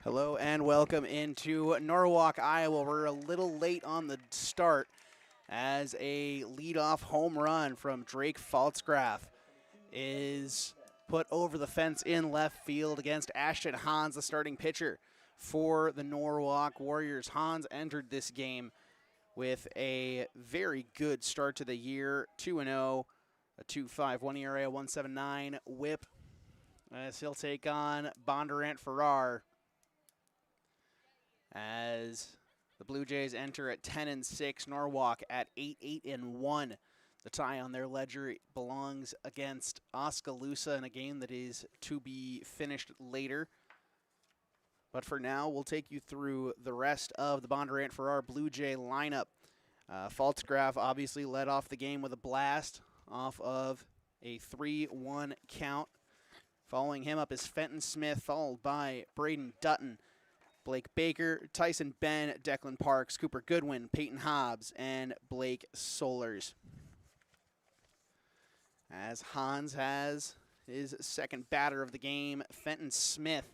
Hello and welcome into Norwalk, Iowa. We're a little late on the start as a leadoff home run from Drake Pfaltzgraff is put over the fence in left field against Ashton Hans, the starting pitcher for the Norwalk Warriors. Hans entered this game with a very good start to the year, 2-0, a 2.51 ERA, 1.79 WHIP, as he'll take on Bondurant-Farrar as the Blue Jays enter at 10-6, Norwalk at 8-1. The tie on their ledger belongs against Oskaloosa in a game that is to be finished later. But for now, we'll take you through the rest of the Bondurant-Farrar Blue Jay lineup. Pfaltzgraff obviously led off the game with a blast off of a 3-1 count. Following him up is Fenton Smith, followed by Braden Dutton, Blake Baker, Tyson Ben, Declan Parks, Cooper Goodwin, Peyton Hobbs, and Blake Solers. As Hans has his second batter of the game, Fenton Smith,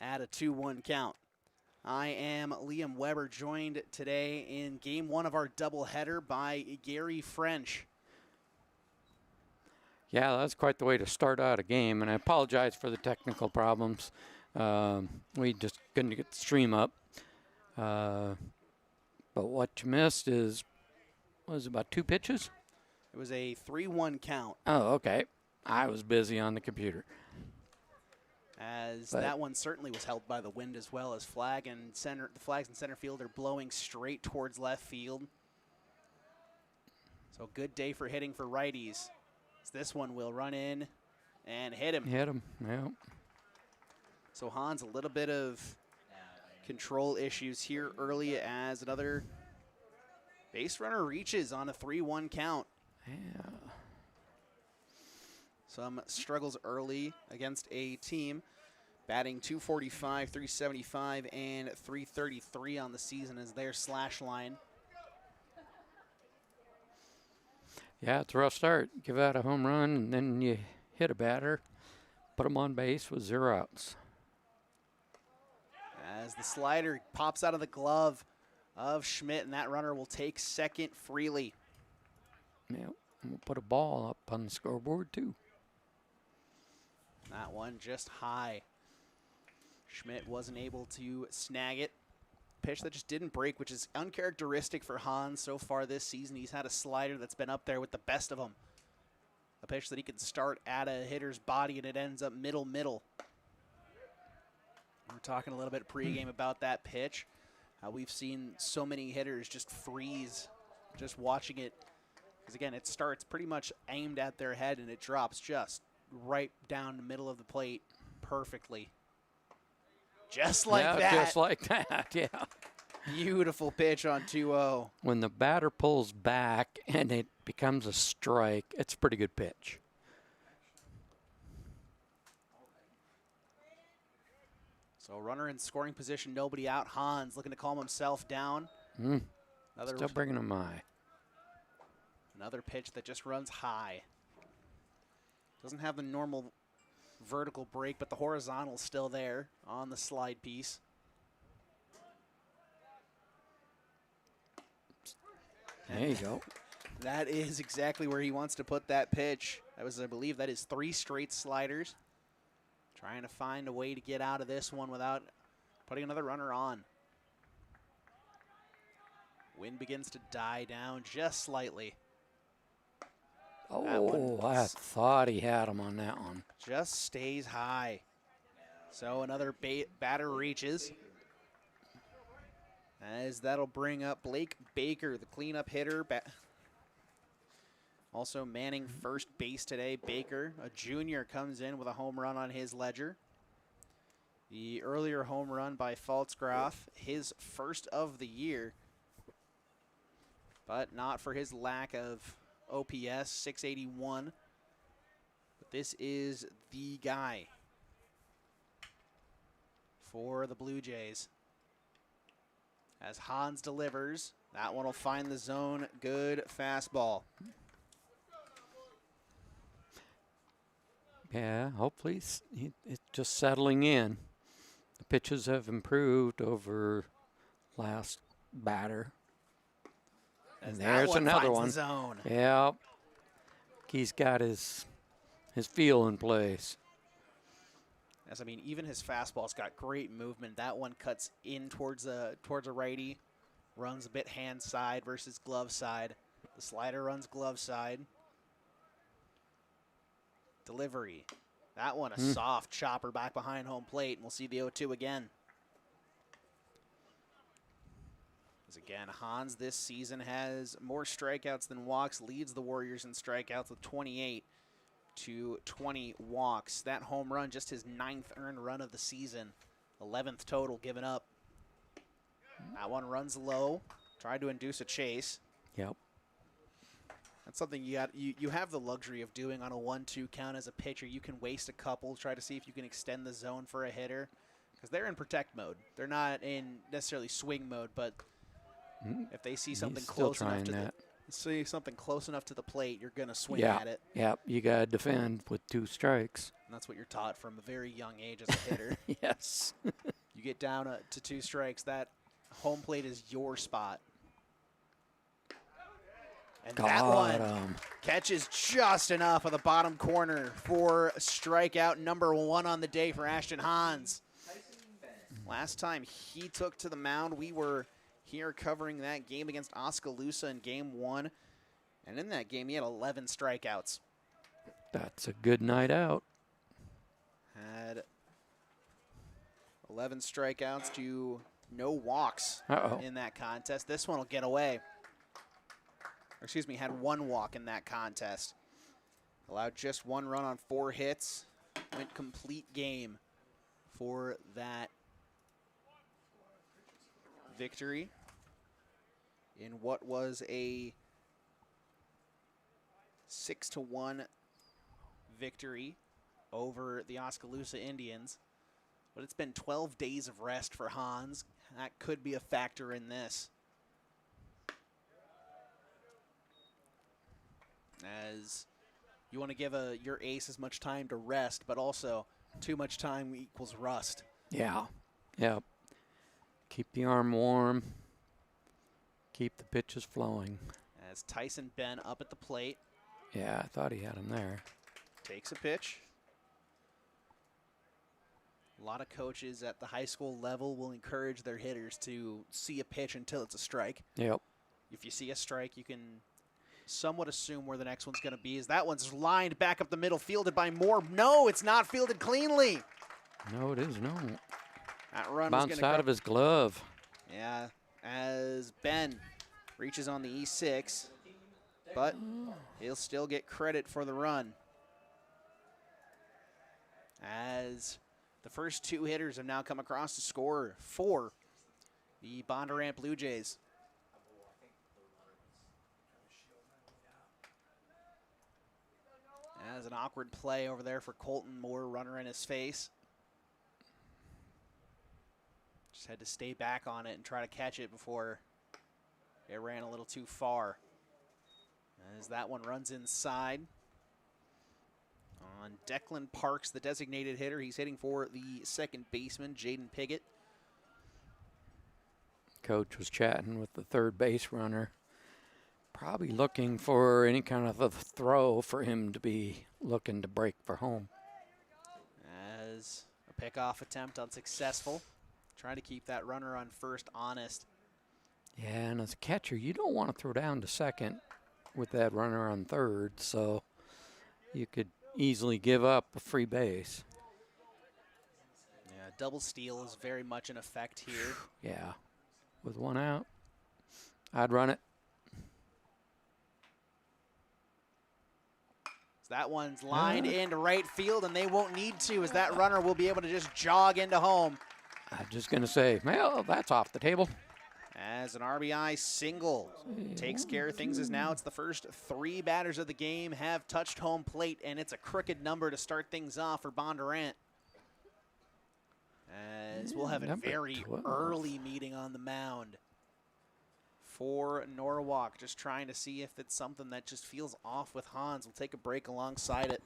at a 2-1 count. I am Liam Weber, joined today in game one of our doubleheader by Gary French. Yeah, that's quite the way to start out a game, and I apologize for the technical problems. We just couldn't get the stream up. But what you missed is, was it about 2 pitches? It was a 3-1 count. Oh, okay. I was busy on the computer. As that one certainly was helped by the wind as well, as the flags in center field are blowing straight towards left field. So good day for hitting for righties. As this one will run in and hit him. Hit him, yeah. So Hans, a little bit of control issues here early as another base runner reaches on a 3-1 count. Yeah. Some struggles early against a team batting .245, .375, and .333 on the season as their slash line. Yeah, it's a rough start. Give out a home run, and then you hit a batter, put them on base with 0 outs. As the slider pops out of the glove of Schmidt, and that runner will take second freely. Yeah, we'll put a ball up on the scoreboard, too. That one just high. Schmidt wasn't able to snag it. Pitch that just didn't break, which is uncharacteristic for Hans so far this season. He's had a slider that's been up there with the best of them. A pitch that he can start at a hitter's body, and it ends up middle. We're talking a little bit pregame about that pitch. We've seen so many hitters just freeze just watching it. Because, again, it starts pretty much aimed at their head, and it drops just right down the middle of the plate perfectly. Just like that. Just like that, yeah. Beautiful pitch on 2-0. When the batter pulls back and it becomes a strike, it's a pretty good pitch. So runner in scoring position, nobody out. Hans looking to calm himself down. Still bringing him high. Another pitch that just runs high. Doesn't have the normal vertical break, but the horizontal's still there on the slide piece. There you go. That is exactly where he wants to put that pitch. That was, I believe, that is 3 straight sliders. Trying to find a way to get out of this one without putting another runner on. Wind begins to die down just slightly. Oh, I thought he had him on that one. Just stays high. So another batter reaches. As that'll bring up Blake Baker, the cleanup hitter. Also manning first base today. Baker, a junior, comes in with a home run on his ledger. The earlier home run by Pfaltzgraff, his first of the year. But not for his lack of OPS, 681. But this is the guy for the Blue Jays. As Hans delivers, that one will find the zone. Good fastball. Yeah, hopefully it's just settling in. The pitches have improved over last batter. And there's another one. The zone. Yeah. He's got his feel in place. As I mean, even his fastball's got great movement. That one cuts in towards a righty, runs a bit hand side versus glove side. The slider runs glove side. Delivery. That one a soft chopper back behind home plate, and we'll see the 0-2 again. As again, Hans this season has more strikeouts than walks, leads the Warriors in strikeouts with 28 to 20 walks. That home run, just his 9th earned run of the season, 11th total given up. That one runs low, tried to induce a chase. Yep. That's something you have the luxury of doing on a 1-2 count as a pitcher. You can waste a couple, try to see if you can extend the zone for a hitter, because they're in protect mode. They're not in necessarily swing mode, but if they see something close enough to the plate, you're gonna swing at it. Yeah, you gotta defend with 2 strikes. And that's what you're taught from a very young age as a hitter. Yes. You get down to 2 strikes, that home plate is your spot. And that one catches just enough of the bottom corner for strikeout number 1 on the day for Ashton Hans. Last time he took to the mound, we were here covering that game against Oskaloosa in game 1. And in that game, he had 11 strikeouts. That's a good night out. Had 11 strikeouts to no walks in that contest. This one will get away. Or excuse me, had 1 walk in that contest. Allowed just 1 run on 4 hits. Went complete game for that victory in what was a 6-1 victory over the Oskaloosa Indians. But it's been 12 days of rest for Hans. That could be a factor in this. As you want to give your ace as much time to rest, but also too much time equals rust. Yeah. Yep. Keep the arm warm. Keep the pitches flowing. As Tyson Ben up at the plate. Yeah, I thought he had him there. Takes a pitch. A lot of coaches at the high school level will encourage their hitters to see a pitch until it's a strike. Yep. If you see a strike, you can somewhat assume where the next one's going to be. As that one's lined back up the middle, fielded by Moore. No, it's not fielded cleanly. No, it is, no. That run bounced out of his glove. Yeah, as Ben reaches on the E6, but he'll still get credit for the run. As the first 2 hitters have now come across to score for the Bondurant Blue Jays. As an awkward play over there for Colton Moore, runner in his face. Just had to stay back on it and try to catch it before it ran a little too far. As that one runs inside. On Declan Parks, the designated hitter. He's hitting for the second baseman, Jaden Piggott. Coach was chatting with the third base runner. Probably looking for any kind of a throw for him to be looking to break for home. As a pickoff attempt unsuccessful. Trying to keep that runner on first honest. Yeah, and as a catcher, you don't want to throw down to second with that runner on third, so you could easily give up a free base. Yeah, double steal is very much in effect here. Yeah, with 1 out, I'd run it. So that one's lined into right field, and they won't need to, as that runner will be able to just jog into home. I'm just going to say, well, that's off the table. As an RBI single takes care of things, as now it's the first 3 batters of the game have touched home plate, and it's a crooked number to start things off for Bondurant. As we'll have a very 12. early meeting on the mound for Norwalk, just trying to see if it's something that just feels off with Hans. We'll take a break alongside it.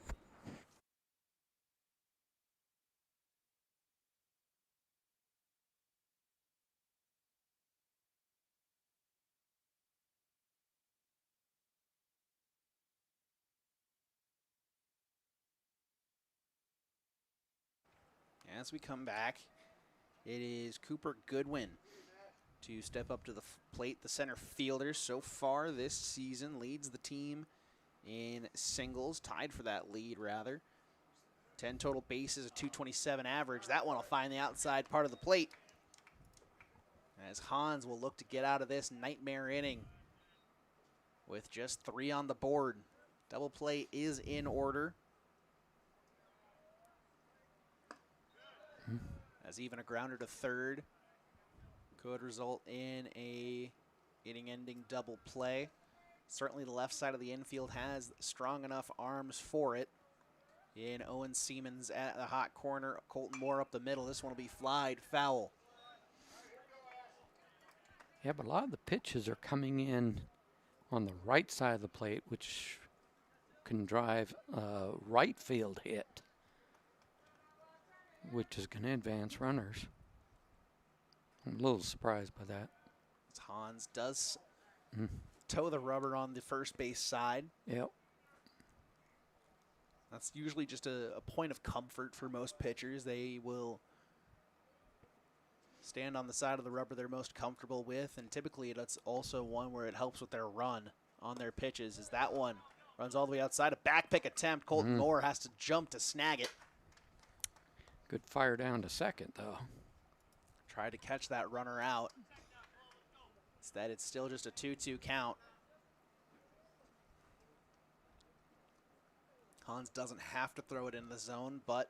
As we come back, it is Cooper Goodwin to step up to the plate. The center fielder so far this season leads the team in singles, tied for that lead rather. 10 total bases, a 227 average. That one will find the outside part of the plate, as Hans will look to get out of this nightmare inning with just 3 on the board. Double play is in order. As even a grounder to third could result in a inning-ending double play. Certainly the left side of the infield has strong enough arms for it. In Owen Siemens at the hot corner, Colton Moore up the middle. This one will be flied foul. Yeah, but a lot of the pitches are coming in on the right side of the plate, which can drive a right field hit, which is going to advance runners. I'm a little surprised by that. Hans does toe the rubber on the first base side. Yep. That's usually just a point of comfort for most pitchers. They will stand on the side of the rubber they're most comfortable with, and typically that's also one where it helps with their run on their pitches, as that one runs all the way outside. A back pick attempt. Colton Moore has to jump to snag it. Good fire down to second, though. Tried to catch that runner out. Instead, it's still just a 2-2 count. Hans doesn't have to throw it in the zone, but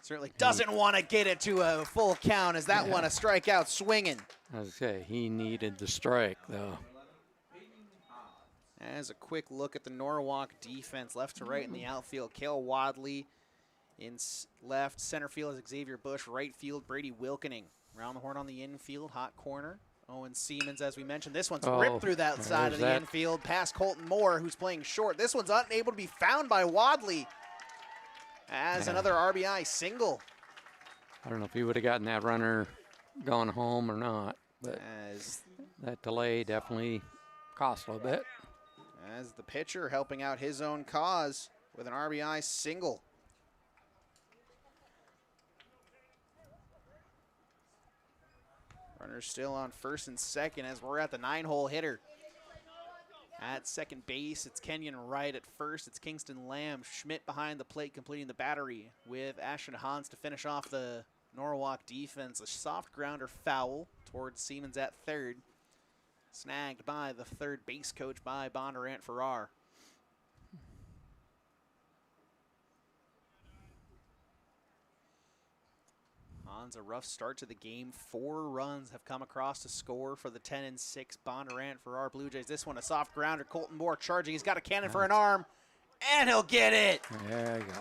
certainly doesn't want to get it to a full count, as that one a strikeout swinging. I was going to say, he needed the strike, though. As a quick look at the Norwalk defense, left to right in the outfield, Cale Wadley. In left, center field is Xavier Bush. Right field, Brady Wilkening. Round the horn on the infield, hot corner. Owen Siemens, as we mentioned. This one's ripped through that side of the infield, past Colton Moore, who's playing short. This one's unable to be found by Wadley, as another RBI single. I don't know if he would have gotten that runner going home or not, but that delay definitely cost a little bit. As the pitcher helping out his own cause with an RBI single. Runners still on first and second as we're at the 9-hole hitter. At second base, it's Kenyon Wright. At first, it's Kingston Lamb. Schmidt behind the plate completing the battery with Ashton Hans to finish off the Norwalk defense. A soft grounder foul towards Siemens at third. Snagged by the third base coach by Bondurant-Farrar. Hans, a rough start to the game. 4 runs have come across to score for the 10-6 Bondurant-Farrar Blue Jays. This one a soft grounder. Colton Moore charging. He's got a cannon for an arm, and he'll get it. There you go.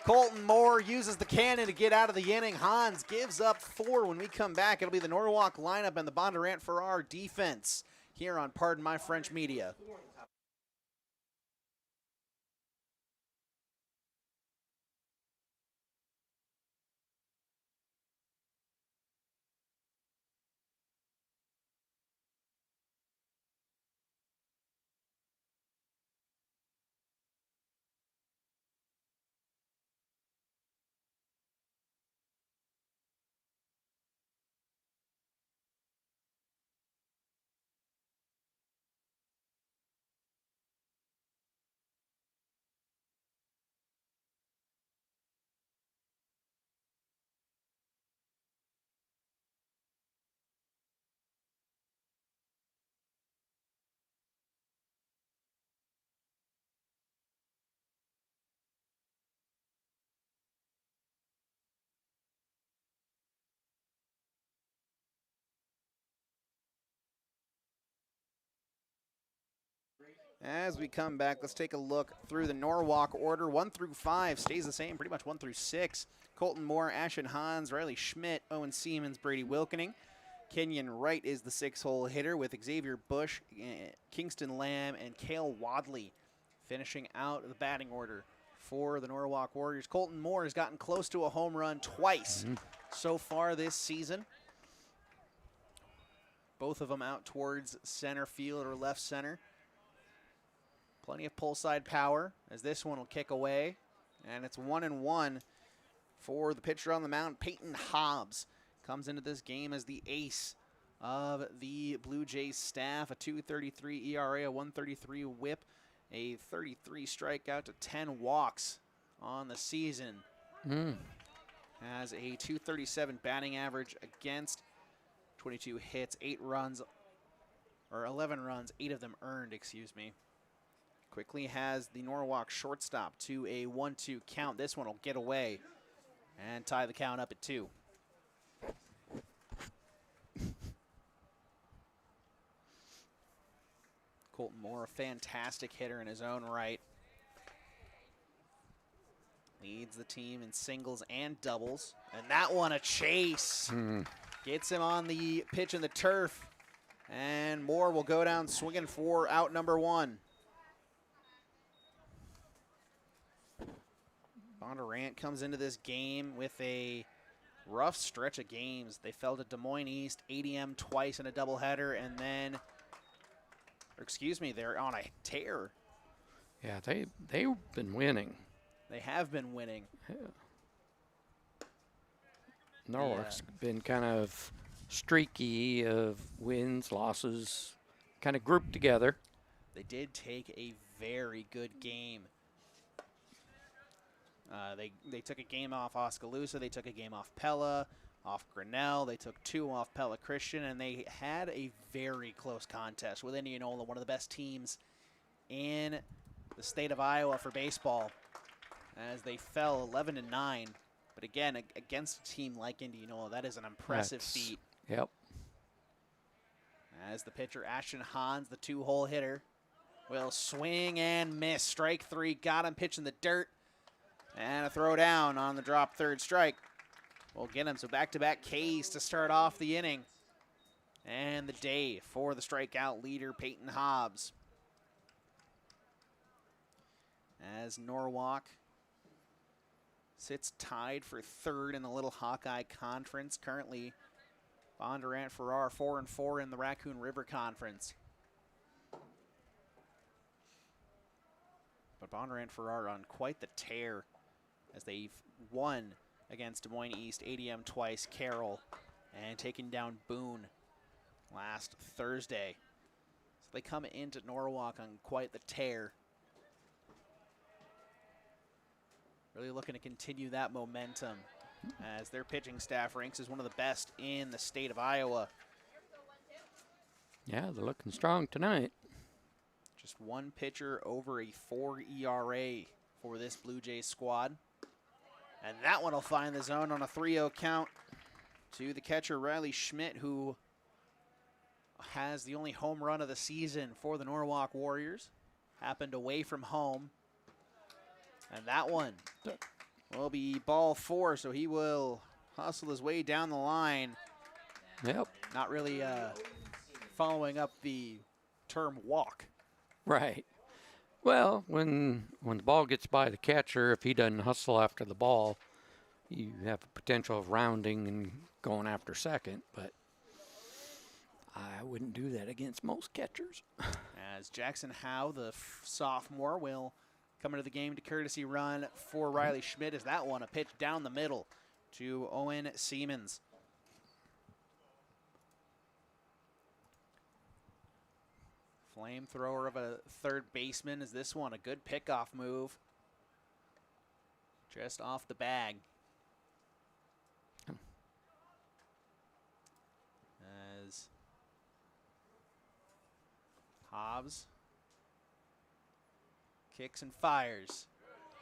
Colton Moore uses the cannon to get out of the inning. Hans gives up 4. When we come back, it'll be the Norwalk lineup and the Bondurant-Farrar defense here on Pardon My French Media. As we come back, let's take a look through the Norwalk order. 1 through 5 stays the same, pretty much 1 through 6. Colton Moore, Ashton Hans, Riley Schmidt, Owen Siemens, Brady Wilkening. Kenyon Wright is the 6-hole hitter with Xavier Bush, Kingston Lamb, and Cale Wadley finishing out the batting order for the Norwalk Warriors. Colton Moore has gotten close to a home run twice so far this season. Both of them out towards center field or left center. Plenty of pull side power as this one will kick away, and it's 1-1 For the pitcher on the mound, Peyton Hobbs comes into this game as the ace of the Blue Jays staff. A 2.33 ERA, a 1.33 WHIP, a 33 strikeout to 10 walks on the season. Has a 2.37 batting average against, 22 hits, 11 runs, 8 of them earned, excuse me. Quickly has the Norwalk shortstop to a 1-2 count. This one will get away and tie the count up at 2. Colton Moore, a fantastic hitter in his own right. Leads the team in singles and doubles. And that one a chase. Gets him on the pitch in the turf. And Moore will go down swinging for out number 1. Bondurant comes into this game with a rough stretch of games. They fell to Des Moines East, ADM twice in a doubleheader, and then, they're on a tear. Yeah, they've been winning. They have been winning. Yeah. Norwalk's been kind of streaky of wins, losses, kind of grouped together. They did take a very good game. They took a game off Oskaloosa. They took a game off Pella, off Grinnell. They took 2 off Pella Christian, and they had a very close contest with Indianola, one of the best teams in the state of Iowa for baseball, as they fell 11-9. But again, against a team like Indianola, that is an impressive feat. Yep. As the pitcher, Ashton Hans, the 2-hole hitter, will swing and miss. Strike 3, got him pitching the dirt. And a throw down on the drop third strike. We'll get him. So back-to-back Ks to start off the inning. And the day for the strikeout leader, Peyton Hobbs. As Norwalk sits tied for 3rd in the Little Hawkeye Conference. Currently, Bondurant-Farrar 4-4 in the Raccoon River Conference. But Bondurant-Farrar on quite the tear, as they've won against Des Moines East, ADM twice, Carroll, and taken down Boone last Thursday. So they come into Norwalk on quite the tear. Really looking to continue that momentum, as their pitching staff ranks as one of the best in the state of Iowa. Yeah, they're looking strong tonight. Just one pitcher over a 4 ERA for this Blue Jays squad. And that one will find the zone on a 3-0 count to the catcher, Riley Schmidt, who has the only home run of the season for the Norwalk Warriors. Happened away from home. And that one will be ball 4, so he will hustle his way down the line. Yep. Not really following up the term walk. Right. Well, when the ball gets by the catcher, if he doesn't hustle after the ball, you have a potential of rounding and going after second, but I wouldn't do that against most catchers. As Jackson Howe, the sophomore, will come into the game to courtesy run for Riley Schmidt, as that one a pitch down the middle to Owen Siemens. Flamethrower of a third baseman. Is this one a good pickoff move? Just off the bag. As Hobbs kicks and fires.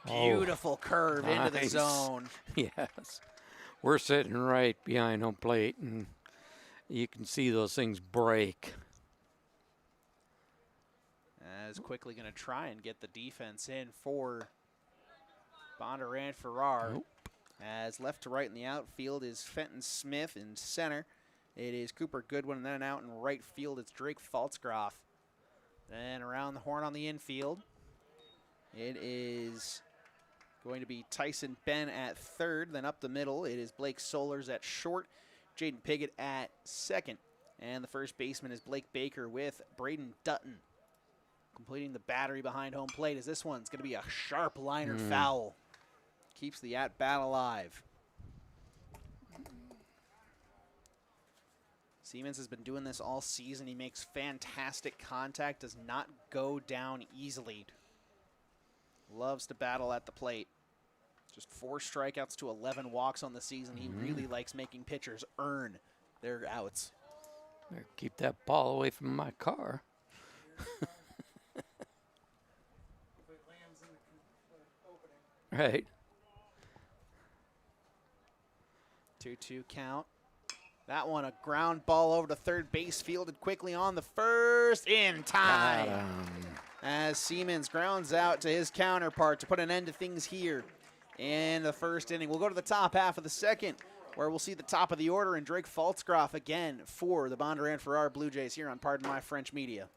Beautiful curve into the zone. Yes. We're sitting right behind home plate, and you can see those things break. As quickly going to try and get the defense in for Bondurant-Farrar. Nope. As left to right in the outfield is Fenton Smith. In center, it is Cooper Goodwin. And then out in right field, it's Drake Faltzgroff. Then around the horn on the infield, it is going to be Tyson Ben at third. Then up the middle, it is Blake Solers at short, Jaden Piggott at second. And the first baseman is Blake Baker with Braden Dutton completing the battery behind home plate, as this one's going to be a sharp liner foul. Keeps the at-bat alive. Siemens has been doing this all season. He makes fantastic contact, does not go down easily. Loves to battle at the plate. Just 4 strikeouts to 11 walks on the season. He really likes making pitchers earn their outs. Better keep that ball away from my car. Right. 2-2 count. That one, a ground ball over to third base, fielded quickly on the first, in time. As Siemens grounds out to his counterpart to put an end to things here in the first inning. We'll go to the top half of the second, where we'll see the top of the order and Drake Faltzgroff again for the Bondurant-Farrar Blue Jays here on Pardon My French Media.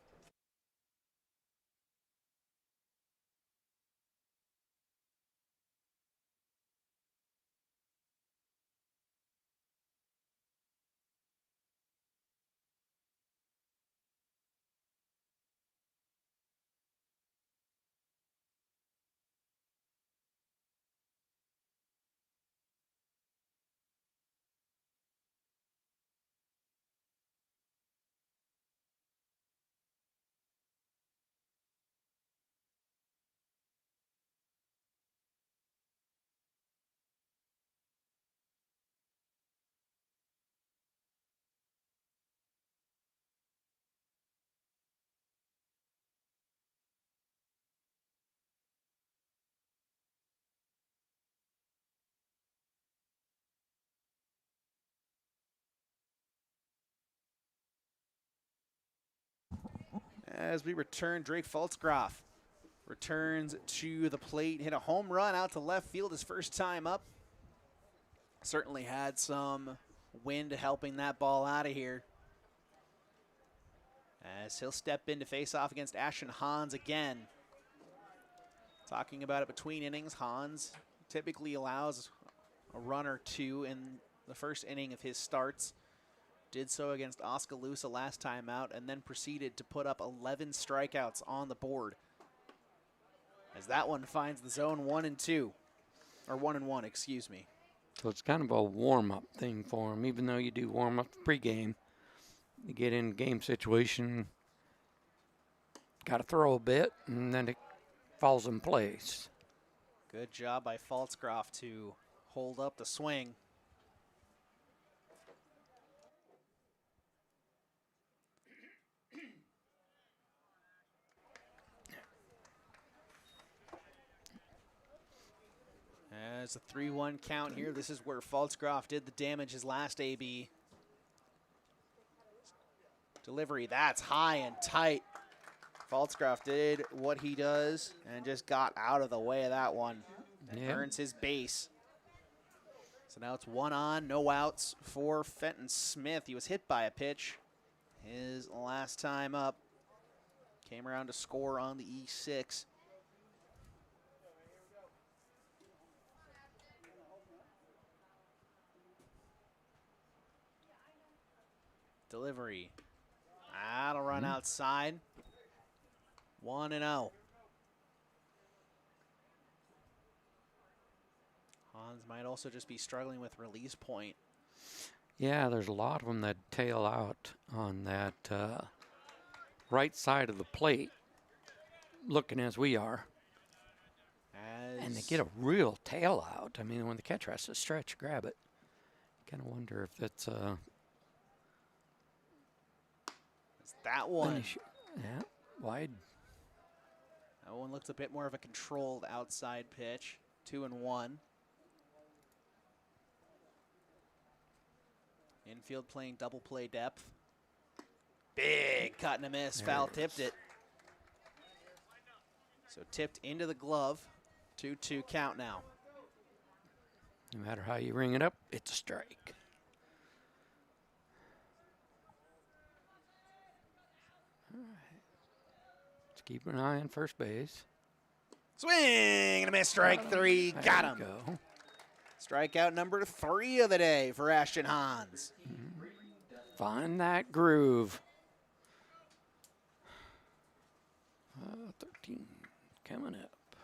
As we return, Drake Faltzgroff returns to the plate, hit a home run out to left field his first time up. Certainly had some wind helping that ball out of here. As he'll step in to face off against Ashton Hans again. Talking about it between innings, Hans typically allows a run or two in the first inning of his starts. Did so against Oskaloosa last time out, and then proceeded to put up 11 strikeouts on the board. As that one finds the zone 1-2, or 1-1, excuse me. So it's kind of a warm-up thing for him, even though you do warm-up pregame. You get in game situation, got to throw a bit, and then it falls in place. Good job by Faltzgroff to hold up the swing. As a 3-1 count here, this is where Faltzgroff did the damage his last AB. Delivery, that's high and tight. Faltzgroff did what he does and just got out of the way of that one and earns his base. So now it's 1 on, no outs for Fenton Smith. He was hit by a pitch his last time up. Came around to score on the E6. Delivery. That'll run outside. 1-0. Hans might also just be struggling with release point. Yeah, there's a lot of them that tail out on that right side of the plate, looking as we are. And they get a real tail out. I mean, when the catcher has to stretch, grab it. Kind of wonder if it's that one. Yeah, wide. That one looks a bit more of a controlled outside pitch. 2-1. Infield playing double play depth. Big cut and a miss. Foul tipped it. So tipped into the glove. 2-2 count now. No matter how you ring it up, it's a strike. All right. Let's keep an eye on first base. Swing and a miss. Strike 3. Got him. Go. Strikeout number 3 of the day for Ashton Hans. Find that groove. 13 coming up.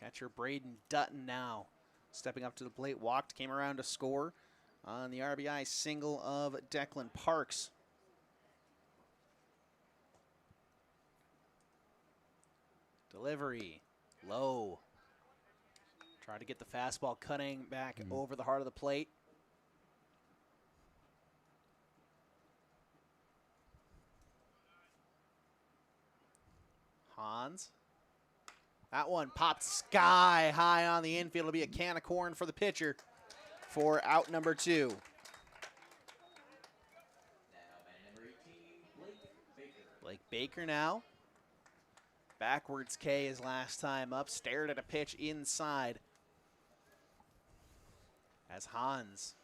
Catcher Braden Dutton now stepping up to the plate. Walked, came around to score on the RBI single of Declan Parks. Delivery, low. Try to get the fastball cutting back over the heart of the plate. Hans. That one popped sky high on the infield. It'll be a can of corn for the pitcher for out number 2. Blake Baker now. Backwards K his last time up. Stared at a pitch inside. As Hans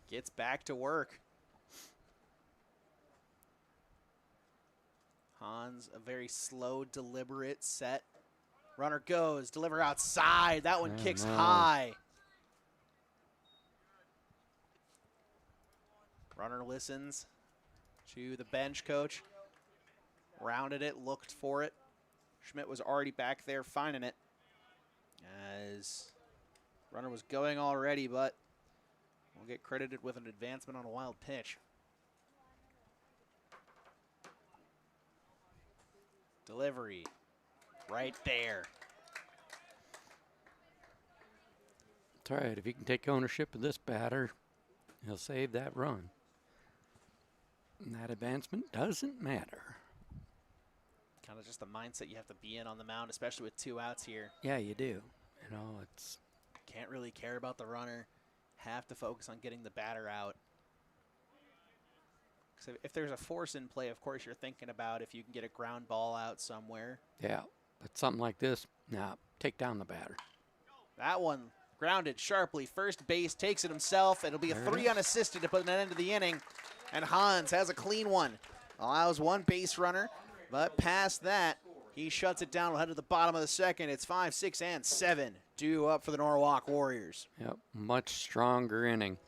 gets back to work. Hans, a very slow, deliberate set. Runner goes, deliver outside. That one kicks high. Runner listens to the bench coach. Rounded it, looked for it. Schmidt was already back there finding it. As runner was going already, but will get credited with an advancement on a wild pitch. Delivery, right there. That's all right. If he can take ownership of this batter, he'll save that run. And that advancement doesn't matter. Kind of just the mindset you have to be in on the mound, especially with 2 outs here. Yeah, you do. You know, it's... Can't really care about the runner. Have to focus on getting the batter out. Because if there's a force in play, of course you're thinking about if you can get a ground ball out somewhere. Yeah, but something like this, nah, take down the batter. That one grounded sharply. First base takes it himself. It'll be a 3 unassisted to put an end to the inning. And Hans has a clean one. Allows 1 base runner, but past that, he shuts it down. We'll head to the bottom of the second. It's 5, 6, and 7 due up for the Norwalk Warriors. Yep, much stronger inning.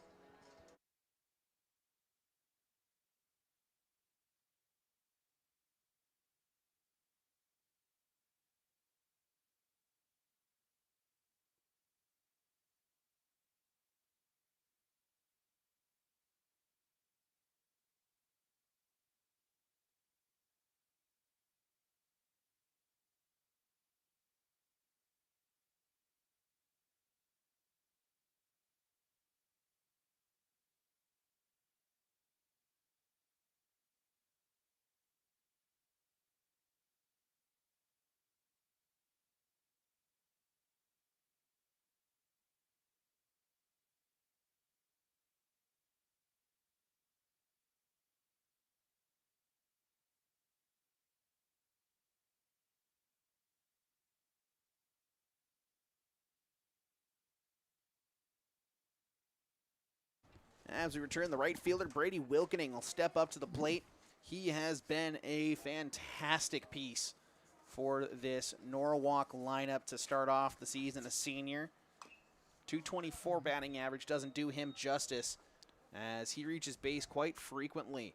As we return, the right fielder, Brady Wilkening, will step up to the plate. He has been a fantastic piece for this Norwalk lineup to start off the season, a senior. 224 batting average doesn't do him justice as he reaches base quite frequently.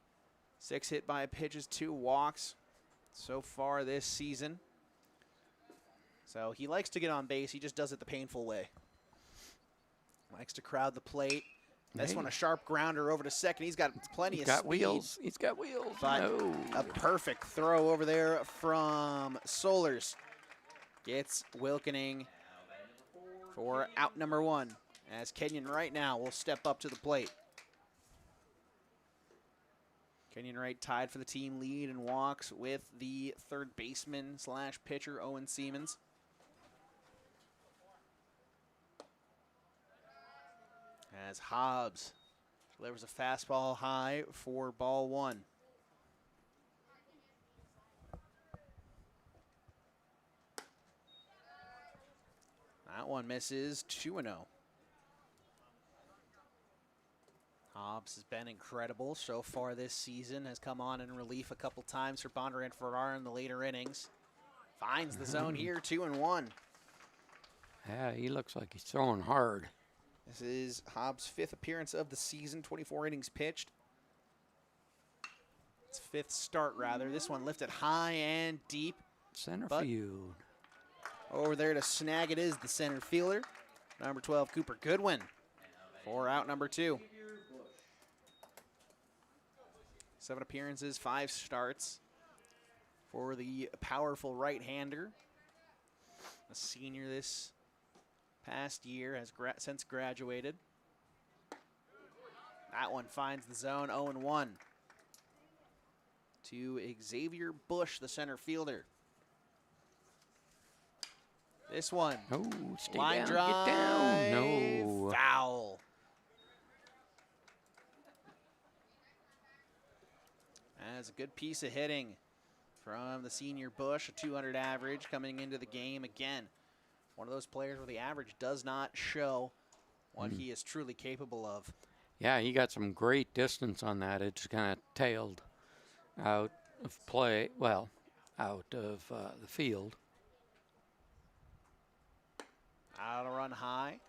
6 hit by pitches, 2 walks so far this season. So he likes to get on base. He just does it the painful way. Likes to crowd the plate. This one, a sharp grounder over to second. He's got plenty of speed. Wheels. He's got wheels. But no. A perfect throw over there from Solers. Gets Wilkening for out number 1. As Kenyon Wright now will step up to the plate. Kenyon Wright tied for the team lead in walks with the third baseman / pitcher, Owen Siemens. As Hobbs delivers a fastball high for ball 1. That one misses, 2-0. Hobbs has been incredible so far this season, has come on in relief a couple times for Bondurant-Farrar in the later innings. Finds the zone here, 2-1. Yeah, he looks like he's throwing hard. This is Hobbs' 5th appearance of the season, 24 innings pitched. It's 5th start, rather. This one lifted high and deep. Center field. Over there to snag it is the center fielder, number 12, Cooper Goodwin, for out number 2. 7 appearances, 5 starts for the powerful right-hander. a senior this past year, has since graduated. That one finds the zone, 0-1. To Xavier Bush, the center fielder. This one. Oh, stay line down, drive. get down. No. Foul. That's a good piece of hitting from the senior Bush, a 200 average coming into the game again. One of those players where the average does not show what he is truly capable of. Yeah, he got some great distance on that. It just kind of tailed out of play, well, out of the field. Out to run high.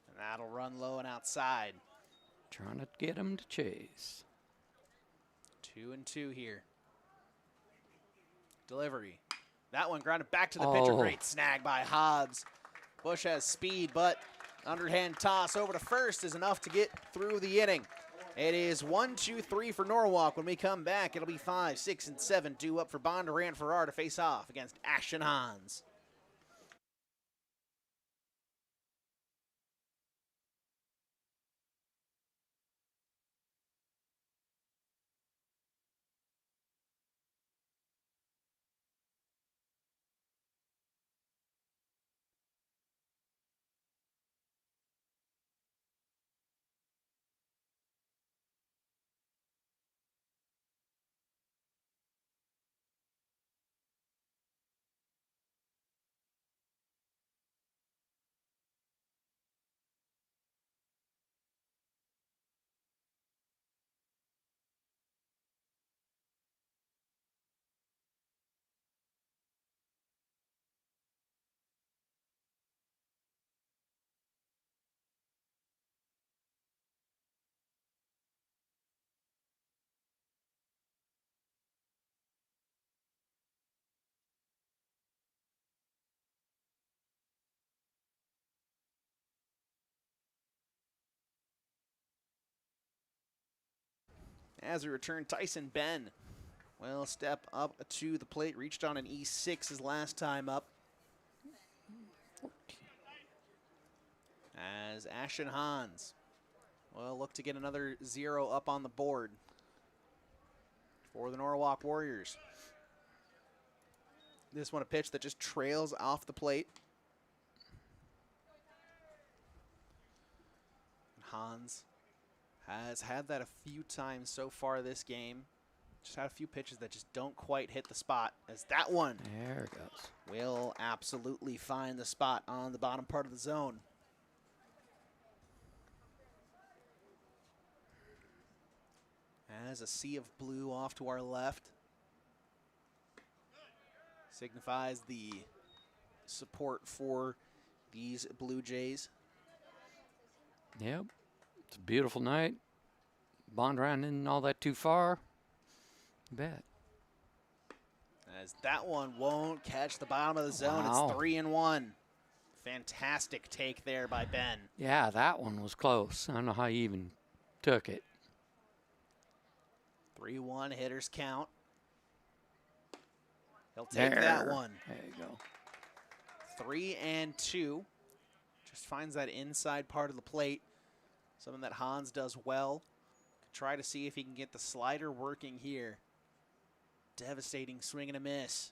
And that'll run low and outside. Trying to get him to chase. 2-2 here. Delivery. That one grounded back to the pitcher. Great snag by Hobbs. Bush has speed, but underhand toss over to first is enough to get through the inning. It is 1-2-3 for Norwalk. When we come back, it'll be 5, 6, and 7 due up for Bondurant-Farrar to face off against Ashton Hans. As we return, Tyson Ben will step up to the plate. Reached on an E6 his last time up. As Ashton Hans will look to get another 0 up on the board for the Norwalk Warriors. This one a pitch that just trails off the plate. Hans has had that a few times so far this game. Just had a few pitches that just don't quite hit the spot, as that one there it goes. Will absolutely find the spot on the bottom part of the zone. As a sea of blue off to our left signifies the support for these Blue Jays. Yep, it's a beautiful night. Bondurant isn't all that too far. You bet. As that one won't catch the bottom of the zone. Wow. It's 3-1. Fantastic take there by Ben. Yeah, that one was close. I don't know how you even took it. 3-1 hitters count. He'll take that one. There you go. 3-2. Just finds that inside part of the plate. Something that Hans does well. Could try to see if he can get the slider working here. Devastating swing and a miss.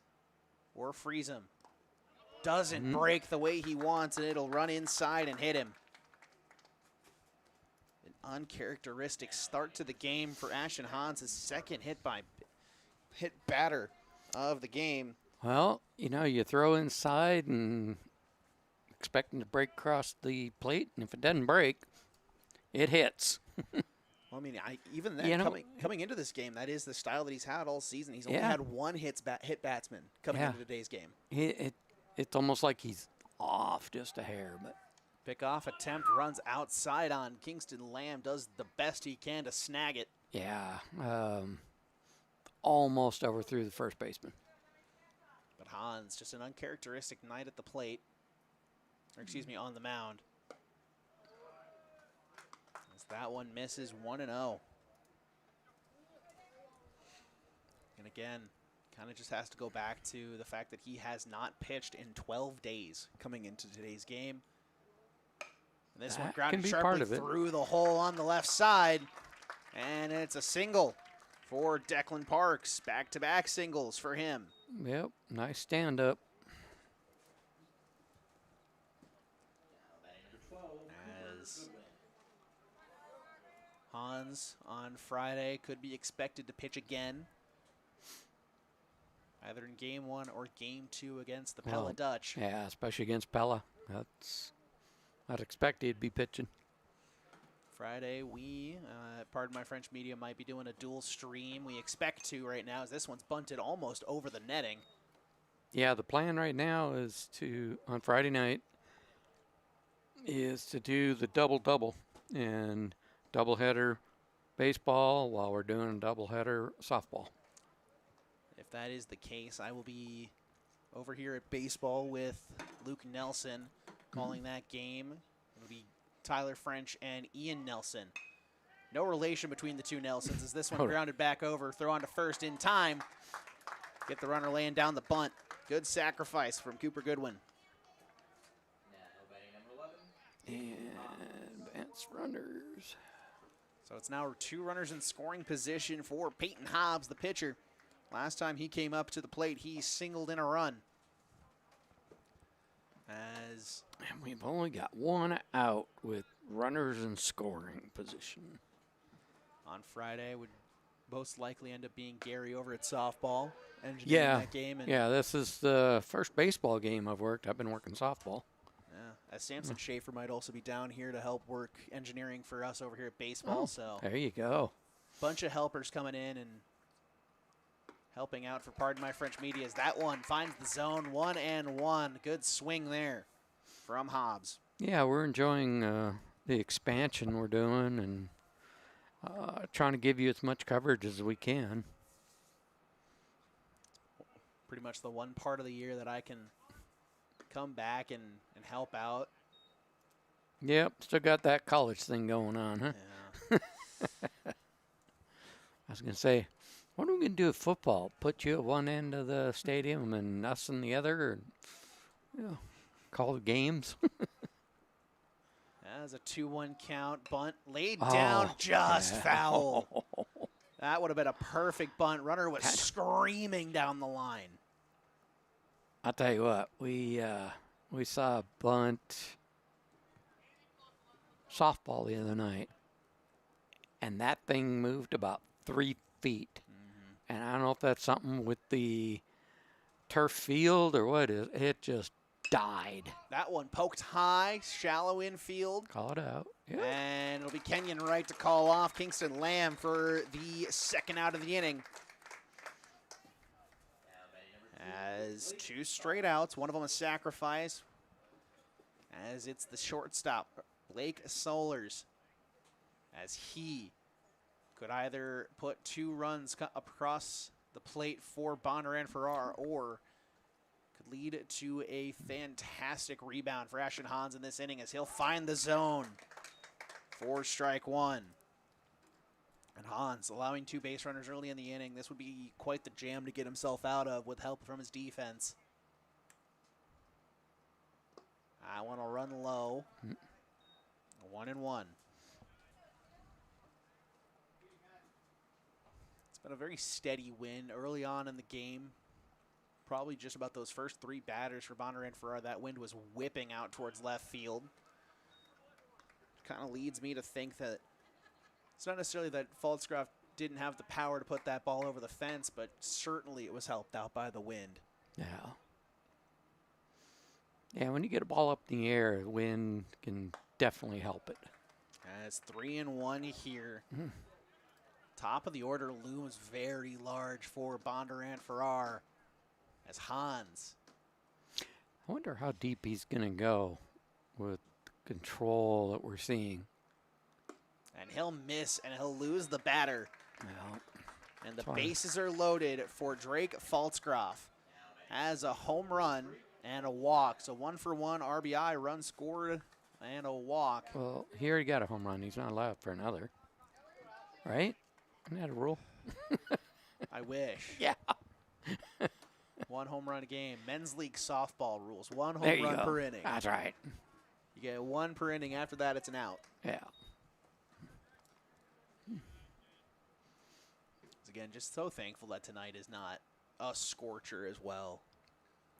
Or freeze him. Doesn't break the way he wants, and it'll run inside and hit him. An uncharacteristic start to the game for Ashton Hans, his second hit batter of the game. Well, you know, you throw inside and expecting to break across the plate, and if it doesn't break, it hits. Well, I mean, even then, coming into this game, that is the style that he's had all season. He's only had one hit batsman coming into today's game. It's almost like he's off just a hair, but Pickoff attempt runs outside on Kingston Lamb, does the best he can to snag it. yeah, almost overthrew the first baseman. But Hans, just an uncharacteristic night at the plate, or excuse me, on the mound. As that one misses 1-0. again, kind of just has to go back to the fact that he has not pitched in 12 days coming into today's game. And this one That grounded can be sharply part of it. through the hole on the left side. And it's a single for Declan Parks. Back-to-back singles for him. Yep, nice stand-up. As Hans on Friday could be expected to pitch again, either in game 1 or game 2 against the Pella Dutch. Yeah, especially against Pella. I'd expect he'd be pitching. Friday, we, pardon my French media, might be doing a dual stream. We expect to right now, as this one's bunted almost over the netting. Yeah, the plan right now is to, on Friday night, is to do the double-double and doubleheader baseball while we're doing doubleheader softball. If that is the case, I will be over here at baseball with Luke Nelson calling that game. It'll be Tyler French and Ian Nelson. No relation between the two Nelsons as this one grounded back over. Throw on to first in time. Get the runner laying down the bunt. Good sacrifice from Cooper Goodwin. And advance runners. So it's now 2 runners in scoring position for Peyton Hobbs, the pitcher. Last time he came up to the plate, he singled in a run. And we've only got 1 out with runners in scoring position. On Friday would most likely end up being Gary over at softball. Engineering that game. And this is the first baseball game I've worked. I've been working softball. yeah, as Samson Schaefer might also be down here to help work engineering for us over here at baseball. So there you go. Bunch of helpers coming in and helping out for pardon my French media as that one finds the zone. 1-1. Good swing there from Hobbs. Yeah, we're enjoying the expansion we're doing and trying to give you as much coverage as we can. Pretty much the one part of the year that I can come back and help out. Yep, still got that college thing going on, huh? Yeah. I was going to say, what are we going to do with football? Put you at one end of the stadium and us in the other? And, call the games? That was a 2-1 count. Bunt laid down, just foul. That would have been a perfect bunt. Runner was screaming down the line. I'll tell you what, we saw a bunt softball the other night, and that thing moved about 3 feet. Mm-hmm. And I don't know if that's something with the turf field or what it is. It just died. That one poked high, shallow infield. Call it out. Yeah. And it'll be Kenyon Wright to call off Kingston Lamb for the second out of the inning. As 2 straight outs, one of them a sacrifice. As it's the shortstop, Blake Solers, as he could either put 2 runs across the plate for Bondurant-Farrar or could lead to a fantastic rebound for Ashton Hans in this inning as he'll find the zone for strike 1. And Hans allowing 2 base runners early in the inning. This would be quite the jam to get himself out of with help from his defense. I want to run low. 1-1. It's been a very steady win early on in the game. Probably just about those first 3 batters for Bondurant-Farrar. That wind was whipping out towards left field. Kind of leads me to think that it's not necessarily that Pfaltzgraff didn't have the power to put that ball over the fence, but certainly it was helped out by the wind. Yeah. Yeah, when you get a ball up in the air, the wind can definitely help it. As 3-1 here. Top of the order looms very large for Bondurant-Farrar as Hans. I wonder how deep he's going to go with the control that we're seeing. And he'll miss and he'll lose the batter. Well, and the bases are loaded for Drake Pfaltzgraff. Has a home run and a walk. So 1-for-1 RBI, run scored and a walk. Well, he already got a home run. He's not allowed for another. Right? Isn't that a rule? I wish. Yeah. 1 home run a game. Men's league softball rules. 1 There home you run go. per inning. That's right. You get 1 per inning. After that, it's an out. Yeah. Again, just so thankful that tonight is not a scorcher as well.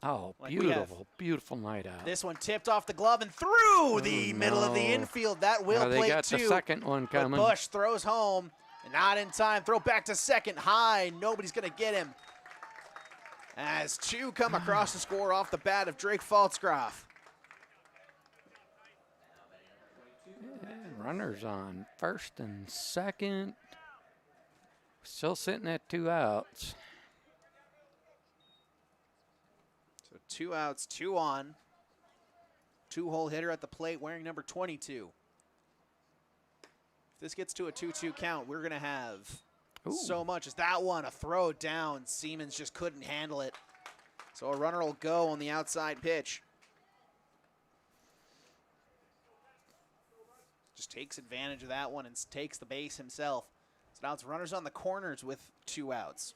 Oh, Like beautiful, beautiful night out. This one tipped off the glove and through the middle of the infield. That will play they got two. the second one coming. But Bush throws home, and not in time. Throw back to second, high. Nobody's going to get him. As 2 come across the score off the bat of Drake Faltzgroff. And runners on first and second. Still sitting at 2 outs. So 2 outs, 2 on. 2-hole hitter at the plate wearing number 22. If this gets to a 2-2 count, we're going to have so much as that one, a throw down. Siemens just couldn't handle it. So a runner will go on the outside pitch. Just takes advantage of that one and takes the base himself. So now it's runners on the corners with 2 outs.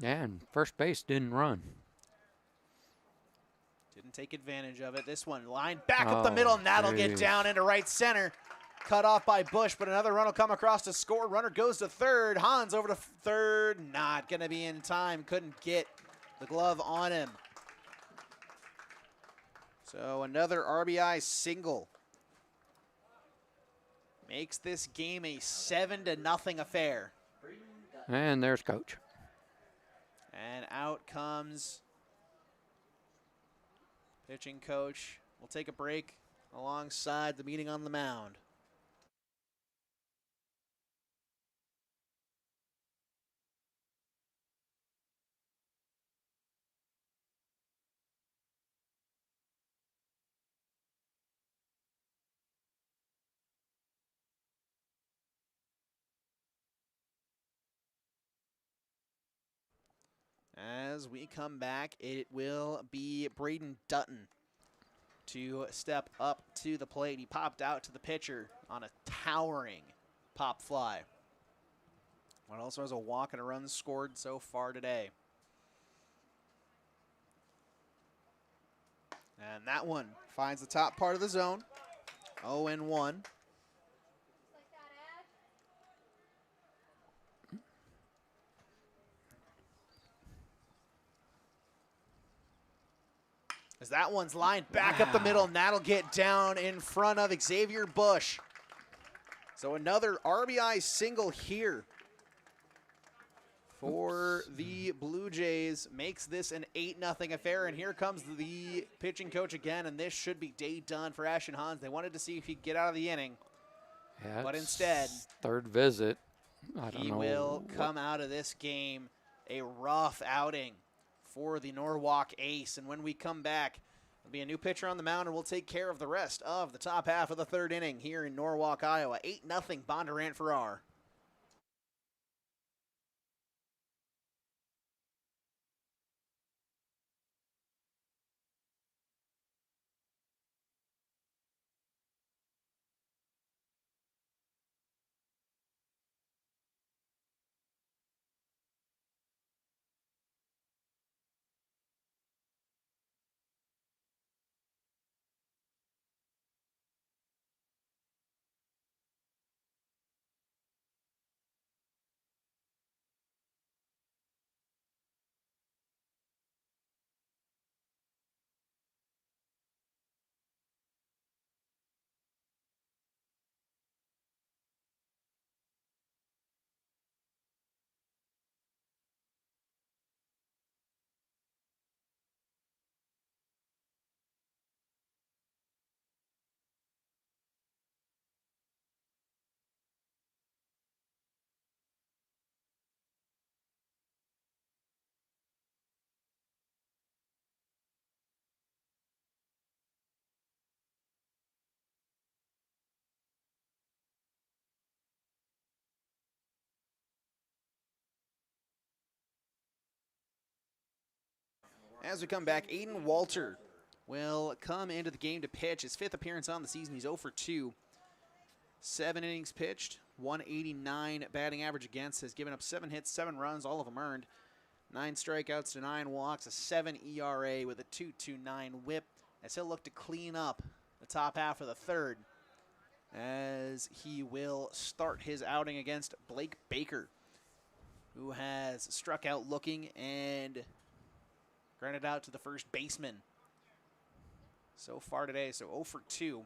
Yeah, and first base didn't run. Didn't take advantage of it. This one lined back up the middle, and that'll get down into right center. Cut off by Bush, but another run will come across to score. Runner goes to third. Hans over to third. Not going to be in time. Couldn't get the glove on him. So another RBI single. Makes this game a 7-0 affair. And there's Coach. And out comes pitching coach. We'll take a break alongside the meeting on the mound. As we come back, it will be Braden Dutton to step up to the plate. He popped out to the pitcher on a towering pop fly. One also has a walk and a run scored so far today. And that one finds the top part of the zone. 0-1. As that one's lined back up the middle, and that'll get down in front of Xavier Bush. So another RBI single here for the Blue Jays. Makes this an 8-0 affair, and here comes the pitching coach again, and this should be day done for Ashton Hans. They wanted to see if he'd get out of the inning, but instead, third visit. He will come out of this game a rough outing for the Norwalk ace. And when we come back, there'll be a new pitcher on the mound, and we'll take care of the rest of the top half of the 3rd inning here in Norwalk, Iowa. 8-0 Bondurant-Farrar. As we come back, Aiden Walter will come into the game to pitch his 5th appearance on the season. He's 0 for 2. 7 innings pitched, 189 batting average against, has given up 7 hits, 7 runs, all of them earned. 9 strikeouts to 9 walks, a 7 ERA with a 2.29 whip, as he'll look to clean up the top half of the third as he will start his outing against Blake Baker, who has struck out looking and grounded out to the first baseman so far today. So 0 for 2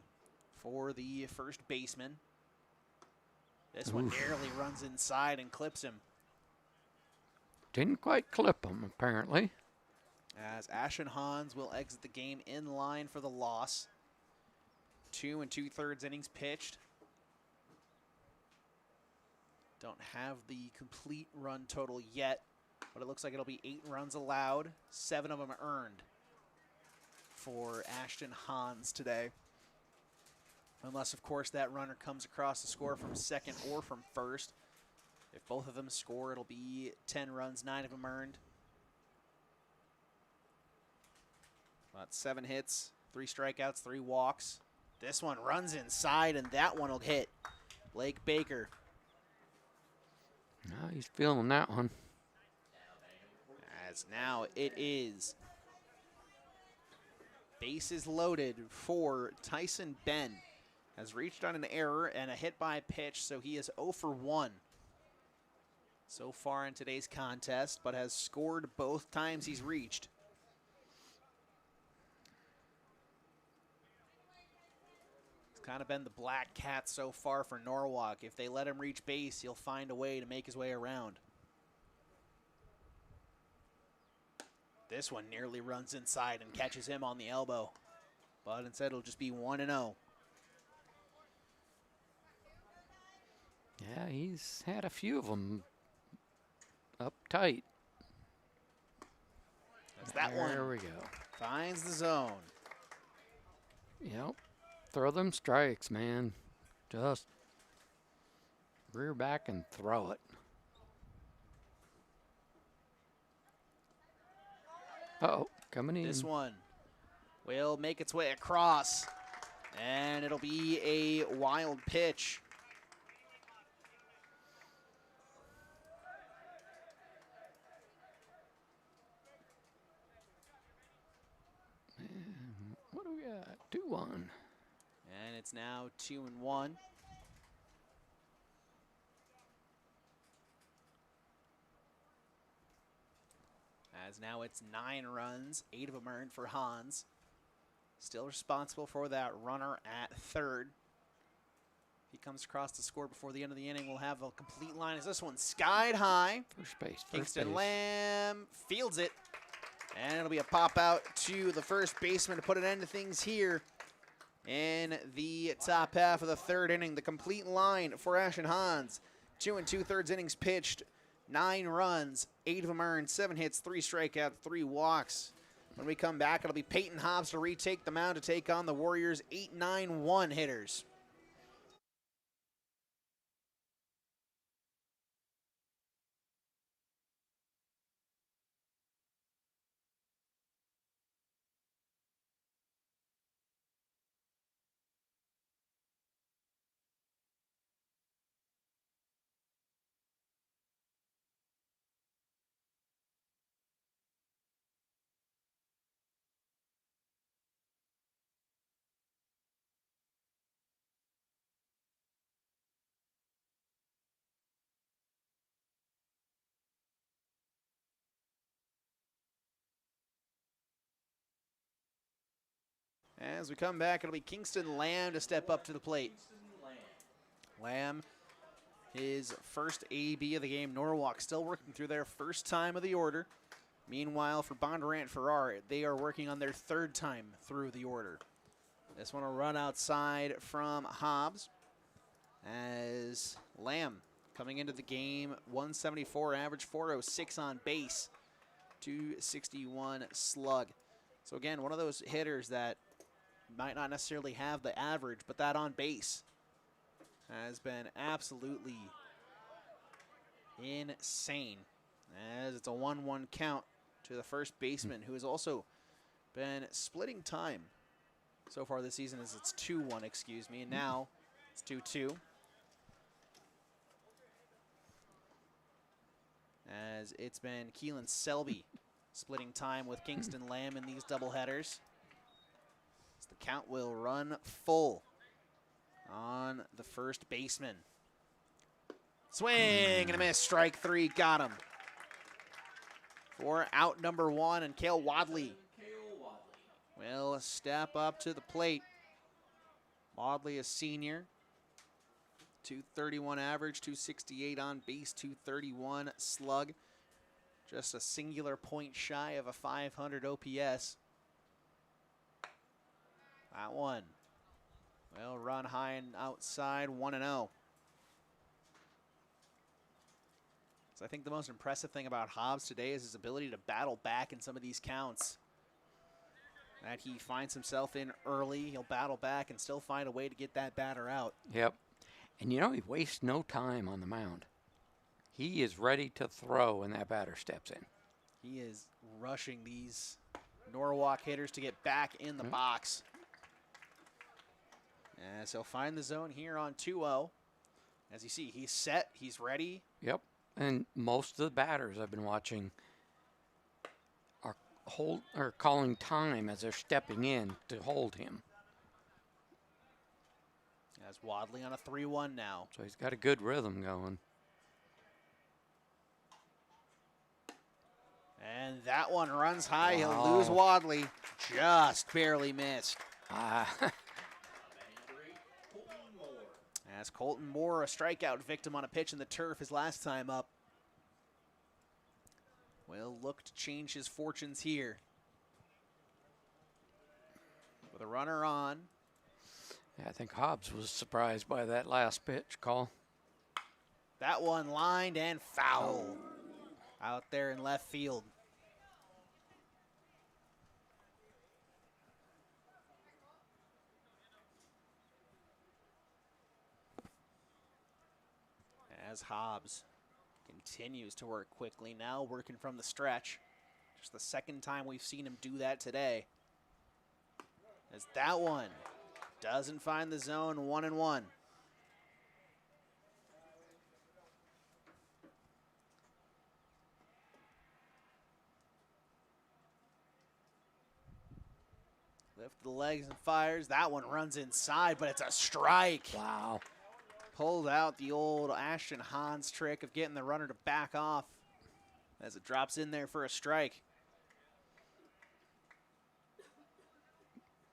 for the first baseman. This one nearly runs inside and clips him. Didn't quite clip him, apparently. As Ashton Hans will exit the game in line for the loss. 2 2/3 innings pitched. Don't have the complete run total yet, but it looks like it'll be 8 runs allowed, 7 of them earned for Ashton Hans today. Unless, of course, that runner comes across the score from second or from first. If both of them score, it'll be 10 runs, 9 of them earned. About 7 hits, 3 strikeouts, 3 walks. This one runs inside, and that one will hit Blake Baker. No, he's feeling that one. As now it is bases loaded for Tyson Ben. Has reached on an error and a hit by pitch, so he is 0 for 1 so far in today's contest, but has scored both times he's reached. It's kind of been the black cat so far for Norwalk. If they let him reach base, he'll find a way to make his way around. This one nearly runs inside and catches him on the elbow, but instead it'll just be 1-0. Yeah, he's had a few of them up tight. That's that one. There we go. Finds the zone. Yep. Throw them strikes, man. Just rear back and throw it. Uh-oh, coming in. This one will make its way across, and it'll be a wild pitch. And what do we got? 2-1. And it's now 2-1. As now it's 9 runs, 8 of them earned for Hans. Still responsible for that runner at third. If he comes across the score before the end of the inning, we'll have a complete line as this one skied high. First base. Kingston Lamb fields it. And it'll be a pop out to the first baseman to put an end to things here in the top half of the third inning. The complete line for Ashton Hans. 2 2/3 innings pitched, 9 runs, 8 of them earned, 7 hits, 3 strikeouts, 3 walks. When we come back, it'll be Peyton Hobbs to retake the mound to take on the Warriors' 8-9-1 hitters. As we come back, it'll be Kingston Lamb to step up to the plate. Lamb, his first AB of the game. Norwalk still working through their first time of the order. Meanwhile, for Bondurant-Farrar, they are working on their third time through the order. This one will run outside from Hobbs as Lamb coming into the game, 174 average, 406 on base, 261 slug. So again, one of those hitters that might not necessarily have the average, but that on base has been absolutely insane, as it's a 1-1 count to the first baseman, who has also been splitting time so far this season, as it's 2-1, excuse me, and now it's 2-2. as it's been Keelan Selby splitting time with Kingston Lamb in these doubleheaders. So the count will run full on the first baseman. Swing and a miss, strike three, got him. For out number one, and Cale Wadley will step up to the plate. Wadley, a senior, 231 average, 268 on base, 231 slug. Just a singular point shy of a 500 OPS. That one will run high and outside, 1-0. So I think the most impressive thing about Hobbs today is his ability to battle back in some of these counts that he finds himself in early. He'll battle back and still find a way to get that batter out. Yep. And you know, he wastes no time on the mound. He is ready to throw when that batter steps in. He is rushing these Norwalk hitters to get back in the box. As he'll find the zone here on 2-0. As you see, he's set, he's ready. Yep. And most of the batters I've been watching are calling time as they're stepping in to hold him. As Wadley on a 3-1 now. So he's got a good rhythm going. And that one runs high. Wow. He'll lose Wadley. Just barely missed. As Colton Moore, a strikeout victim on a pitch in the turf his last time up, will look to change his fortunes here. With a runner on. Yeah, I think Hobbs was surprised by that last pitch call. That one lined and foul out there in left field. As Hobbs continues to work quickly, now working from the stretch. Just the second time we've seen him do that today. As that one doesn't find the zone, 1-1. Lift the legs and fires. That one runs inside, but it's a strike. Wow. Pulled out the old Ashton Hans trick of getting the runner to back off as it drops in there for a strike.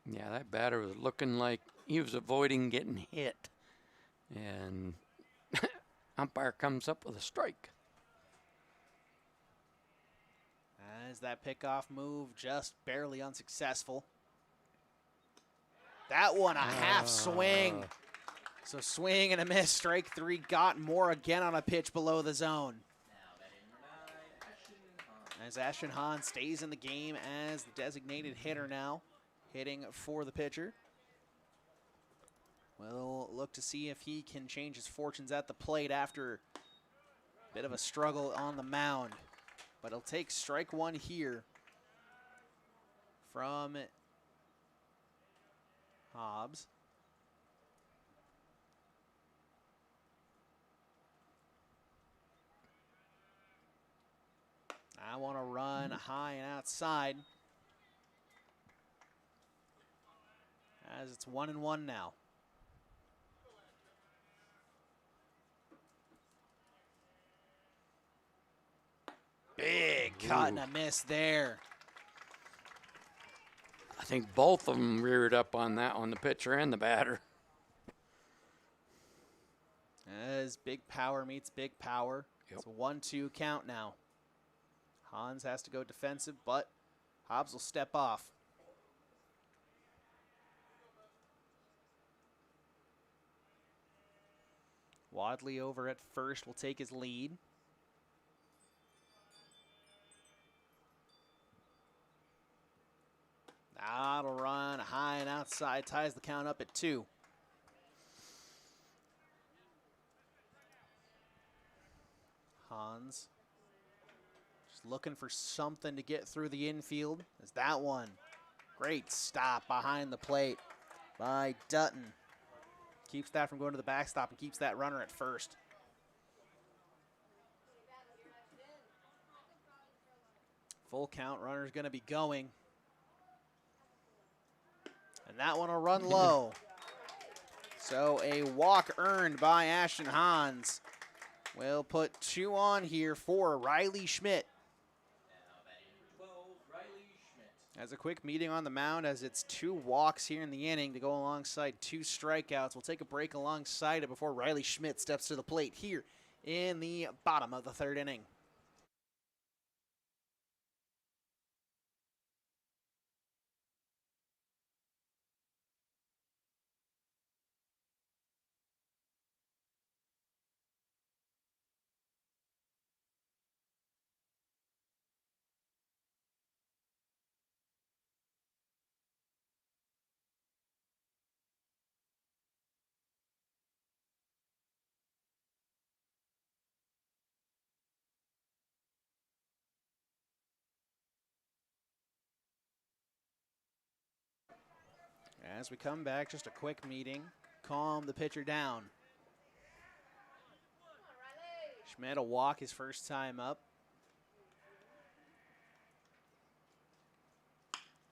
Yeah, that batter was looking like he was avoiding getting hit. And umpire comes up with a strike. As that pickoff move just barely unsuccessful. That one a half swing. So swing and a miss, strike three, got Moore again on a pitch below the zone. As Ashton Hahn stays in the game as the designated hitter now, hitting for the pitcher. We'll look to see if he can change his fortunes at the plate after a bit of a struggle on the mound. But he'll take strike one here from Hobbs. I want to run high and outside as it's 1-1 now. Big cut and a miss there. I think both of them reared up on that one, the pitcher and the batter. As big power meets big power. Yep. It's a 1-2 count now. Hans has to go defensive, but Hobbs will step off. Wadley over at first will take his lead. That'll run high and outside, ties the count up at 2. Hans just looking for something to get through the infield. As that one, great stop behind the plate by Dutton. Keeps that from going to the backstop and keeps that runner at first. Full count, runner's going to be going. And that one will run low. So a walk earned by Ashton Hans. We'll put 2 on here for Riley Schmidt. As a quick meeting on the mound, as it's 2 walks here in the inning to go alongside 2 strikeouts. We'll take a break alongside it before Riley Schmidt steps to the plate here in the bottom of the 3rd inning. As we come back, just a quick meeting. Calm the pitcher down. Schmidt will walk his first time up.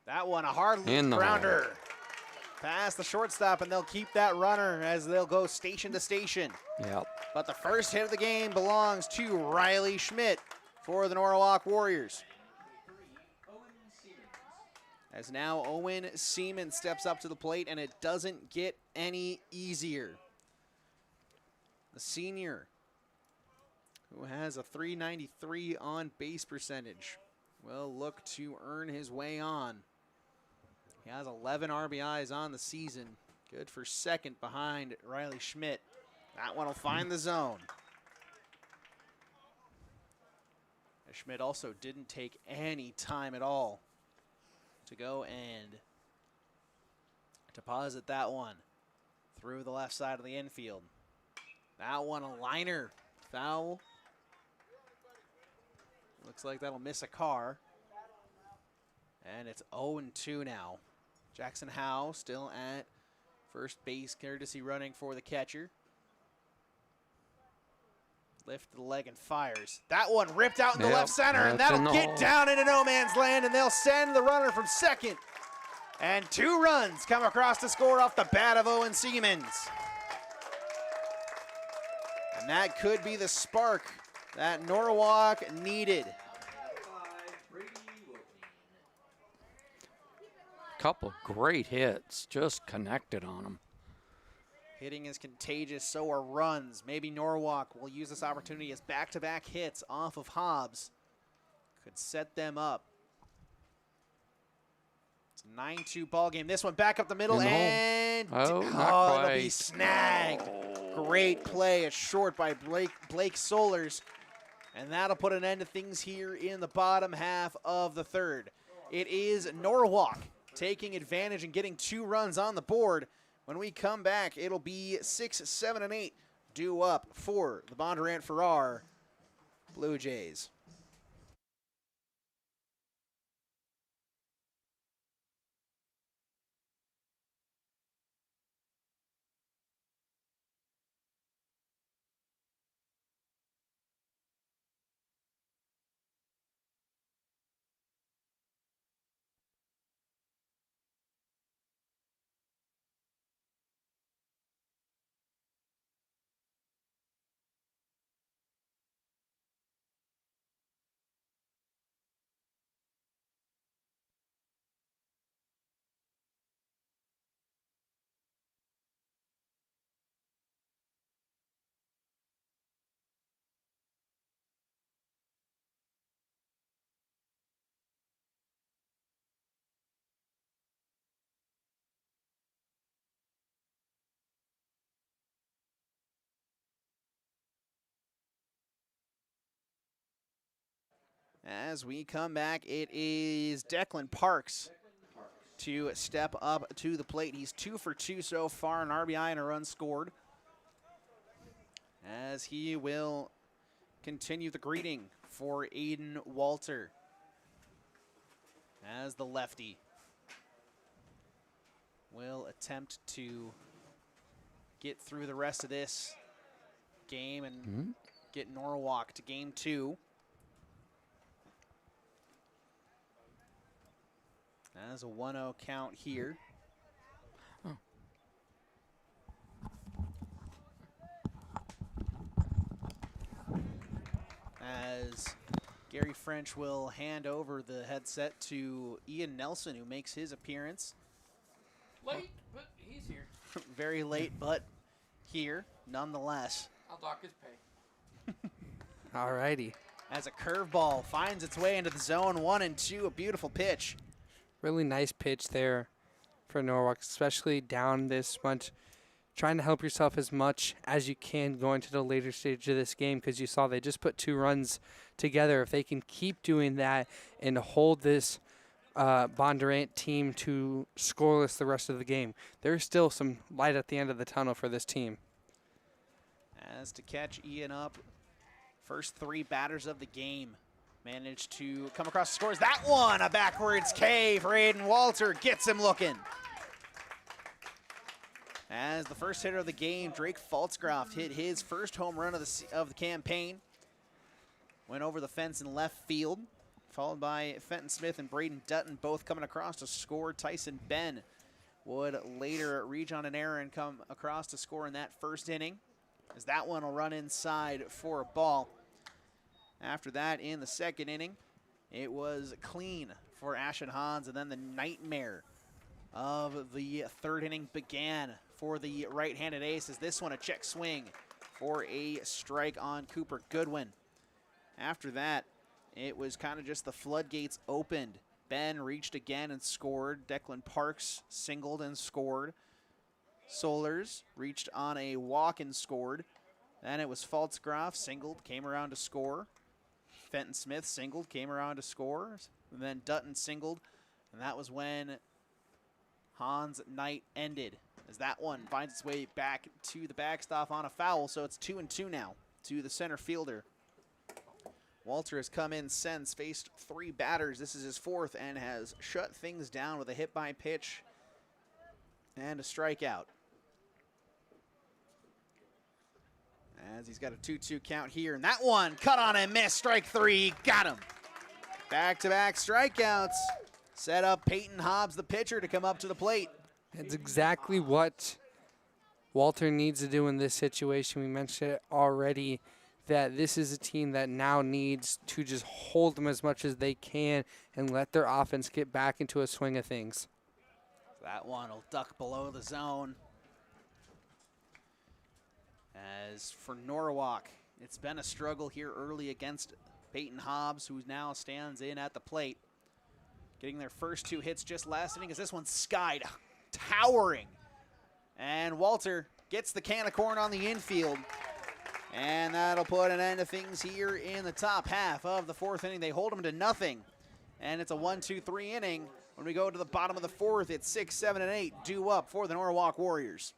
That one, a hard grounder. Past the shortstop, and they'll keep that runner as they'll go station to station. Yep. But the first hit of the game belongs to Riley Schmidt for the Norwalk Warriors. As now Owen Seaman steps up to the plate, and it doesn't get any easier. The senior, who has a .393 on base percentage, will look to earn his way on. He has 11 RBIs on the season. Good for second behind Riley Schmidt. That one will find the zone. Schmidt also didn't take any time at all to go and deposit that one through the left side of the infield. That one a liner. Foul. Looks like that'll miss a car. And it's 0-2 now. Jackson Howe still at first base, courtesy running for the catcher. Lift the leg and fires. That one ripped out in the left center, and that'll get down into no man's land, and they'll send the runner from second. And 2 runs come across to score off the bat of Owen Siemens. And that could be the spark that Norwalk needed. Couple great hits, just connected on them. Hitting is contagious, so are runs. Maybe Norwalk will use this opportunity as back-to-back hits off of Hobbs could set them up. It's a 9-2 ball game. This one back up the middle, and it'll be snagged. Great play, it's short by Blake Solers, and that'll put an end to things here in the bottom half of the 3rd. It is Norwalk taking advantage and getting 2 runs on the board. When we come back, it'll be 6, 7, and 8 due up for the Bondurant-Farrar Blue Jays. As we come back, it is Declan Parks to step up to the plate. He's 2 for 2 so far, an RBI and a run scored. As he will continue the greeting for Aiden Walter as the lefty will attempt to get through the rest of this game and get Norwalk to game 2. As a 1-0 count here. Oh. As Gary French will hand over the headset to Ian Nelson, who makes his appearance. Late, but he's here. Very late, but here nonetheless. I'll dock his pay. Alrighty. As a curveball finds its way into the zone, 1 and 2, a beautiful pitch. Really nice pitch there for Norwalk, especially down this much. Trying to help yourself as much as you can going to the later stage of this game, because you saw they just put 2 runs together. If they can keep doing that and hold this Bondurant team to scoreless the rest of the game, there's still some light at the end of the tunnel for this team. As to catch Ian up, first 3 batters of the game managed to come across the scores. That one, a backwards K for Aiden Walter, gets him looking. As the first hitter of the game, Drake Faltzgraff hit his first home run of the campaign. Went over the fence in left field, followed by Fenton Smith and Braden Dutton, both coming across to score. Tyson Ben would later reach on an error and come across to score in that first inning, as that one will run inside for a ball. After that, in the second inning, it was clean for Ashton Hans, and then the nightmare of the third inning began for the right-handed ace, as this one a check swing for a strike on Cooper Goodwin. After that, it was kind of just the floodgates opened. Ben reached again and scored. Declan Parks singled and scored. Solers reached on a walk and scored. Then it was Faltzgraff singled, came around to score. Fenton Smith singled, came around to score. And then Dutton singled, and that was when Hans' night ended, as that one finds its way back to the backstop on a foul. So it's 2 and 2 now to the center fielder. Walter has come in since, faced 3 batters. This is his 4th, and has shut things down with a hit by pitch and a strikeout. As he's got a 2-2 count here, and that one cut on and missed. Strike 3, got him. Back-to-back strikeouts. Set up Peyton Hobbs, the pitcher, to come up to the plate. It's exactly what Walter needs to do in this situation. We mentioned it already, that this is a team that now needs to just hold them as much as they can and let their offense get back into a swing of things. That one will duck below the zone. As for Norwalk, it's been a struggle here early against Peyton Hobbs, who now stands in at the plate. Getting their first 2 hits just last inning, as this one's skied, towering. And Walter gets the can of corn on the infield. And that'll put an end to things here in the top half of the 4th inning. They hold them to nothing. And it's a 1-2-3 inning. When we go to the bottom of the 4th, it's 6, 7, and 8 due up for the Norwalk Warriors.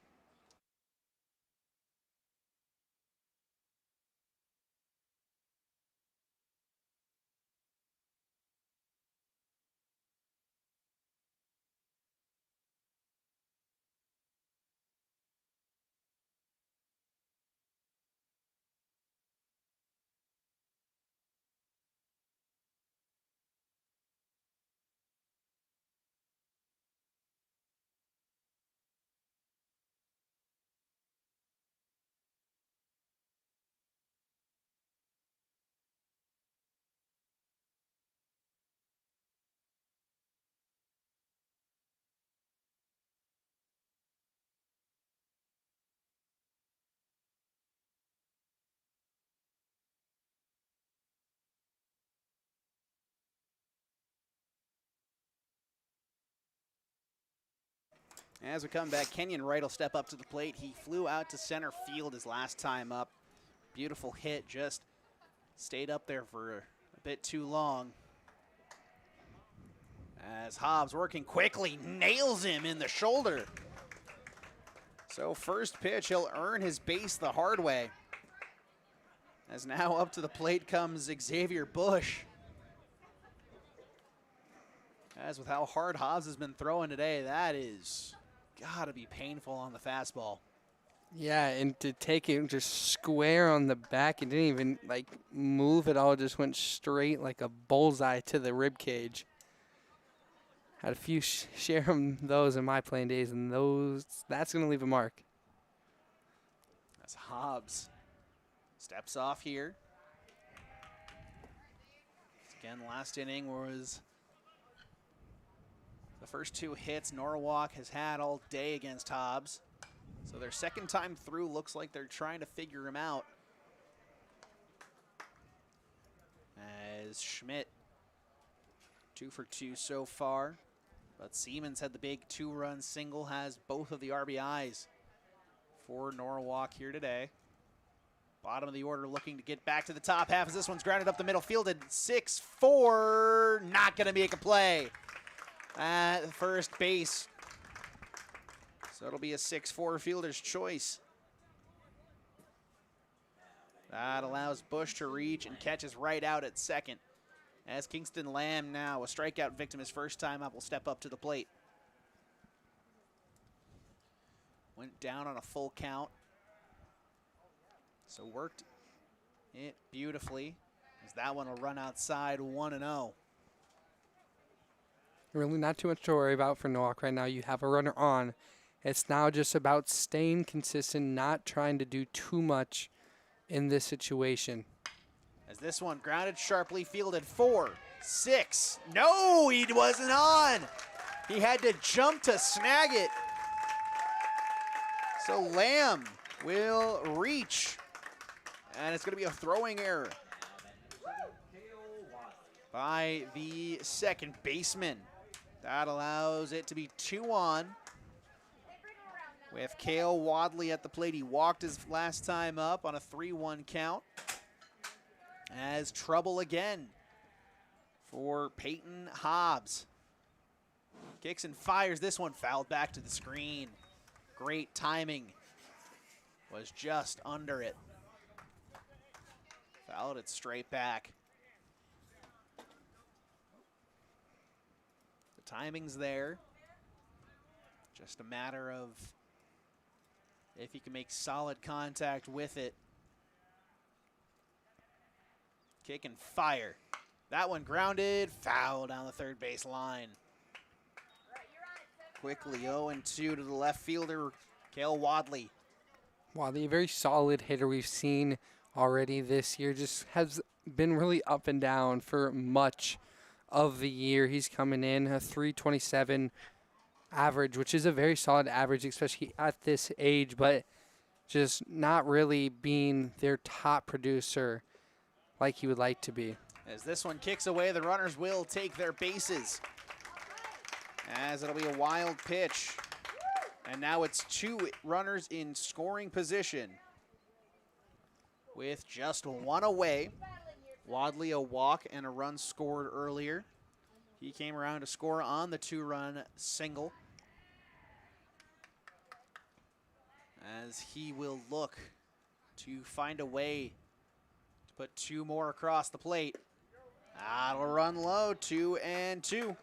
As we come back, Kenyon Wright will step up to the plate. He flew out to center field his last time up. Beautiful hit, just stayed up there for a bit too long. As Hobbs, working quickly, nails him in the shoulder. So first pitch, he'll earn his base the hard way. As now up to the plate comes Xavier Bush. As with how hard Hobbs has been throwing today, that is gotta be painful on the fastball. Yeah, and to take it just square on the back, it didn't even like move at all. It just went straight like a bullseye to the rib cage. Had a few share those in my playing days, and that's going to leave a mark. As Hobbs steps off here. Again, last inning was the first 2 hits Norwalk has had all day against Hobbs. So their second time through looks like they're trying to figure him out. As Schmidt, 2 for 2 so far. But Siemens had the big 2-run single, has both of the RBIs for Norwalk here today. Bottom of the order looking to get back to the top half as this one's grounded up the middle, fielded 6-4, not gonna make a play at first base. So it'll be a 6-4 fielder's choice. That allows Bush to reach and catches right out at second. As Kingston Lamb, now a strikeout victim his first time up, will step up to the plate. Went down on a full count. So worked it beautifully, as that one will run outside 1-0. Really not too much to worry about for Norwalk right now. You have a runner on. It's now just about staying consistent, not trying to do too much in this situation. As this one grounded sharply, fielded 4-6. No, he wasn't on. He had to jump to snag it. So Lamb will reach, and it's going to be a throwing error by the second baseman. That allows it to be 2 on. With Cale Wadley at the plate. He walked his last time up on a 3-1 count. As trouble again for Peyton Hobbs. Kicks and fires. This one fouled back to the screen. Great timing. Was just under it. Fouled it straight back. The timing's there. Just a matter of if he can make solid contact with it. Kick and fire. That one grounded, foul down the third base line. Quickly 0-2 to the left fielder, Cale Wadley. Wadley, a very solid hitter we've seen already this year. Just has been really up and down for much of the year. He's coming in a 327 average, which is a very solid average, especially at this age, but just not really being their top producer like he would like to be. As this one kicks away, the runners will take their bases, as it'll be a wild pitch. And now it's 2 runners in scoring position with just 1 away. Wadley a walk and a run scored earlier. He came around to score on the 2-run single, as he will look to find a way to put 2 more across the plate. That'll run low, 2-2.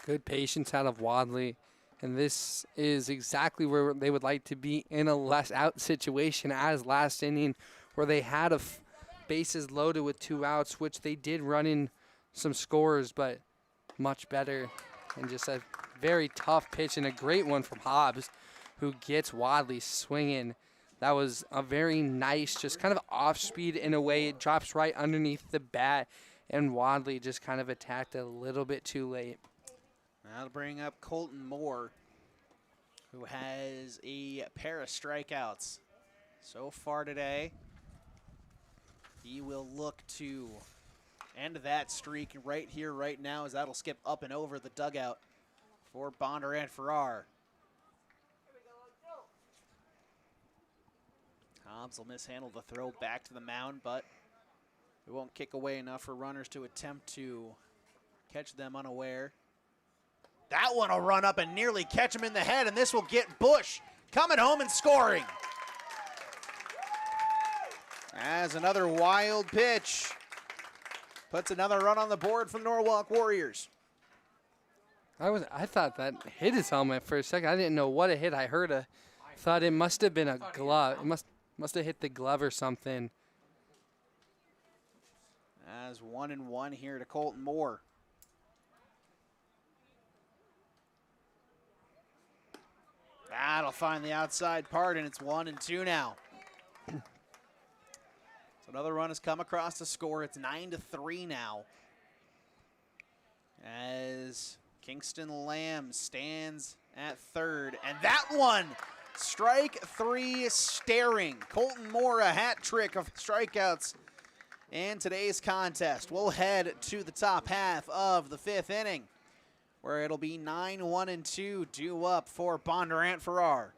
Good patience out of Wadley, and this is exactly where they would like to be in a less out situation as last inning, where they had bases loaded with 2 outs, which they did run in some scores, but much better. And just a very tough pitch and a great one from Hobbs, who gets Wadley swinging. That was a very nice, just kind of off speed in a way. It drops right underneath the bat, and Wadley just kind of attacked a little bit too late. That'll bring up Colton Moore, who has a pair of strikeouts so far today. He will look to end that streak right here, right now, as that'll skip up and over the dugout for Bondurant-Farrar. Hobbs will mishandle the throw back to the mound, but it won't kick away enough for runners to attempt to catch them unaware. That one will run up and nearly catch him in the head, and this will get Bush coming home and scoring. As another wild pitch puts another run on the board for the Norwalk Warriors. I thought that hit his helmet for a second. I didn't know what it hit. I thought it must have been a glove. It must have hit the glove or something. As 1-1 here to Colton Moore. That'll find the outside part, and it's 1-2 now. So another run has come across the score. It's 9-3 now. As Kingston Lamb stands at third, and that one, strike three staring. Colton Moore, a hat trick of strikeouts in today's contest. We'll head to the top half of the fifth inning, where it'll be 9-1-2 due up for Bondurant-Farrar.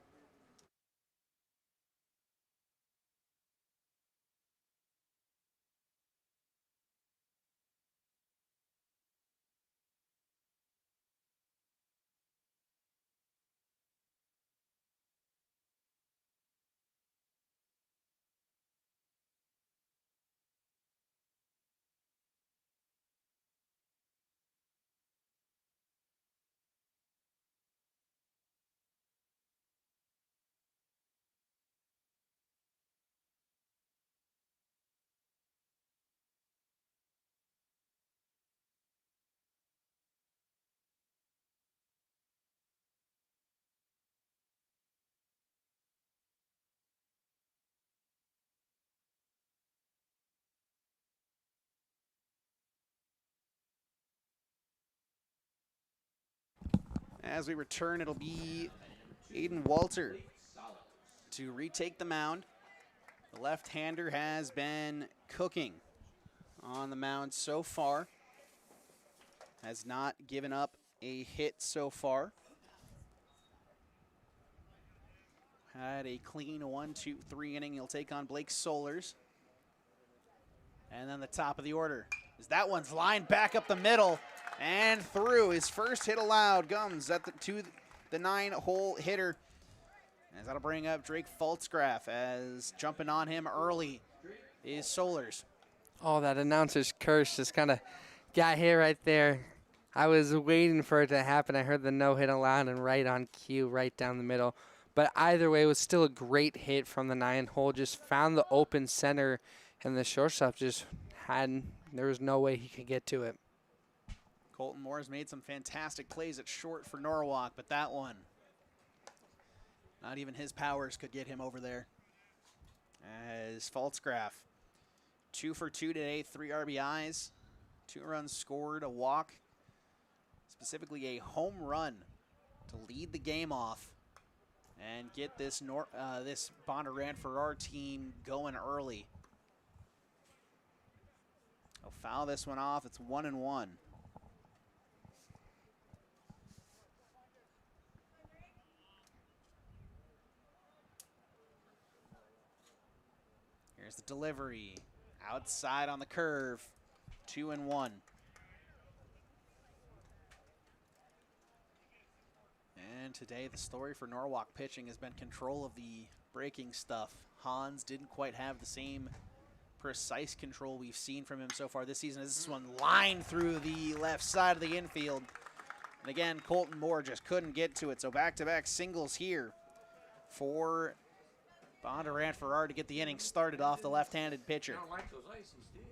As we return, it'll be Aiden Walter to retake the mound. The left-hander has been cooking on the mound so far. Has not given up a hit so far. Had a clean 1-2-3 inning. He'll take on Blake Solers. And then the top of the order is that one's lined back up the middle and through. His first hit allowed comes at the 9-hole hitter. As that'll bring up Drake Faltzgraff, as jumping on him early is Solers. Oh, that announcer's curse just kind of got hit right there. I was waiting for it to happen. I heard the no-hit allowed and right on cue, right down the middle. But either way, it was still a great hit from the 9-hole. Just found the open center, and the shortstop just there was no way he could get to it. Colton Moore has made some fantastic plays at short for Norwalk, but that one, not even his powers could get him over there. As Faltzgraff, 2 for 2 today, 3 RBIs, 2 runs scored, a walk, specifically a home run to lead the game off and get this this Bondurant-Farrar team going early. He'll foul this one off. It's 1-1. Here's the delivery. Outside on the curve. 2-1. And today the story for Norwalk pitching has been control of the breaking stuff. Hans didn't quite have the same precise control we've seen from him so far this season. This one lined through the left side of the infield. And again, Colton Moore just couldn't get to it. So back-to-back singles here for Bondurant-Farrar to get the inning started off the left-handed pitcher. You don't like those ices, do you?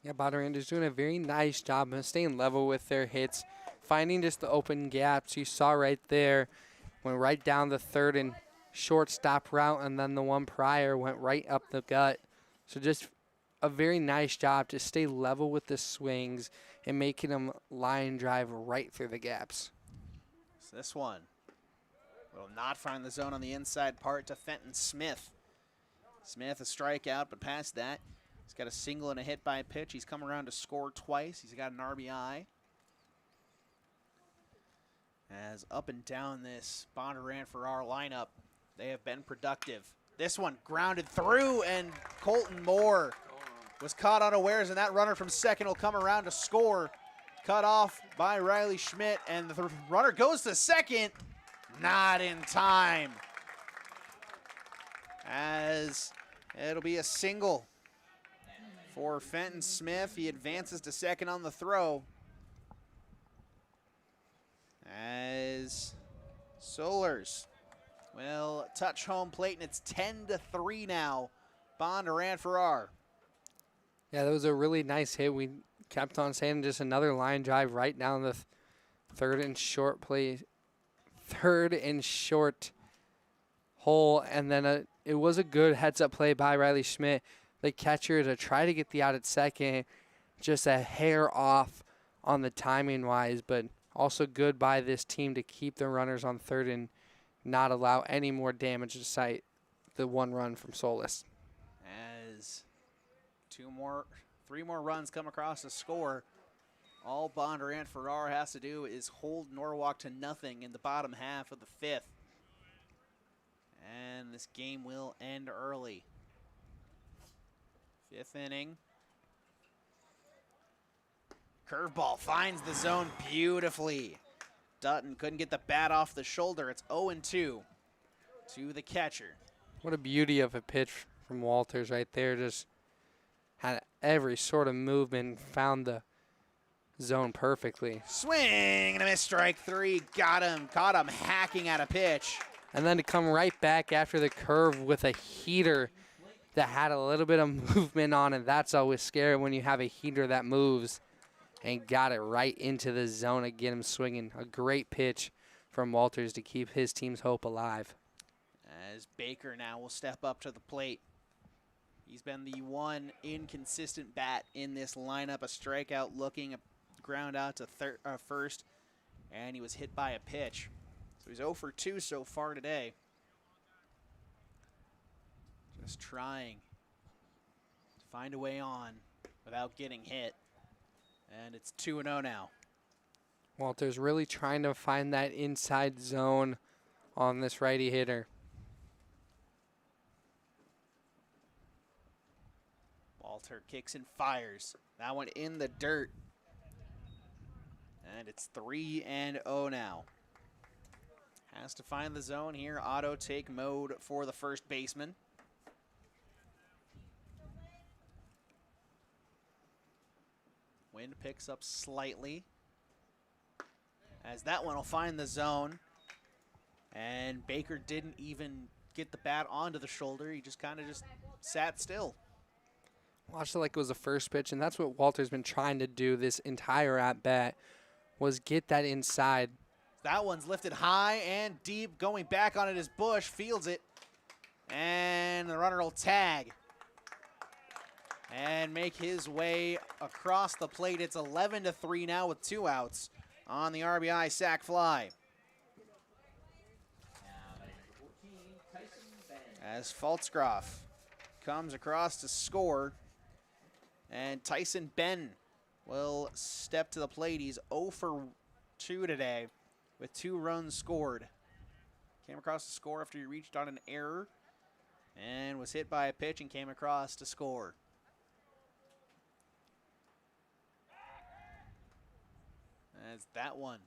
Yeah, Bondurant is doing a very nice job of staying level with their hits, finding just the open gaps. You saw right there, went right down the third and shortstop route, and then the one prior went right up the gut. So just a very nice job to stay level with the swings and making them line drive right through the gaps. So this one will not find the zone on the inside part to Fenton Smith. Smith a strikeout, but past that, he's got a single and a hit by pitch. He's come around to score twice. He's got an RBI. As up and down this Bondurant-Farrar lineup, they have been productive. This one grounded through, and Colton Moore was caught unawares, and that runner from second will come around to score. Cut off by Riley Schmidt, and the runner goes to second. Not in time. As it'll be a single for Fenton Smith. He advances to second on the throw. As Solers will touch home plate, and it's 10-3 now. Bondurant-Farrar. Yeah, that was a really nice hit. We kept on saying just another line drive right down the Third and short play. Third and short hole, and then it was a good heads-up play by Riley Schmidt, the catcher, to try to get the out at second. Just a hair off on the timing-wise, but also good by this team to keep the runners on third and not allow any more damage to cite the one run from Solis. As three more runs come across the score, all Bondurant-Farrar has to do is hold Norwalk to nothing in the bottom half of the fifth. And this game will end early. Fifth inning. Curveball finds the zone beautifully. Dutton couldn't get the bat off the shoulder. It's 0-2 to the catcher. What a beauty of a pitch from Walters right there. Just had every sort of movement, found the zone perfectly. Swing and a miss, strike three. Got him. Caught him hacking at a pitch. And then to come right back after the curve with a heater that had a little bit of movement on it. That's always scary when you have a heater that moves, and got it right into the zone and get him swinging. A great pitch from Walters to keep his team's hope alive. As Baker now will step up to the plate. He's been the one inconsistent bat in this lineup. A strikeout looking, a ground out to first, and he was hit by a pitch. So he's 0 for 2 so far today. Just trying to find a way on without getting hit. And it's 2-0 now. Walters really trying to find that inside zone on this righty hitter. Walter kicks and fires. That one in the dirt. And it's 3-0 now. Has to find the zone here. Auto take mode for the first baseman. Wind picks up slightly. As that one will find the zone. And Baker didn't even get the bat onto the shoulder. He just kind of sat still. Watched it like it was the first pitch, and that's what Walter's been trying to do this entire at-bat, was get that inside. That one's lifted high and deep. Going back on it is Bush. Fields it. And the runner will tag. And make his way across the plate. It's 11-3 now with 2 outs on the RBI sac fly. As Faltzgroff comes across to score. And Tyson Ben will step to the plate. He's 0 for 2 today with 2 runs scored. Came across to score after he reached on an error and was hit by a pitch and came across to score. As that one,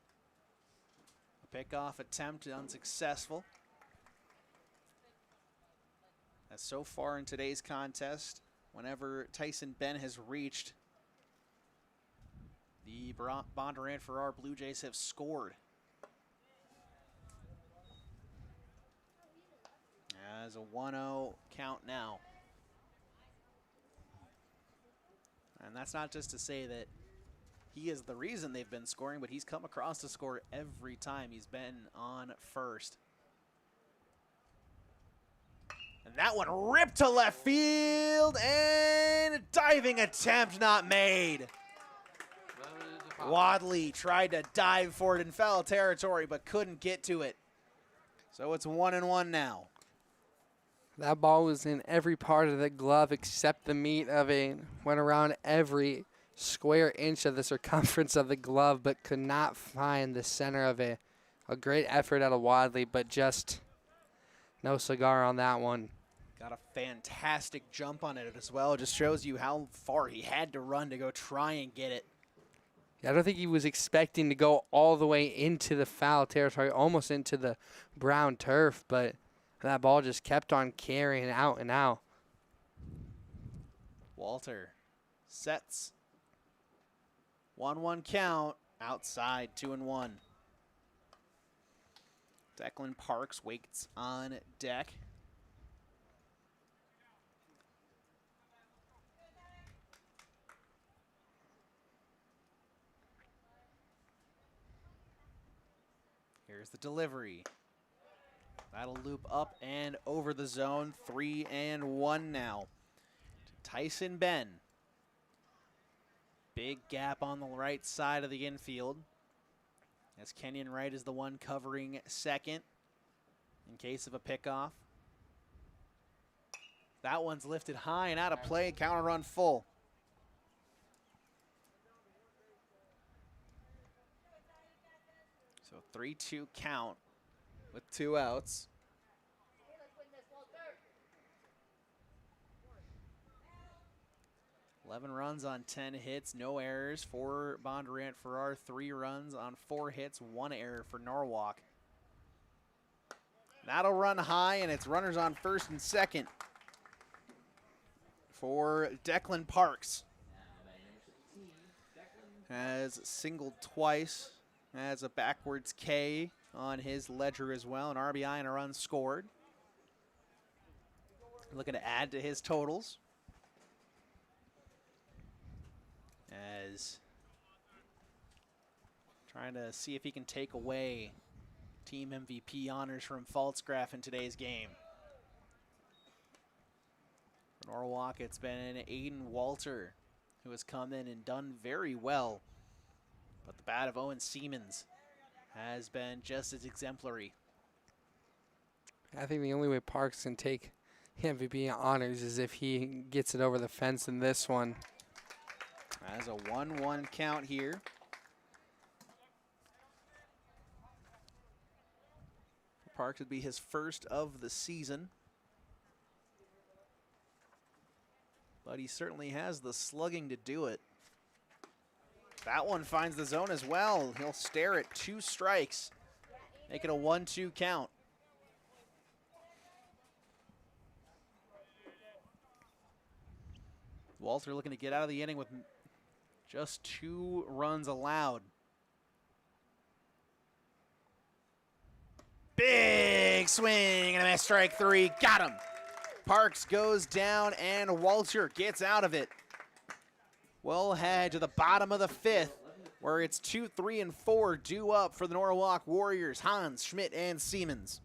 a pickoff attempt unsuccessful. As so far in today's contest, whenever Tyson Ben has reached, the Bondurant-Farrar Blue Jays have scored. As a 1-0 count now. And that's not just to say that he is the reason they've been scoring, but he's come across to score every time he's been on first. And that one ripped to left field, and a diving attempt not made. Wadley tried to dive for it in foul territory, but couldn't get to it. So it's 1-1 now. That ball was in every part of the glove except the meat of it. Went around every square inch of the circumference of the glove, but could not find the center of it. A great effort out of Wadley, but just no cigar on that one. Got a fantastic jump on it as well. Just shows you how far he had to run to go try and get it. I don't think he was expecting to go all the way into the foul territory, almost into the brown turf, but that ball just kept on carrying out and out. Walter sets. 1-1 count. Outside, 2-1. Declan Parks waits on deck. There's the delivery. That'll loop up and over the zone. 3-1 now. Tyson Ben. Big gap on the right side of the infield, as Kenyon Wright is the one covering second in case of a pickoff. That one's lifted high and out of play. Counter run full. So 3-2 count with 2 outs. Eleven runs on 10 hits, no errors for Bondurant-Farrar. 3 runs on 4 hits, 1 error for Norwalk. That'll run high, and it's runners on first and second for Declan Parks. Has singled twice, has a backwards K on his ledger as well, an RBI and a run scored. Looking to add to his totals, as trying to see if he can take away team MVP honors from Pfaltzgraff in today's game. For Norwalk, it's been Aiden Walter who has come in and done very well, but the bat of Owen Siemens has been just as exemplary. I think the only way Parks can take MVP honors is if he gets it over the fence in this one. As a 1-1 count here. Parks would be his first of the season, but he certainly has the slugging to do it. That one finds the zone as well. He'll stare at 2 strikes, make it a 1-2 count. Walter looking to get out of the inning with just 2 runs allowed. Big swing and a miss, strike 3, got him. Parks goes down and Walter gets out of it. We'll head to the bottom of the 5th, where it's 2, 3, and 4 due up for the Norwalk Warriors, Hans, Schmidt, and Siemens.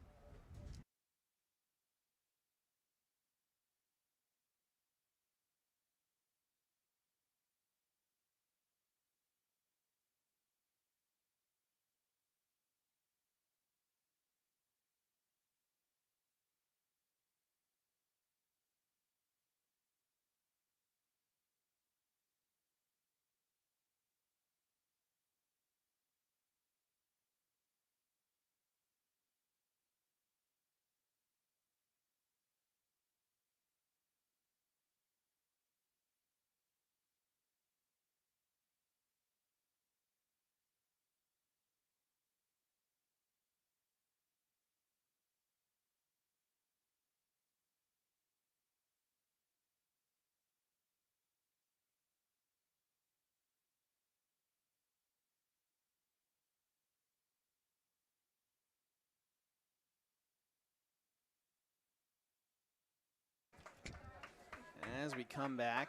As we come back,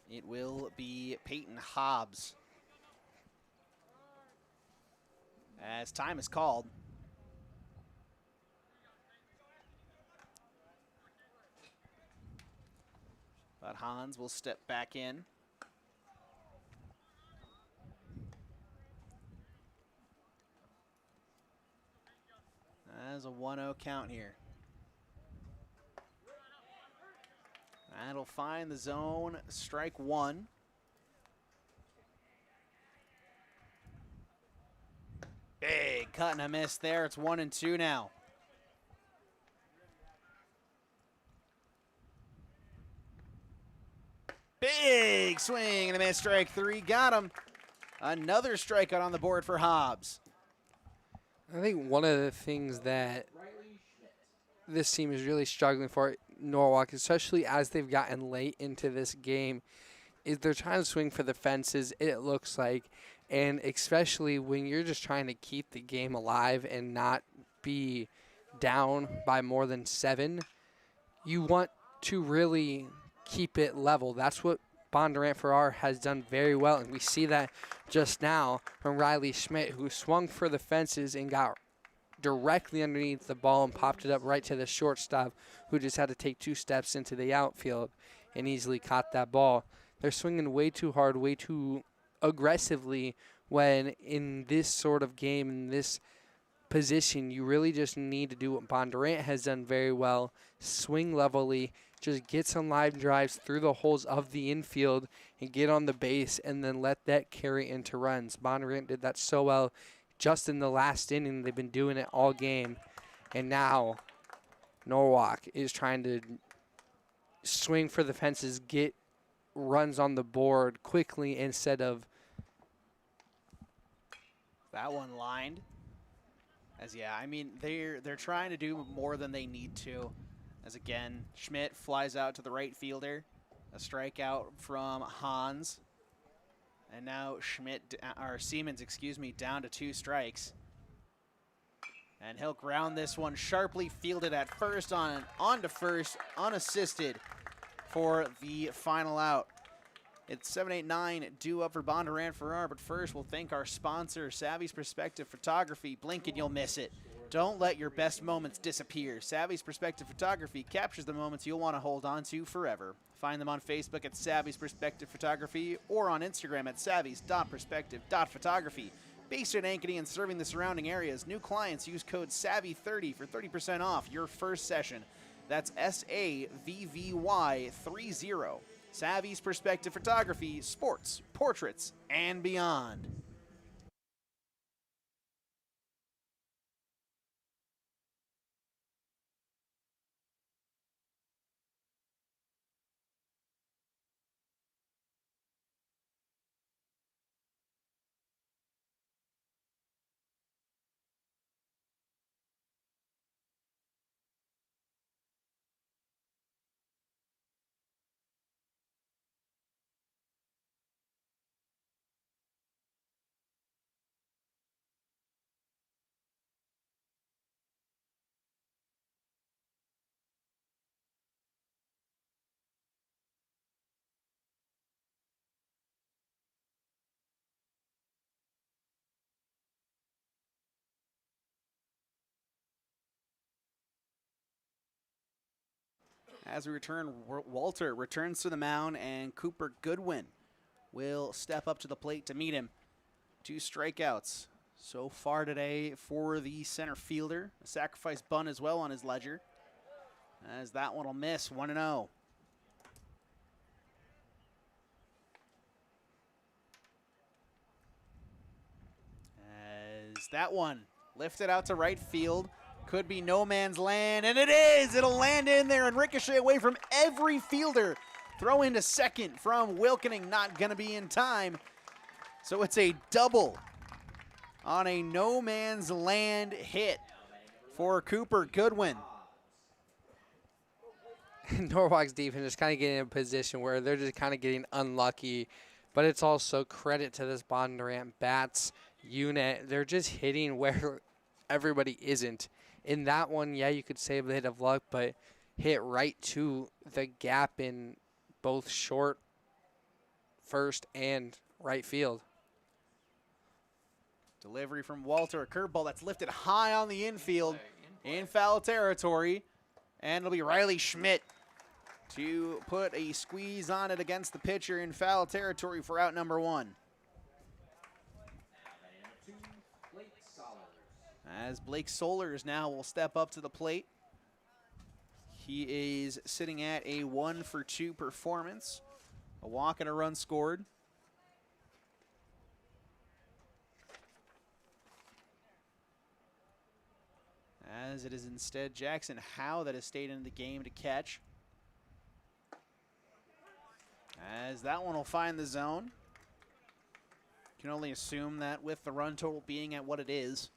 it will be Peyton Hobbs, as time is called. But Hans will step back in. As a 1-0 count here. That'll find the zone, strike 1. Big cut and a miss there. It's 1-2 now. Big swing and a miss, strike 3. Got him. Another strikeout on the board for Hobbs. I think one of the things that this team is really struggling for, Norwalk, especially as they've gotten late into this game, is they're trying to swing for the fences, it looks like, and especially when you're just trying to keep the game alive and not be down by more than 7, you want to really keep it level. That's what Bondurant-Farrar has done very well, and we see that just now from Riley Schmidt, who swung for the fences and got directly underneath the ball and popped it up right to the shortstop, who just had to take 2 steps into the outfield and easily caught that ball. They're swinging way too hard, way too aggressively, when in this sort of game, in this position, you really just need to do what Bondurant has done very well, swing levelly, just get some line drives through the holes of the infield and get on the base and then let that carry into runs. Bondurant did that so well just in the last inning. They've been doing it all game, and now Norwalk is trying to swing for the fences, get runs on the board quickly instead of That one lined. As I mean, they're trying to do more than they need to. As again, Schmidt flies out to the right fielder. A strikeout from Hans. And now Siemens, excuse me, down to 2 strikes. And he'll ground this one sharply, fielded at first, on to first, unassisted for the final out. It's 7-8-9 due up for Bondurant-Farrar, but first we'll thank our sponsor, Savvy's Perspective Photography. Blink and you'll miss it. Don't let your best moments disappear. Savvy's Perspective Photography captures the moments you'll want to hold on to forever. Find them on Facebook at Savvy's Perspective Photography or on Instagram at savvys.perspective.photography. Based in Ankeny and serving the surrounding areas, new clients use code SAVVY30 for 30% off your first session. That's SAVVY30. Savvy's Perspective Photography, sports, portraits, and beyond. As we return, Walter returns to the mound, and Cooper Goodwin will step up to the plate to meet him. 2 strikeouts so far today for the center fielder. A sacrifice bunt as well on his ledger, as that one will miss. 1-0. As that one lifted out to right field. Could be no man's land, and it is! It'll land in there and ricochet away from every fielder. Throw into second from Wilkening, not going to be in time. So it's a double on a no man's land hit for Cooper Goodwin. Norwalk's defense is kind of getting in a position where they're just kind of getting unlucky, but it's also credit to this Bondurant bats unit. They're just hitting where everybody isn't. In that one, yeah, you could say a bit of luck, but hit right to the gap in both short, first, and right field. Delivery from Walter, a curveball that's lifted high on the infield in foul territory, and it'll be Riley Schmidt to put a squeeze on it against the pitcher in foul territory for out number 1. As Blake Solers now will step up to the plate. He is sitting at a 1-for-2 performance. A walk and a run scored. As it is instead Jackson Howe that has stayed in the game to catch. As that one will find the zone. Can only assume that with the run total being at what it is,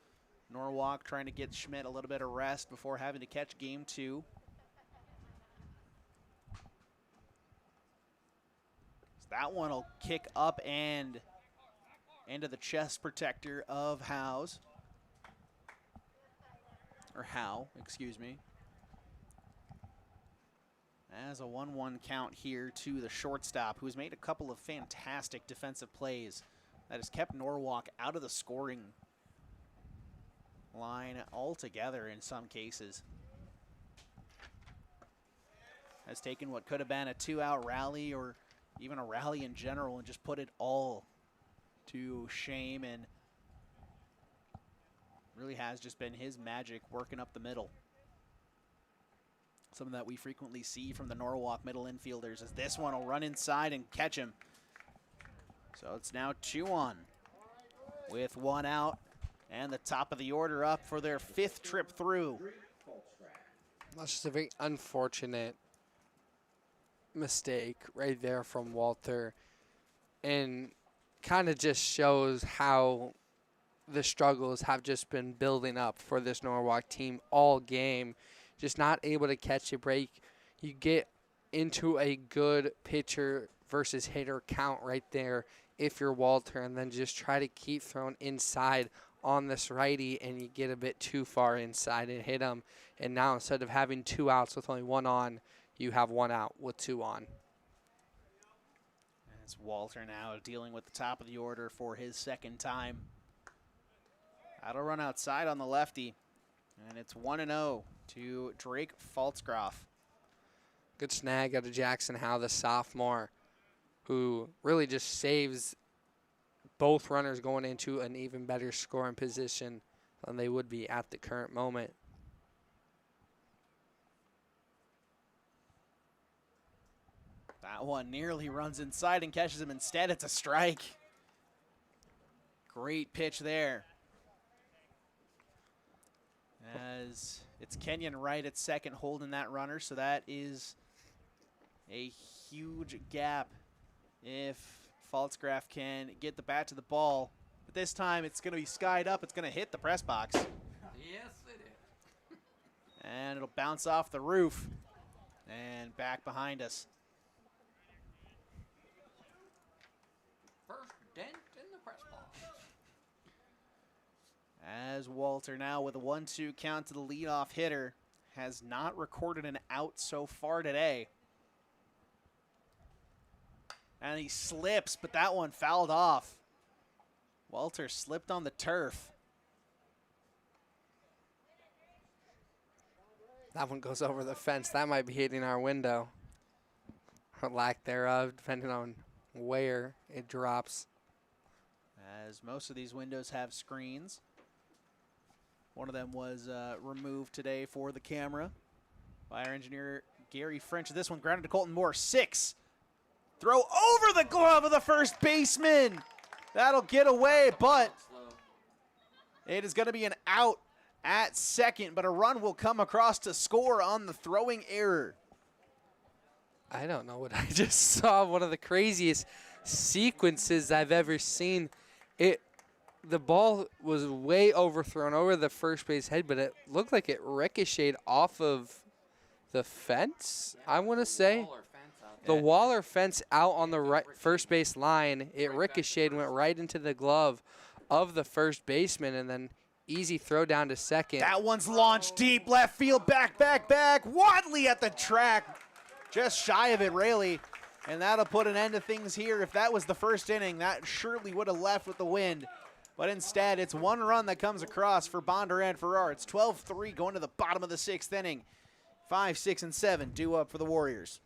Norwalk trying to get Schmidt a little bit of rest before having to catch game 2. So that one will kick up and into the chest protector of Howe, excuse me. As a 1-1 count here to the shortstop, who's made a couple of fantastic defensive plays that has kept Norwalk out of the scoring line altogether in some cases. Has taken what could have been a 2-out rally or even a rally in general and just put it all to shame, and really has just been his magic working up the middle. Something that we frequently see from the Norwalk middle infielders is this one will run inside and catch him. So it's now 2-1 with 1 out and the top of the order up for their 5th trip through. That's just a very unfortunate mistake right there from Walter, and kind of just shows how the struggles have just been building up for this Norwalk team all game. Just not able to catch a break. You get into a good pitcher versus hitter count right there if you're Walter, and then just try to keep throwing inside on this righty, and you get a bit too far inside and hit him. And now instead of having 2 outs with only 1 on, you have 1 out with 2 on. As Walter now dealing with the top of the order for his 2nd time. That'll run outside on the lefty, and it's 1-0 to Drake Faltzgroff. Good snag out of Jackson Howe, the sophomore, who really just saves both runners going into an even better scoring position than they would be at the current moment. That one nearly runs inside and catches him. Instead, it's a strike. Great pitch there. As it's Kenyon Wright at second holding that runner, so that is a huge gap if Faltzgraff can get the bat to the ball. But this time it's going to be skied up. It's going to hit the press box. Yes, it is. And it'll bounce off the roof and back behind us. First dent in the press box. As Walter now with a 1-2 count to the leadoff hitter, has not recorded an out so far today. And he slips, but that one fouled off. Walter slipped on the turf. That one goes over the fence. That might be hitting our window, or lack thereof, depending on where it drops. As most of these windows have screens. One of them was removed today for the camera by our engineer, Gary French. This one grounded to Colton Moore. 6. Throw over the glove of the first baseman. That'll get away, but it is going to be an out at second, but a run will come across to score on the throwing error. I don't know what I just saw. One of the craziest sequences I've ever seen. The ball was way overthrown over the first base head, but it looked like it ricocheted off of the fence, I want to say. The wall or fence out on the right first base line. It ricocheted and went right into the glove of the first baseman, and then easy throw down to second. That one's launched deep left field, back. Wadley at the track, just shy of it, really. And that'll put an end to things here. If that was the first inning, that surely would have left with the wind. But instead, it's 1 run that comes across for Bondurant-Farrar. It's 12-3 going to the bottom of the 6th inning. 5, 6, and 7 due up for the Warriors.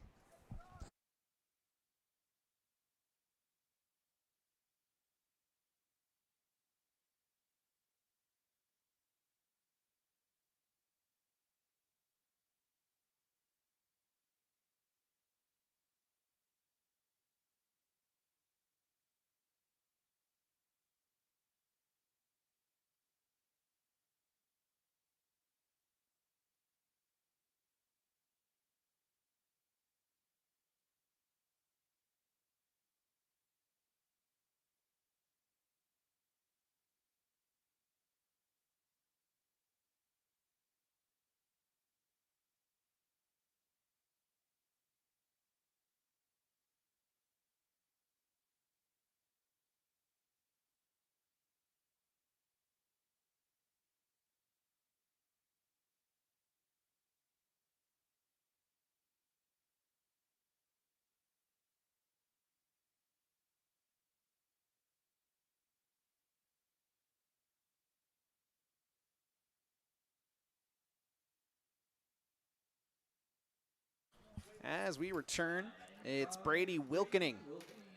As we return, it's Brady Wilkening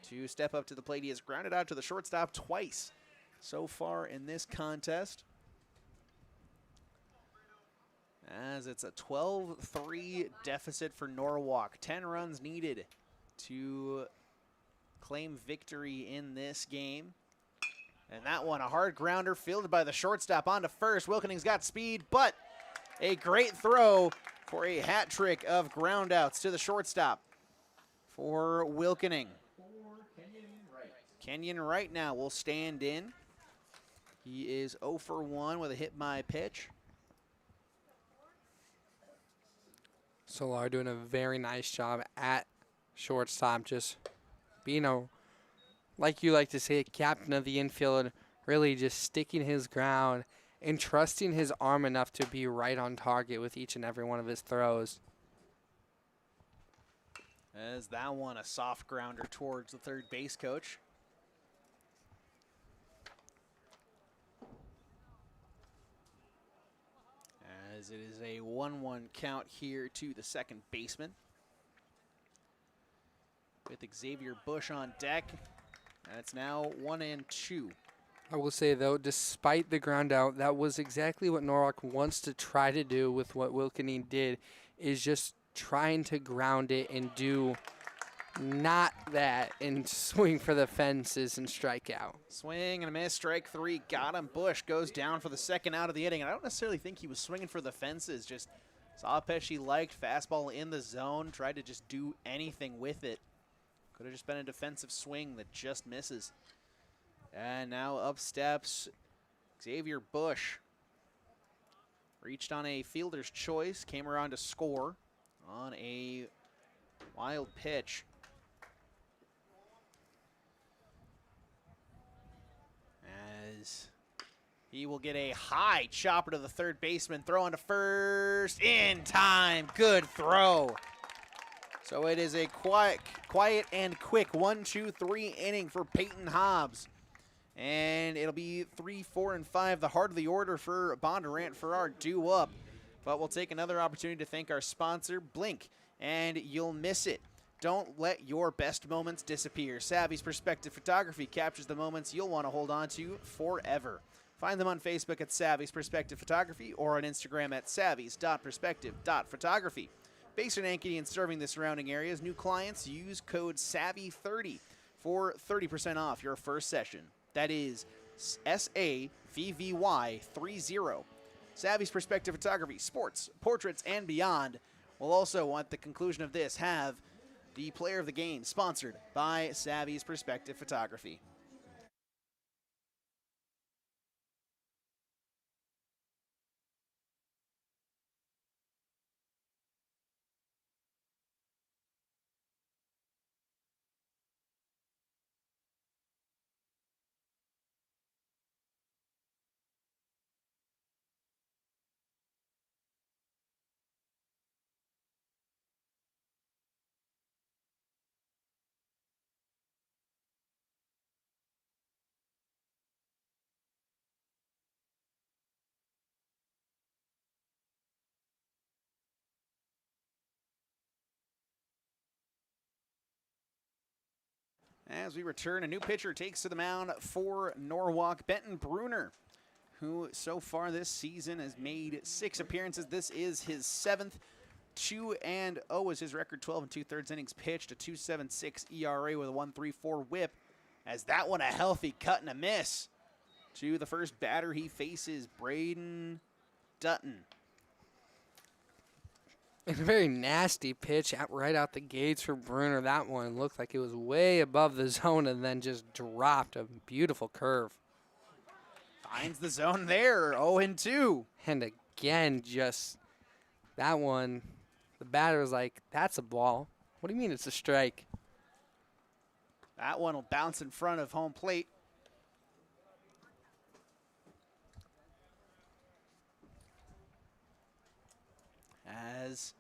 to step up to the plate. He has grounded out to the shortstop twice so far in this contest. As it's a 12-3 deficit for Norwalk. 10 runs needed to claim victory in this game. And that one, a hard grounder fielded by the shortstop onto first. Wilkening's got speed, but a great throw for a hat trick of groundouts to the shortstop for Wilkening. Kenyon Wright now will stand in. He is 0 for 1 with a hit by pitch. Solar doing a very nice job at shortstop, just being a, like you like to say, captain of the infield, really just sticking his ground and trusting his arm enough to be right on target with each and every one of his throws. As that one, a soft grounder towards the third base coach. As it is a 1-1 count here to the second baseman. With Xavier Bush on deck. And it's now 1-2. I will say, though, despite the ground out, that was exactly what Norwalk wants to try to do with what Wilkening did, is just trying to ground it and do not that and swing for the fences and strike out. Swing and a miss, strike 3, got him. Bush goes down for the second out of the inning. And I don't necessarily think he was swinging for the fences, just saw a pitch he liked, fastball in the zone, tried to just do anything with it. Could have just been a defensive swing that just misses. And now up steps Xavier Bush. Reached on a fielder's choice, came around to score on a wild pitch. As he will get a high chopper to the third baseman, throw on to first, in time, good throw. So it is a quiet and quick 1-2-3 inning for Peyton Hobbs. And it'll be 3, 4, and 5, the heart of the order for Bondurant-Farrar due up. But we'll take another opportunity to thank our sponsor, Blink, and you'll miss it. Don't let your best moments disappear. Savvy's Perspective Photography captures the moments you'll want to hold on to forever. Find them on Facebook at Savvy's Perspective Photography or on Instagram at savvys.perspective.photography. Based in Ankeny and serving the surrounding areas, new clients use code SAVVY30 for 30% off your first session. That is SAVVY30. Savvy's Perspective Photography, sports, portraits, and beyond. We'll also, at the conclusion of this, have the player of the game sponsored by Savvy's Perspective Photography. As we return, a new pitcher takes to the mound for Norwalk, Benton Bruner, who so far this season has made 6 appearances. This is his 7th. 2-0 is his record, 12 2/3 innings pitched, a 2.76 ERA with a 1.34 whip. As that one, a healthy cut and a miss to the first batter he faces, Braden Dutton. And a very nasty pitch right out the gates for Bruner. That one looked like it was way above the zone and then just dropped a beautiful curve. Finds the zone there, 0-2. And again, just that one, the batter was like, that's a ball. What do you mean it's a strike? That one will bounce in front of home plate. As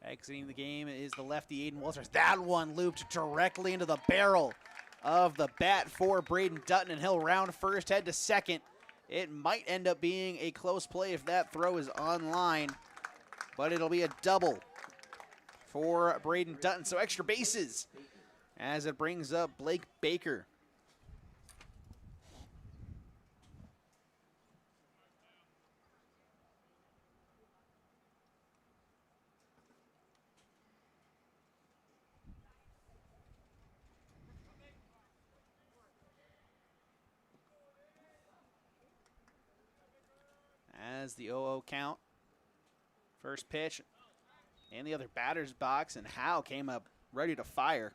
exiting the game is the lefty Aiden Walters. That one looped directly into the barrel of the bat for Braden Dutton, and he'll round first, head to second. It might end up being a close play if that throw is on line, but it'll be a double for Braden Dutton. So extra bases as it brings up Blake Baker. As the 0-0 count. First pitch in the other batter's box, and Howe came up ready to fire.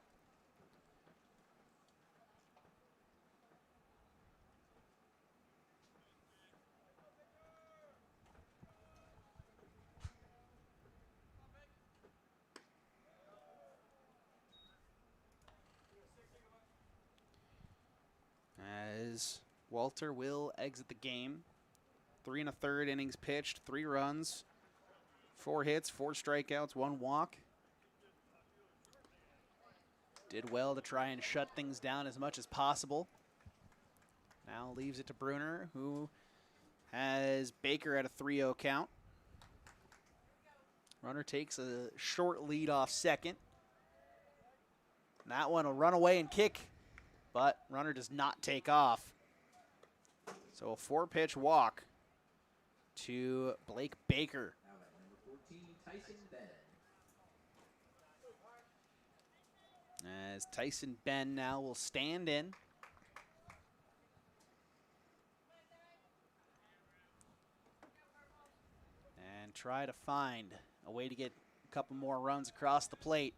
As Walter will exit the game. 3 1/3 innings pitched, 3 runs, 4 hits, 4 strikeouts, 1 walk. Did well to try and shut things down as much as possible. Now leaves it to Bruner, who has Baker at a 3-0 count. Runner takes a short lead off second. That one will run away and kick, but runner does not take off. So a 4-pitch walk to Blake Baker. As Tyson Ben now will stand in. And try to find a way to get a couple more runs across the plate.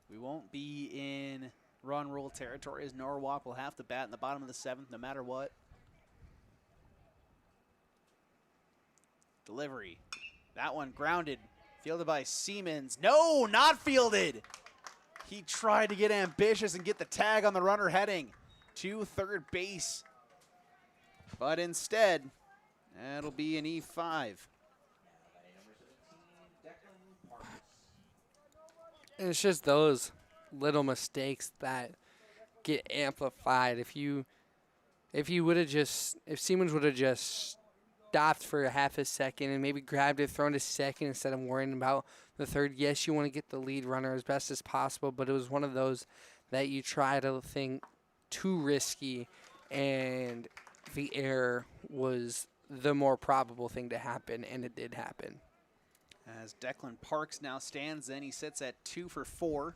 We won't be in run rule territory as Norwalk will have to bat in the bottom of the 7th no matter what. Delivery. That one grounded. Fielded by Siemens. No, not fielded. He tried to get ambitious and get the tag on the runner heading to third base. But instead, that'll be an E5. And it's just those little mistakes that get amplified. If Siemens would have just stopped for a half a second and maybe grabbed it, thrown to second instead of worrying about the third. Yes, you want to get the lead runner as best as possible, but it was one of those that you try to think too risky, and the error was the more probable thing to happen, and it did happen. As Declan Parks now stands in, he sits at 2 for 4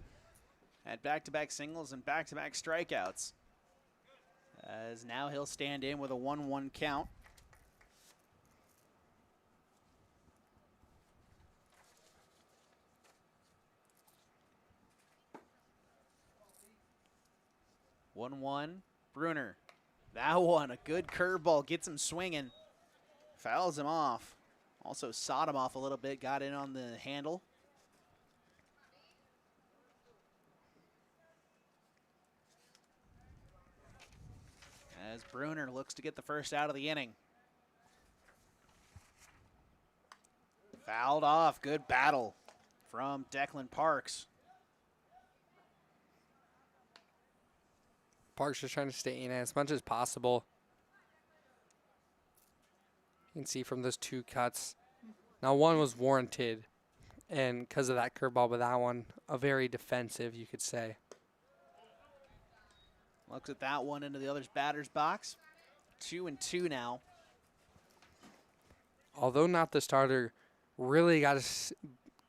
at back-to-back singles and back-to-back strikeouts. As now he'll stand in with a 1-1 count. Bruner. That one, a good curveball, gets him swinging. Fouls him off. Also sawed him off a little bit, got in on the handle. As Bruner looks to get the first out of the inning. Fouled off, good battle from Declan Parks. Parks just trying to stay in as much as possible. You can see from those 2 cuts. Now one was warranted, and because of that curveball, but that one, a very defensive, you could say. Looks at that one into the other's batter's box. 2-2 now. Although not the starter, really got to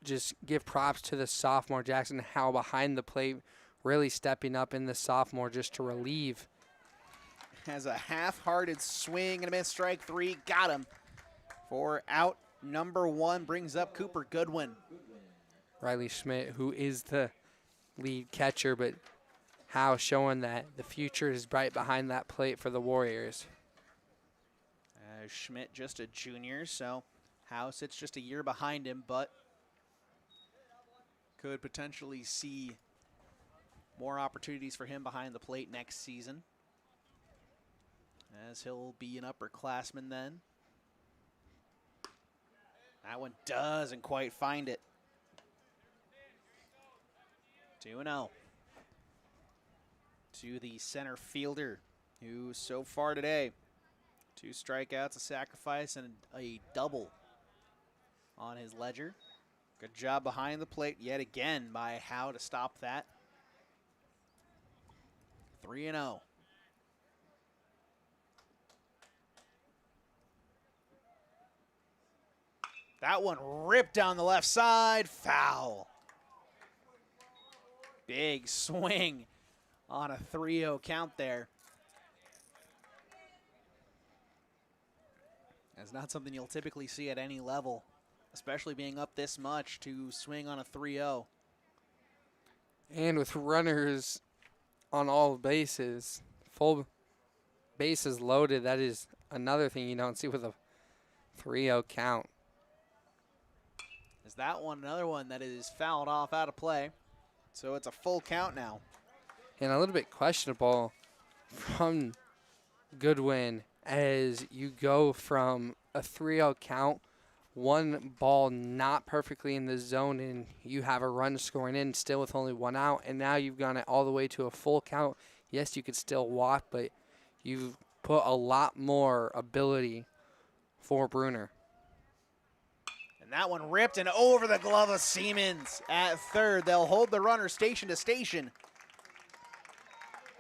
just give props to the sophomore, Jackson Howe, behind the plate, really stepping up in the sophomore just to relieve. Has a half-hearted swing and a miss, strike 3. Got him for out number 1. Brings up Cooper Goodwin. Riley Schmidt, who is the lead catcher, but Howe showing that the future is bright behind that plate for the Warriors. Schmidt just a junior, so Howe sits just a year behind him, but could potentially see more opportunities for him behind the plate next season, as he'll be an upperclassman then. That one doesn't quite find it. 2-0 to the center fielder, who so far today, 2 strikeouts, a sacrifice, and a double on his ledger. Good job behind the plate yet again by Howe to stop that. 3-0. That one ripped down the left side, foul. Big swing on a 3-0 count there. That's not something you'll typically see at any level, especially being up this much to swing on a 3-0. And with runners on all bases, full bases loaded, that is another thing you don't see with a 3-0 count. Is that one another one that is fouled off out of play? So it's a full count now. And a little bit questionable from Goodwin as you go from a 3-0 count, one ball not perfectly in the zone, and you have a run scoring in still with only one out, and now you've gone it all the way to a full count. Yes, you could still walk, but you've put a lot more ability for Bruner. And that one ripped and over the glove of Siemens at third. They'll hold the runner station to station.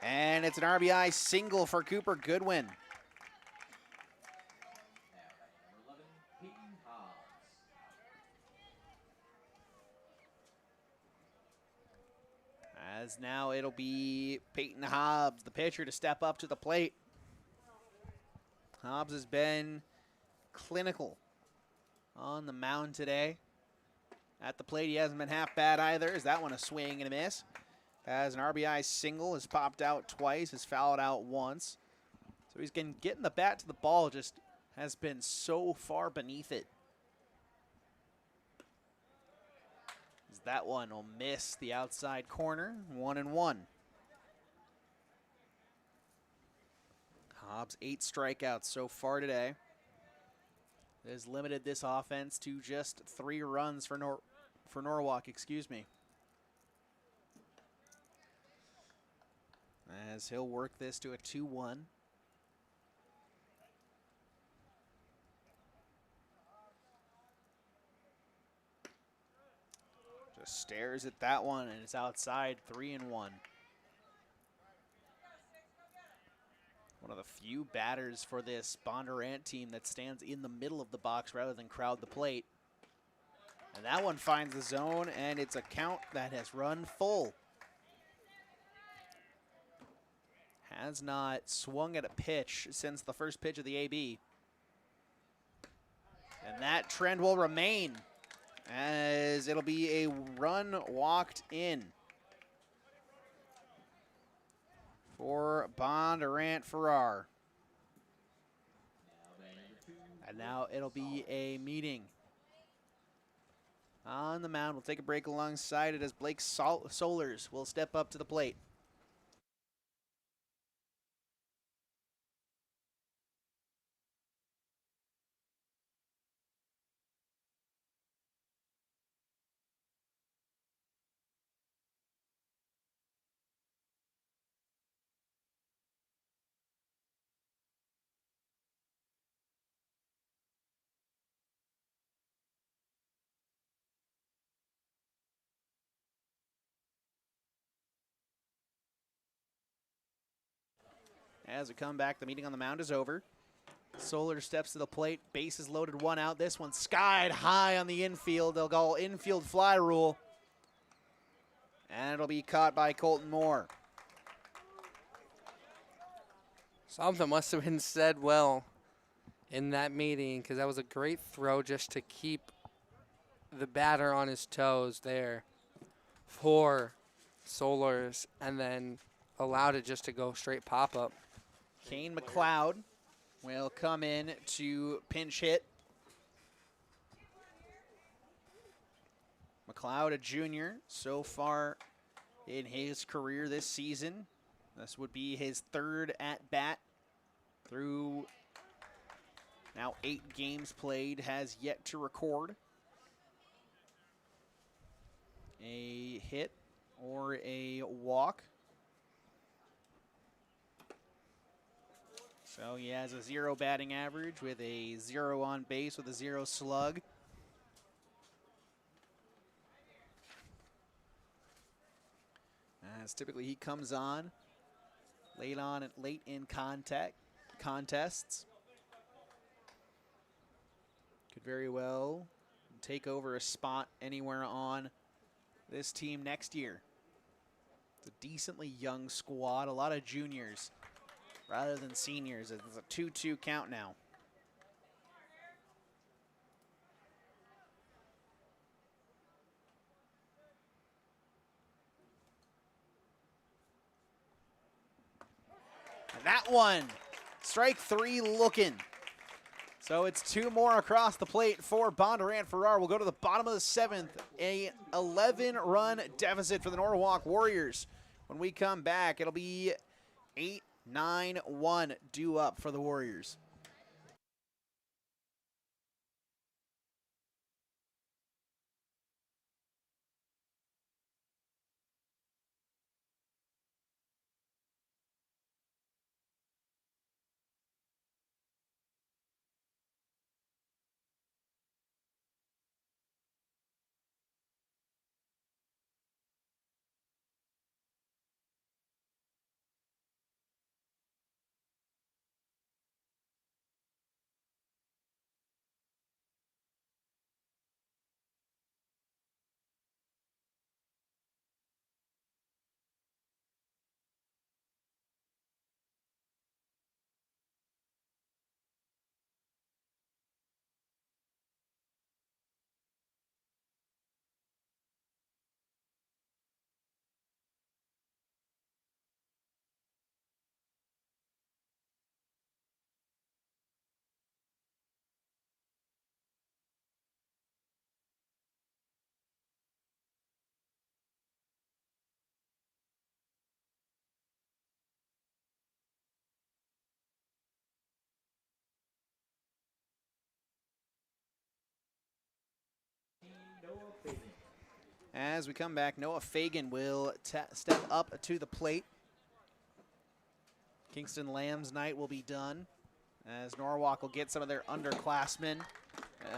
And it's an RBI single for Cooper Goodwin. As now it'll be Peyton Hobbs, the pitcher, to step up to the plate. Hobbs has been clinical on the mound today. At the plate, he hasn't been half bad either. Is that one a swing and a miss? As an RBI single, has popped out twice, has fouled out once. So he's getting the bat to the ball, just has been so far beneath it. As that one will miss the outside corner, 1-1. Hobbs 8 strikeouts so far today. Has limited this offense to just 3 runs for Norwalk, excuse me. As he'll work this to a 2-1. Just stares at that one, and it's outside, 3-1. One of the few batters for this Bondurant team that stands in the middle of the box rather than crowd the plate. And that one finds the zone, and it's a count that has run full. Has not swung at a pitch since the first pitch of the AB. And that trend will remain, as it'll be a run walked in for Bondurant-Farrar. And now it'll be a meeting on the mound. We'll take a break alongside it as Blake Solers will step up to the plate. As we come back, the meeting on the mound is over. Solar steps to the plate, bases loaded, 1 out. This one skied high on the infield. They'll go infield fly rule. And it'll be caught by Colton Moore. Something must have been said well in that meeting, because that was a great throw just to keep the batter on his toes there for Solars, and then allowed it just to go straight pop-up. Kane McLeod will come in to pinch hit. McLeod, a junior, so far in his career this season. This would be his 3rd at-bat through now 8 games played, has yet to record a hit or a walk. So he has a 0 batting average with a 0 on base with a 0 slug. as typically he comes on late in contests. Could very well take over a spot anywhere on this team next year. It's a decently young squad, a lot of juniors rather than seniors. It's a 2-2 count now. And that one, strike 3 looking. So it's 2 more across the plate for Bondurant-Farrar. We'll go to the bottom of the 7th, a 11-run deficit for the Norwalk Warriors. When we come back, it'll be 8-9-1 due up for the Warriors. As we come back, Noah Fagan will step up to the plate. Kingston Lamb's night will be done, as Norwalk will get some of their underclassmen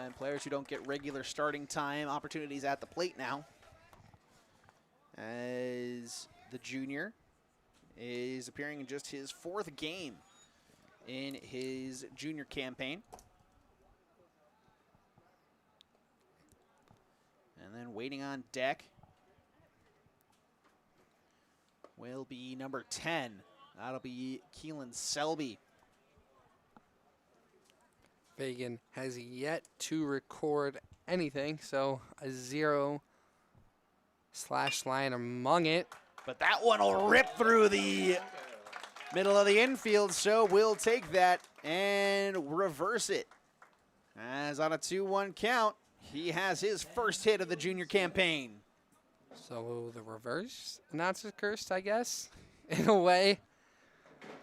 and players who don't get regular starting time opportunities at the plate now. As the junior is appearing in just his 4th game in his junior campaign. And then waiting on deck will be number 10. That'll be Keelan Selby. Fagan has yet to record anything, so a 0 slash line among it. But that one will rip through the middle of the infield, so we'll take that and reverse it. As on a 2-1 count, he has his first hit of the junior campaign. So the reverse announcer's cursed, I guess, in a way.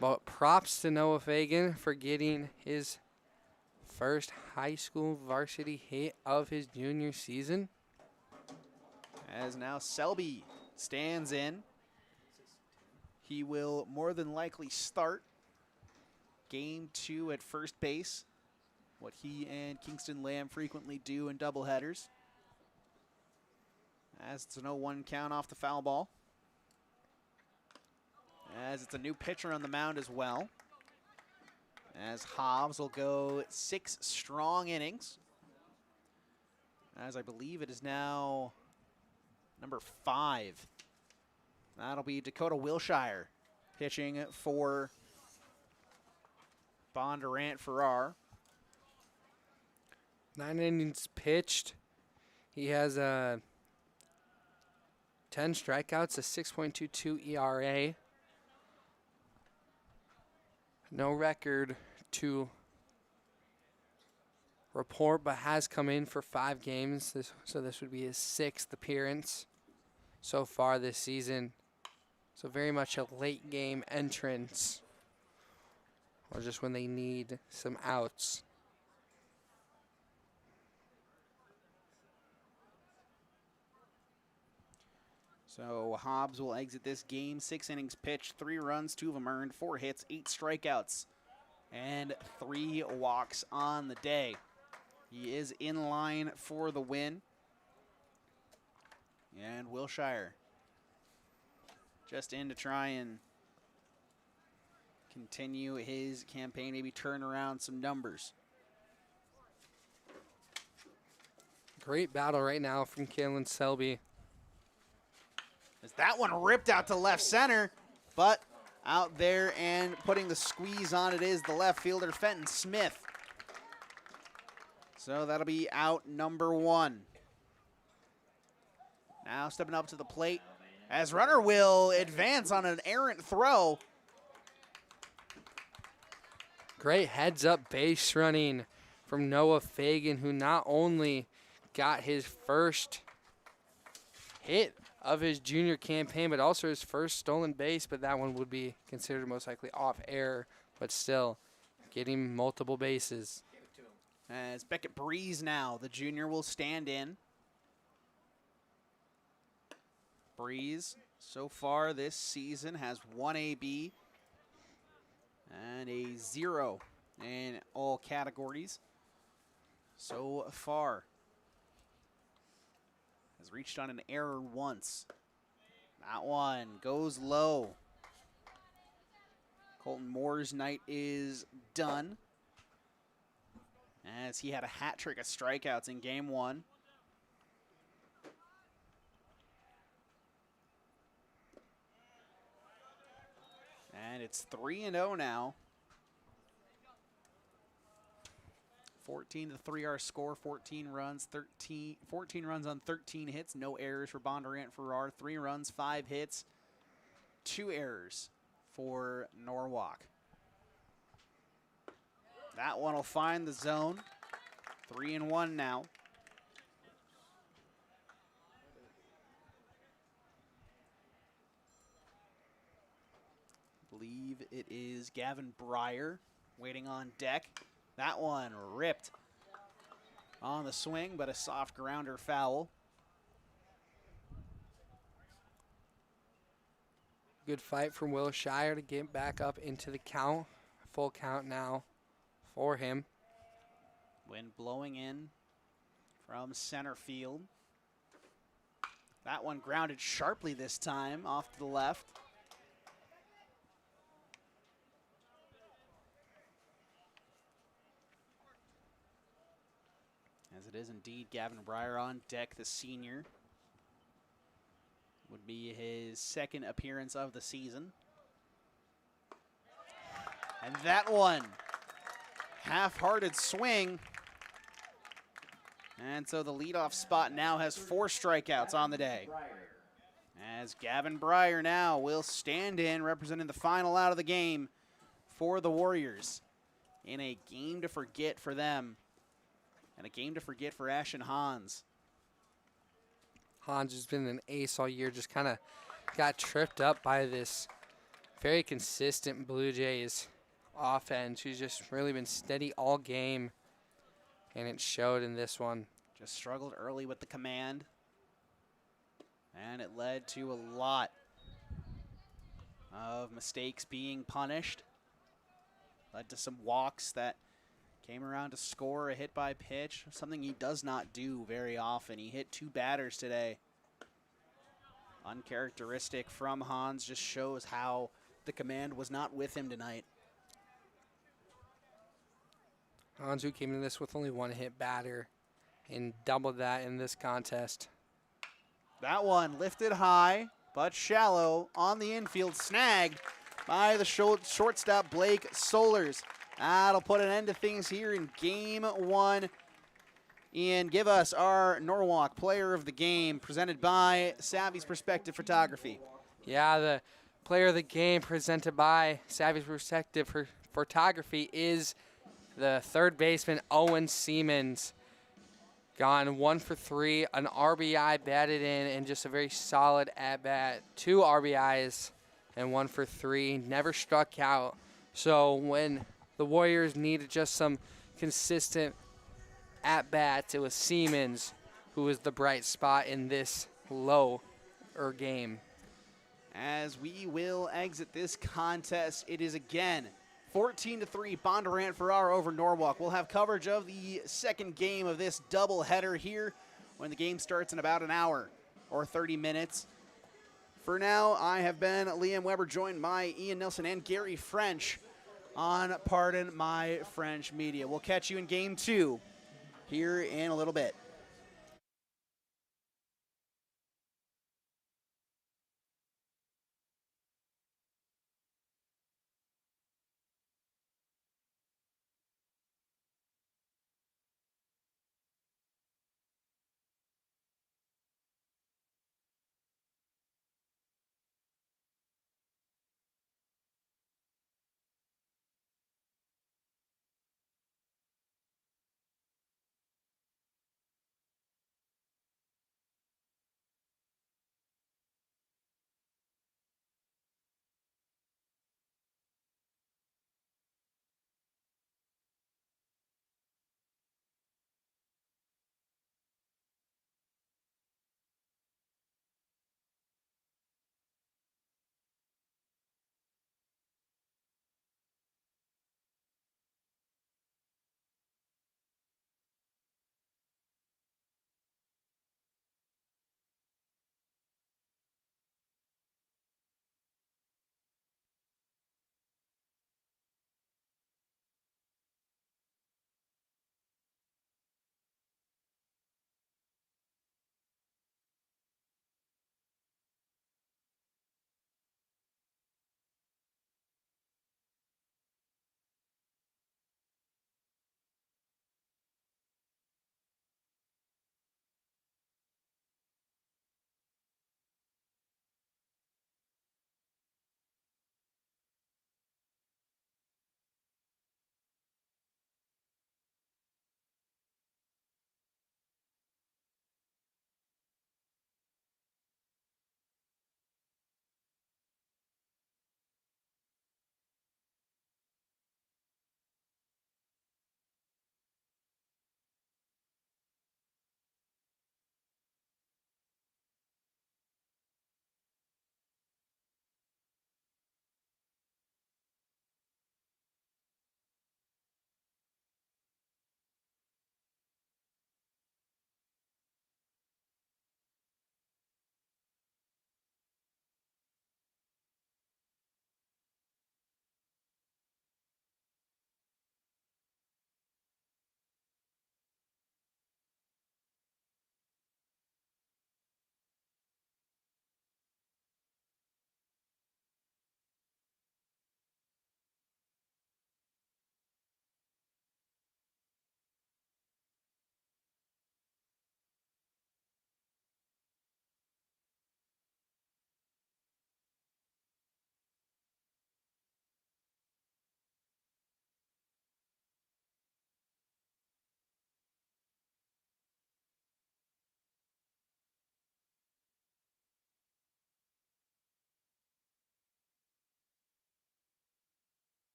But props to Noah Fagan for getting his first high school varsity hit of his junior season. As now Selby stands in. He will more than likely start game 2 at first base, what he and Kingston Lamb frequently do in doubleheaders. As it's an 0-1 count off the foul ball. As it's a new pitcher on the mound as well. As Hobbs will go 6 strong innings. As I believe it is now number 5. That'll be Dakota Wilshire pitching for Bondurant-Farrar. 9 innings pitched. He has 10 strikeouts, a 6.22 ERA. No record to report, but has come in for 5 games. So this would be his 6th appearance so far this season. So very much a late game entrance, or just when they need some outs. So Hobbs will exit this game. 6 innings pitched, 3 runs, 2 of them earned, 4 hits, 8 strikeouts, and 3 walks on the day. He is in line for the win. And Wilshire just in to try and continue his campaign, maybe turn around some numbers. Great battle right now from Kalen Selby. As that one ripped out to left center, but out there and putting the squeeze on it is the left fielder, Fenton Smith. So that'll be out number 1. Now stepping up to the plate as runner will advance on an errant throw. Great heads-up base running from Noah Fagan, who not only got his first hit of his junior campaign, but also his first stolen base, but that one would be considered most likely off air, but still getting multiple bases. As Beckett Breeze now, the junior will stand in. Breeze, so far this season, has 1 AB and a 0 in all categories so far. Has reached on an error once. That one goes low. Colton Moore's night is done, as he had a hat trick of strikeouts in game 1. And it's 3-0 now. 14-3 our score, 14 runs on 13 hits, no errors for Bondurant-Farrar, 3 runs, 5 hits, 2 errors for Norwalk. That one will find the zone. 3-1 now. I believe it is Gavin Breyer waiting on deck. That one ripped on the swing, but a soft grounder foul. Good fight from Will Shire to get back up into the count. Full count now for him. Wind blowing in from center field. That one grounded sharply this time off to the left. As it is indeed Gavin Breyer on deck, the senior. Would be his second appearance of the season. And that one, half-hearted swing. And so the leadoff spot now has 4 strikeouts on the day. As Gavin Breyer now will stand in, representing the final out of the game for the Warriors. In a game to forget for them. And a game to forget for Ashton Hans. Hans has been an ace all year, just kind of got tripped up by this very consistent Blue Jays offense, who's just really been steady all game, and it showed in this one. Just struggled early with the command, and it led to a lot of mistakes being punished. Led to some walks that came around to score a hit by pitch, something he does not do very often. He hit 2 batters today. Uncharacteristic from Hans, just shows how the command was not with him tonight. Hans, who came into this with only 1 hit batter and doubled that in this contest. That one lifted high, but shallow on the infield, snagged by the shortstop Blake Solers. That'll put an end to things here in game 1. And give us our Norwalk Player of the Game, presented by Savvy's Perspective Photography. Yeah, the Player of the Game presented by Savvy's Perspective Photography is the third baseman, Owen Siemens. Gone 1 for 3, an RBI batted in, and just a very solid at-bat. 2 RBIs and 1 for 3, never struck out. So when the Warriors needed just some consistent at-bats, it was Siemens who was the bright spot in this lower game. As we will exit this contest, it is again 14-3 Bondurant-Farrar over Norwalk. We'll have coverage of the second game of this doubleheader here when the game starts in about an hour or 30 minutes. For now, I have been Liam Weber, joined by Ian Nilsson and Gary French on Pardon My French Media. We'll catch you in Game 2 here in a little bit.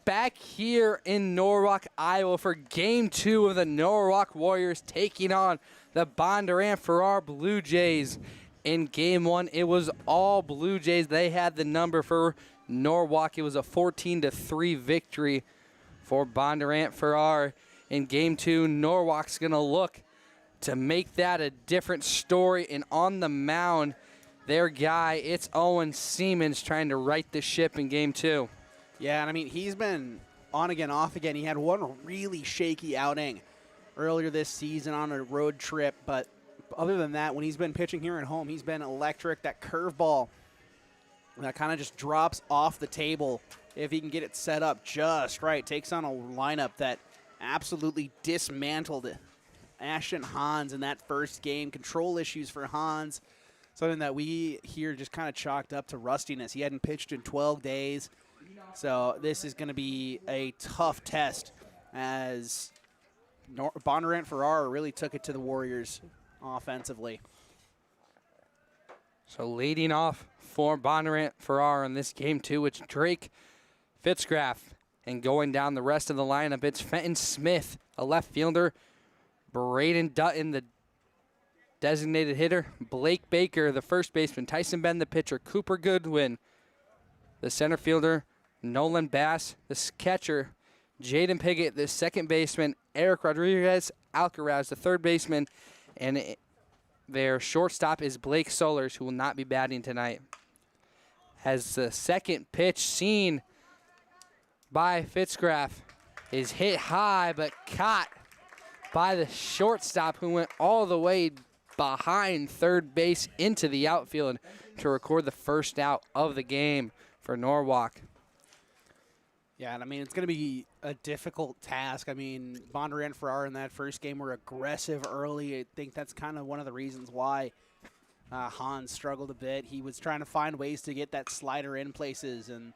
Back here in Norwalk, Iowa for Game 2 of the Norwalk Warriors taking on the Bondurant-Farrar Blue Jays. In Game 1, it was all Blue Jays. They had the number for Norwalk. It was a 14-3 victory for Bondurant-Farrar. In Game 2, Norwalk's going to look to make that a different story. And on the mound, their guy, it's Owen Siemens trying to right the ship in Game 2. Yeah, and I mean, he's been on again, off again. He had one really shaky outing earlier this season on a road trip, but other than that, when he's been pitching here at home, he's been electric. That curveball that kind of just drops off the table if he can get it set up just right. Takes on a lineup that absolutely dismantled Ashton Hans in that first game. Control issues for Hans, something that we here just kind of chalked up to rustiness. He hadn't pitched in 12 days. So this is going to be a tough test as Bondurant-Farrar really took it to the Warriors offensively. So leading off for Bondurant-Farrar in this Game 2, it's Drake Fitzgraff. And going down the rest of the lineup, it's Fenton Smith, a left fielder, Braden Dutton, the designated hitter, Blake Baker, the first baseman, Tyson Ben, the pitcher, Cooper Goodwin, the center fielder, Nolan Bass, the catcher, Jaden Piggott, the second baseman, Eric Rodriguez Alcaraz, the third baseman, and their shortstop is Blake Solers, who will not be batting tonight. As the second pitch seen by Fitzgraff is hit high but caught by the shortstop, who went all the way behind third base into the outfield to record the first out of the game for Norwalk. Yeah, and I mean, it's going to be a difficult task. I mean, Bondurant-Farrar in that first game were aggressive early. I think that's kind of one of the reasons why Hans struggled a bit. He was trying to find ways to get that slider in places, and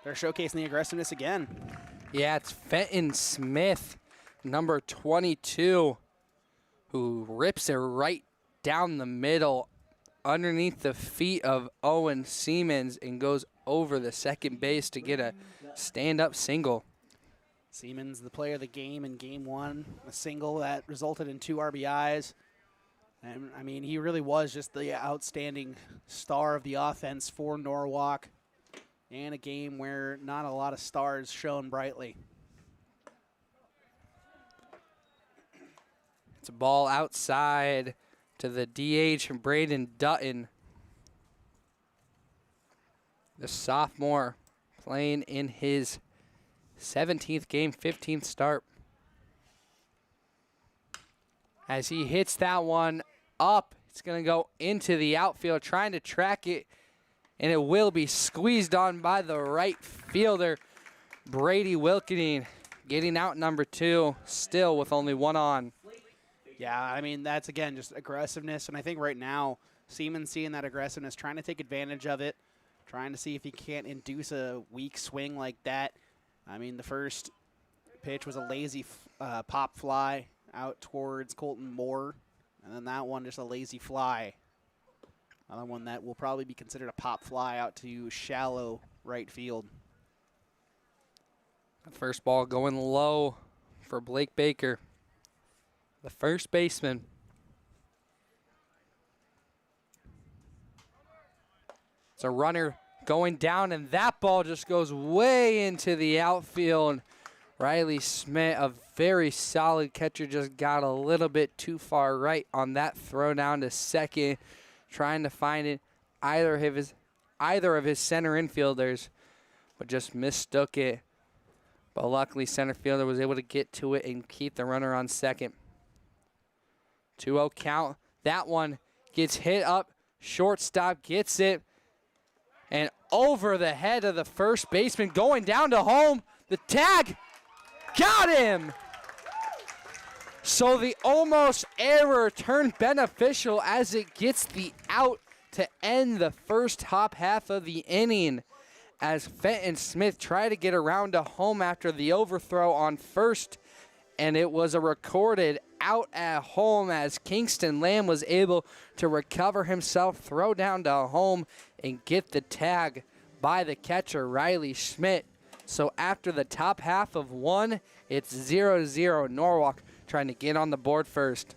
they're showcasing the aggressiveness again. Yeah, it's Fenton Smith, number 22, who rips it right down the middle underneath the feet of Owen Siemens and goes over the second base to get a stand-up single. Siemens, the player of the game in Game 1, a single that resulted in 2 RBIs. And, I mean, he really was just the outstanding star of the offense for Norwalk in a game where not a lot of stars shone brightly. It's a ball outside to the DH from Braden Dutton, the sophomore, playing in his 17th game, 15th start. As he hits that one up, it's going to go into the outfield, trying to track it, and it will be squeezed on by the right fielder, Brady Wilkening, getting out number 2, still with only 1 on. Yeah, I mean, that's, again, just aggressiveness. And I think right now, Siemens seeing that aggressiveness, trying to take advantage of it, trying to see if he can't induce a weak swing like that. I mean, the first pitch was a lazy pop fly out towards Colton Moore. And then that one, just a lazy fly. Another one that will probably be considered a pop fly out to shallow right field. The first ball going low for Blake Baker, the first baseman. It's a runner going down, and that ball just goes way into the outfield. Riley Smith, a very solid catcher, just got a little bit too far right on that throw down to second, trying to find it. Either of his center infielders, but just mistook it. But luckily, center fielder was able to get to it and keep the runner on second. 2-0 count. That one gets hit up. Shortstop gets it. And over the head of the first baseman, going down to home. The tag got him. So the almost error turned beneficial as it gets the out to end the first top half of the inning, as Fenton Smith tried to get around to home after the overthrow on first, and it was a recorded out at home as Kingston Lamb was able to recover himself, throw down to home, and get the tag by the catcher, Riley Schmidt. So after the top half of 1, it's 0-0. Norwalk trying to get on the board first.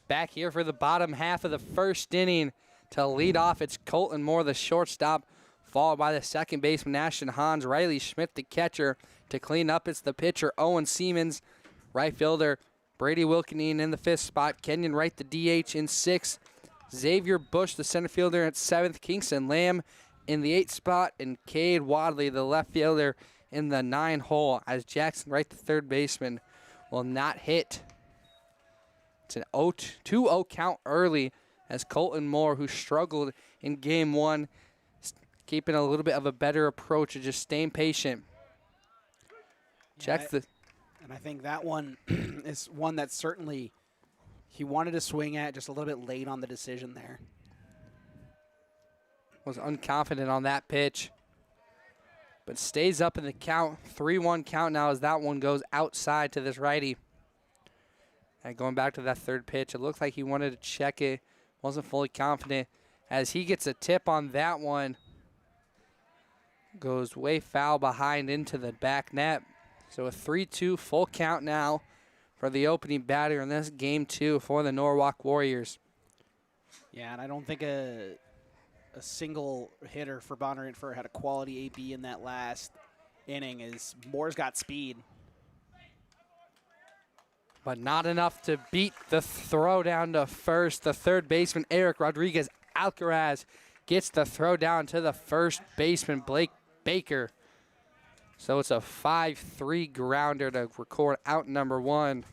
Back here for the bottom half of the first inning to lead off, it's Colton Moore, the shortstop, followed by the second baseman, Ashton Hans. Riley Schmidt, the catcher. To clean up, it's the pitcher, Owen Siemens. Right fielder, Brady Wilkenine in the 5th spot. Kenyon Wright, the DH, in 6th. Xavier Bush, the center fielder, at 7th. Kingston Lamb in the 8th spot. And Cade Wadley, the left fielder, in the 9 hole, as Jackson Wright, the third baseman, will not hit. It's an 2-0 count early as Colton Moore, who struggled in game 1, keeping a little bit of a better approach of just staying patient. Checks the... And I think that one is one that certainly he wanted to swing at, just a little bit late on the decision there. Was unconfident on that pitch, but stays up in the count. 3-1 count now as that one goes outside to this righty. And going back to that third pitch, it looked like he wanted to check it. Wasn't fully confident as he gets a tip on that one. Goes way foul behind into the back net. So a 3-2 full count now for the opening batter in this game 2 for the Norwalk Warriors. Yeah, and I don't think a single hitter for Bondurant-Farrar had a quality AB in that last inning, as Moore's got speed. But not enough to beat the throw down to first. The third baseman, Eric Rodriguez Alcaraz, gets the throw down to the first baseman, Blake Baker. So it's a 5-3 grounder to record out number 1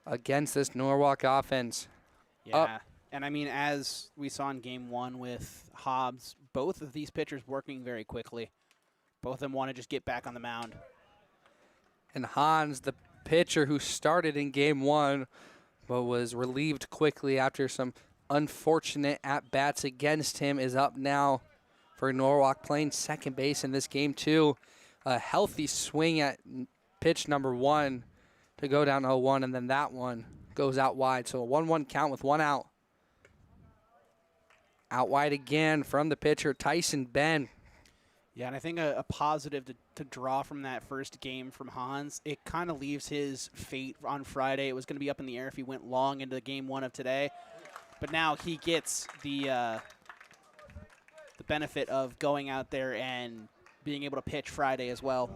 against this Norwalk offense. Yeah, and I mean, as we saw in game 1 with Hobbs, both of these pitchers working very quickly. Both of them want to just get back on the mound. And Hans, the pitcher who started in game 1 but was relieved quickly after some unfortunate at-bats against him, is up now for Norwalk, playing second base in this game 2. A healthy swing at pitch number 1 to go down 0-1, and then that one goes out wide. So a 1-1 count with 1 out. Out wide again from the pitcher, Tyson Ben. Yeah, and I think a positive to draw from that first game from Hans, it kind of leaves his fate on Friday. It was going to be up in the air if he went long into game 1 of today. But now he gets the benefit of going out there and being able to pitch Friday as well.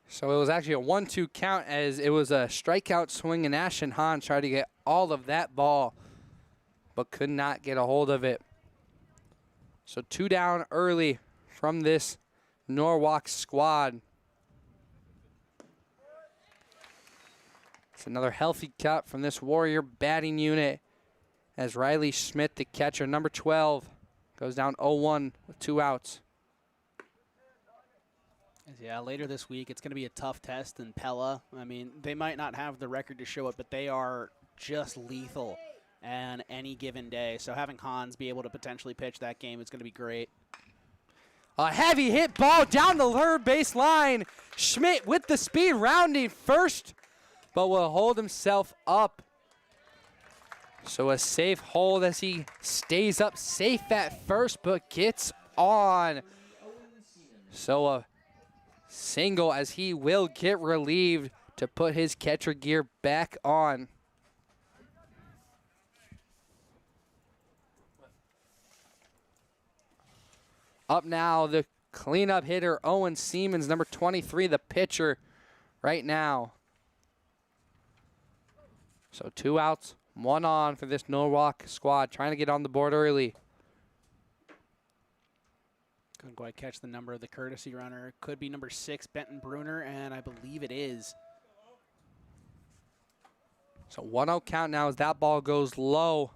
So it was actually a 1-2 count, as it was a strikeout swing, and Ashton Hans tried to get all of that ball but could not get a hold of it. So 2 down early from this Norwalk squad. It's another healthy cut from this Warrior batting unit as Riley Schmidt, the catcher, number 12, goes down 0-1 with 2 outs. Yeah, later this week, it's going to be a tough test in Pella. I mean, they might not have the record to show it, but they are just lethal on any given day. So having Hans be able to potentially pitch that game is going to be great. A heavy hit ball down the third base line. Schmidt with the speed rounding first, but will hold himself up. So a safe hold as he stays up safe at first, but gets on. So a single as he will get relieved to put his catcher gear back on. Up now, the cleanup hitter, Owen Siemens, number 23, the pitcher right now. So 2 outs, 1 on for this Norwalk squad, trying to get on the board early. Couldn't quite catch the number of the courtesy runner. Could be number 6, Benton Bruner, and I believe it is. So 1-0 count now as that ball goes low.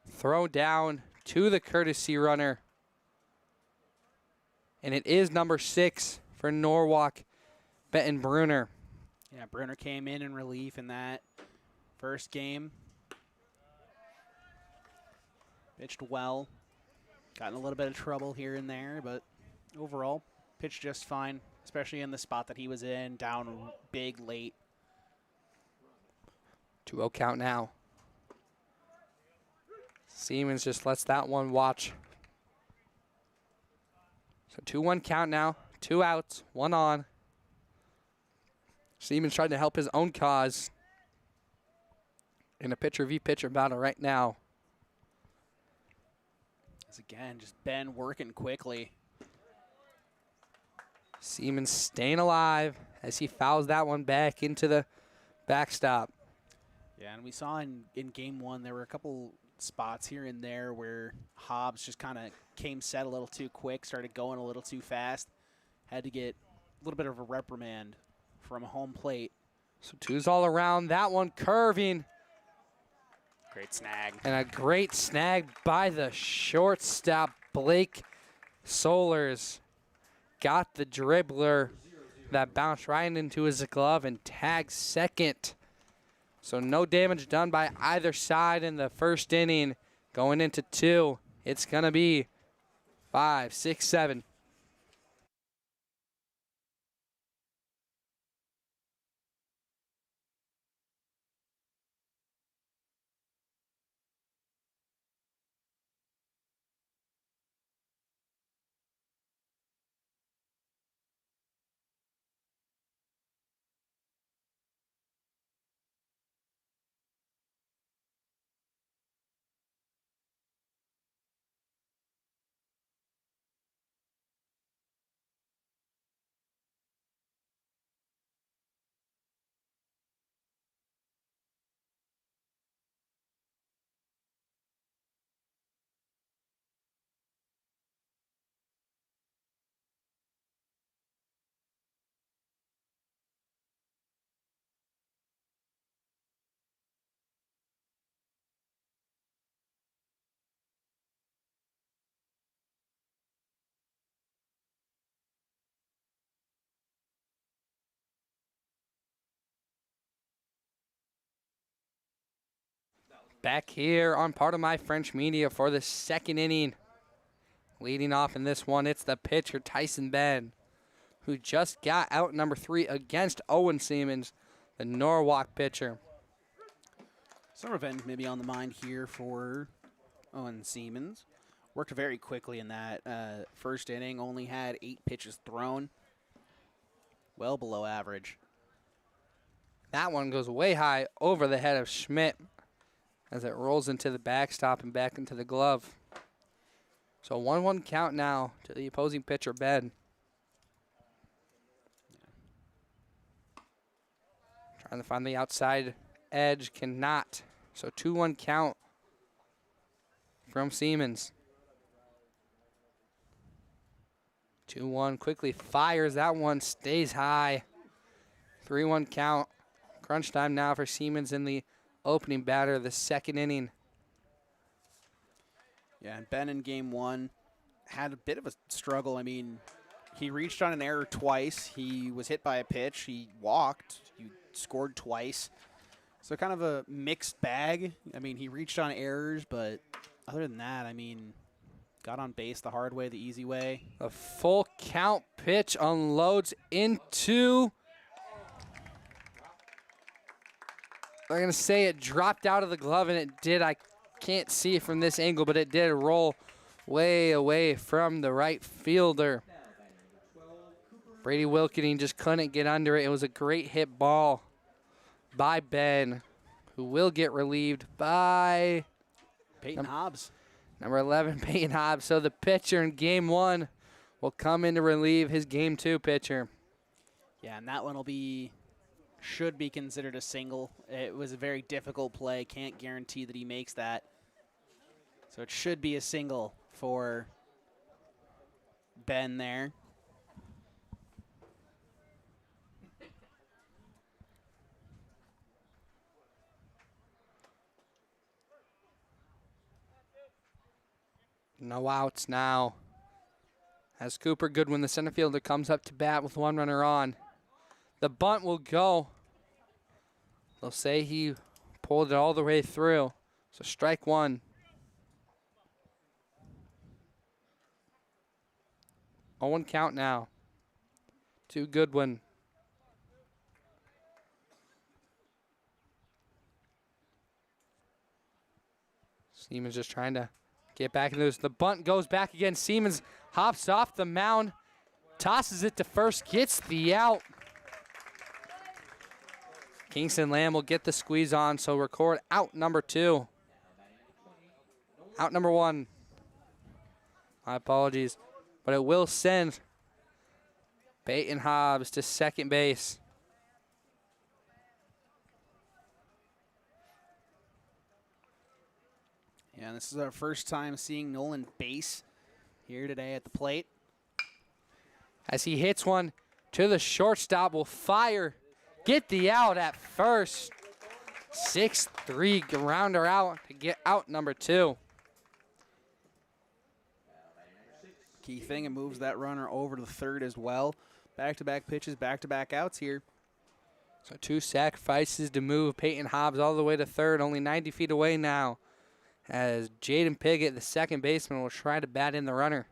Throw down to the courtesy runner. And it is number 6 for Norwalk, Benton Bruner. Yeah, Bruner came in relief in that first game. Pitched well. Got in a little bit of trouble here and there, but overall, pitched just fine, especially in the spot that he was in, down big late. 2-0 count now. Siemens just lets that one watch. So 2-1 count now. 2 outs, 1 on. Siemens trying to help his own cause in a pitcher v pitcher battle right now. As again, just Ben working quickly. Siemens staying alive as he fouls that one back into the backstop. Yeah, and we saw in game 1 there were a couple spots here and there where Hobbs just kind of came set a little too quick, started going a little too fast. Had to get a little bit of a reprimand from home plate. So 2's all around. That one curving. Great snag. And a great snag by the shortstop, Blake Solers. Got the dribbler that bounced right into his glove and tagged second. So no damage done by either side in the first inning. Going into 2, it's going to be 5, 6, 7. Back here on Part of My French Media for the second inning. Leading off in this one, it's the pitcher, Tyson Ben, who just got out number 3 against Owen Siemens, the Norwalk pitcher. Some revenge maybe on the mind here for Owen Siemens. Worked very quickly in that first inning, only had 8 pitches thrown. Well below average. That one goes way high over the head of Schmidt as it rolls into the backstop and back into the glove. So 1-1 count now to the opposing pitcher, Ben. Trying to find the outside edge, cannot. So 2-1 count from Siemens. 2-1, quickly fires that one, stays high. 3-1 count. Crunch time now for Siemens in the opening batter of the second inning. Yeah, and Ben in game 1 had a bit of a struggle. I mean, he reached on an error twice. He was hit by a pitch. He walked. He scored twice. So kind of a mixed bag. I mean, he reached on errors, but other than that, I mean, got on base the hard way, the easy way. A full count pitch unloads into. I'm going to say it dropped out of the glove, and it did. I can't see it from this angle, but it did roll way away from the right fielder. Brady Wilkening just couldn't get under it. It was a great hit ball by Ben, who will get relieved by Peyton Hobbs. number 11, Peyton Hobbs. So the pitcher in game 1 will come in to relieve his game 2 pitcher. Yeah, and that one should be considered a single. It was a very difficult play. Can't guarantee that he makes that. So it should be a single for Ben there. No outs now. As Cooper Goodwin, the center fielder, comes up to bat with one runner on. The bunt will go. They'll say he pulled it all the way through. So strike one. 0-1 count now to Goodwin. Siemens just trying to get back into this. The bunt goes back again. Siemens hops off the mound, tosses it to first, gets the out. Kingston Lamb will get the squeeze on, so record out number 2. Out number 1. My apologies. But it will send Peyton Hobbs to second base. Yeah, and this is our first time seeing Nolan base here today at the plate. As he hits one to the shortstop, will fire, get the out at first. 6-3 rounder out to get out number 2. Key thing, it moves that runner over to the third as well. Back-to-back pitches, back-to-back outs here. So 2 sacrifices to move Peyton Hobbs all the way to third, only 90 feet away now. As Jaden Piggott, the second baseman, will try to bat in the runner.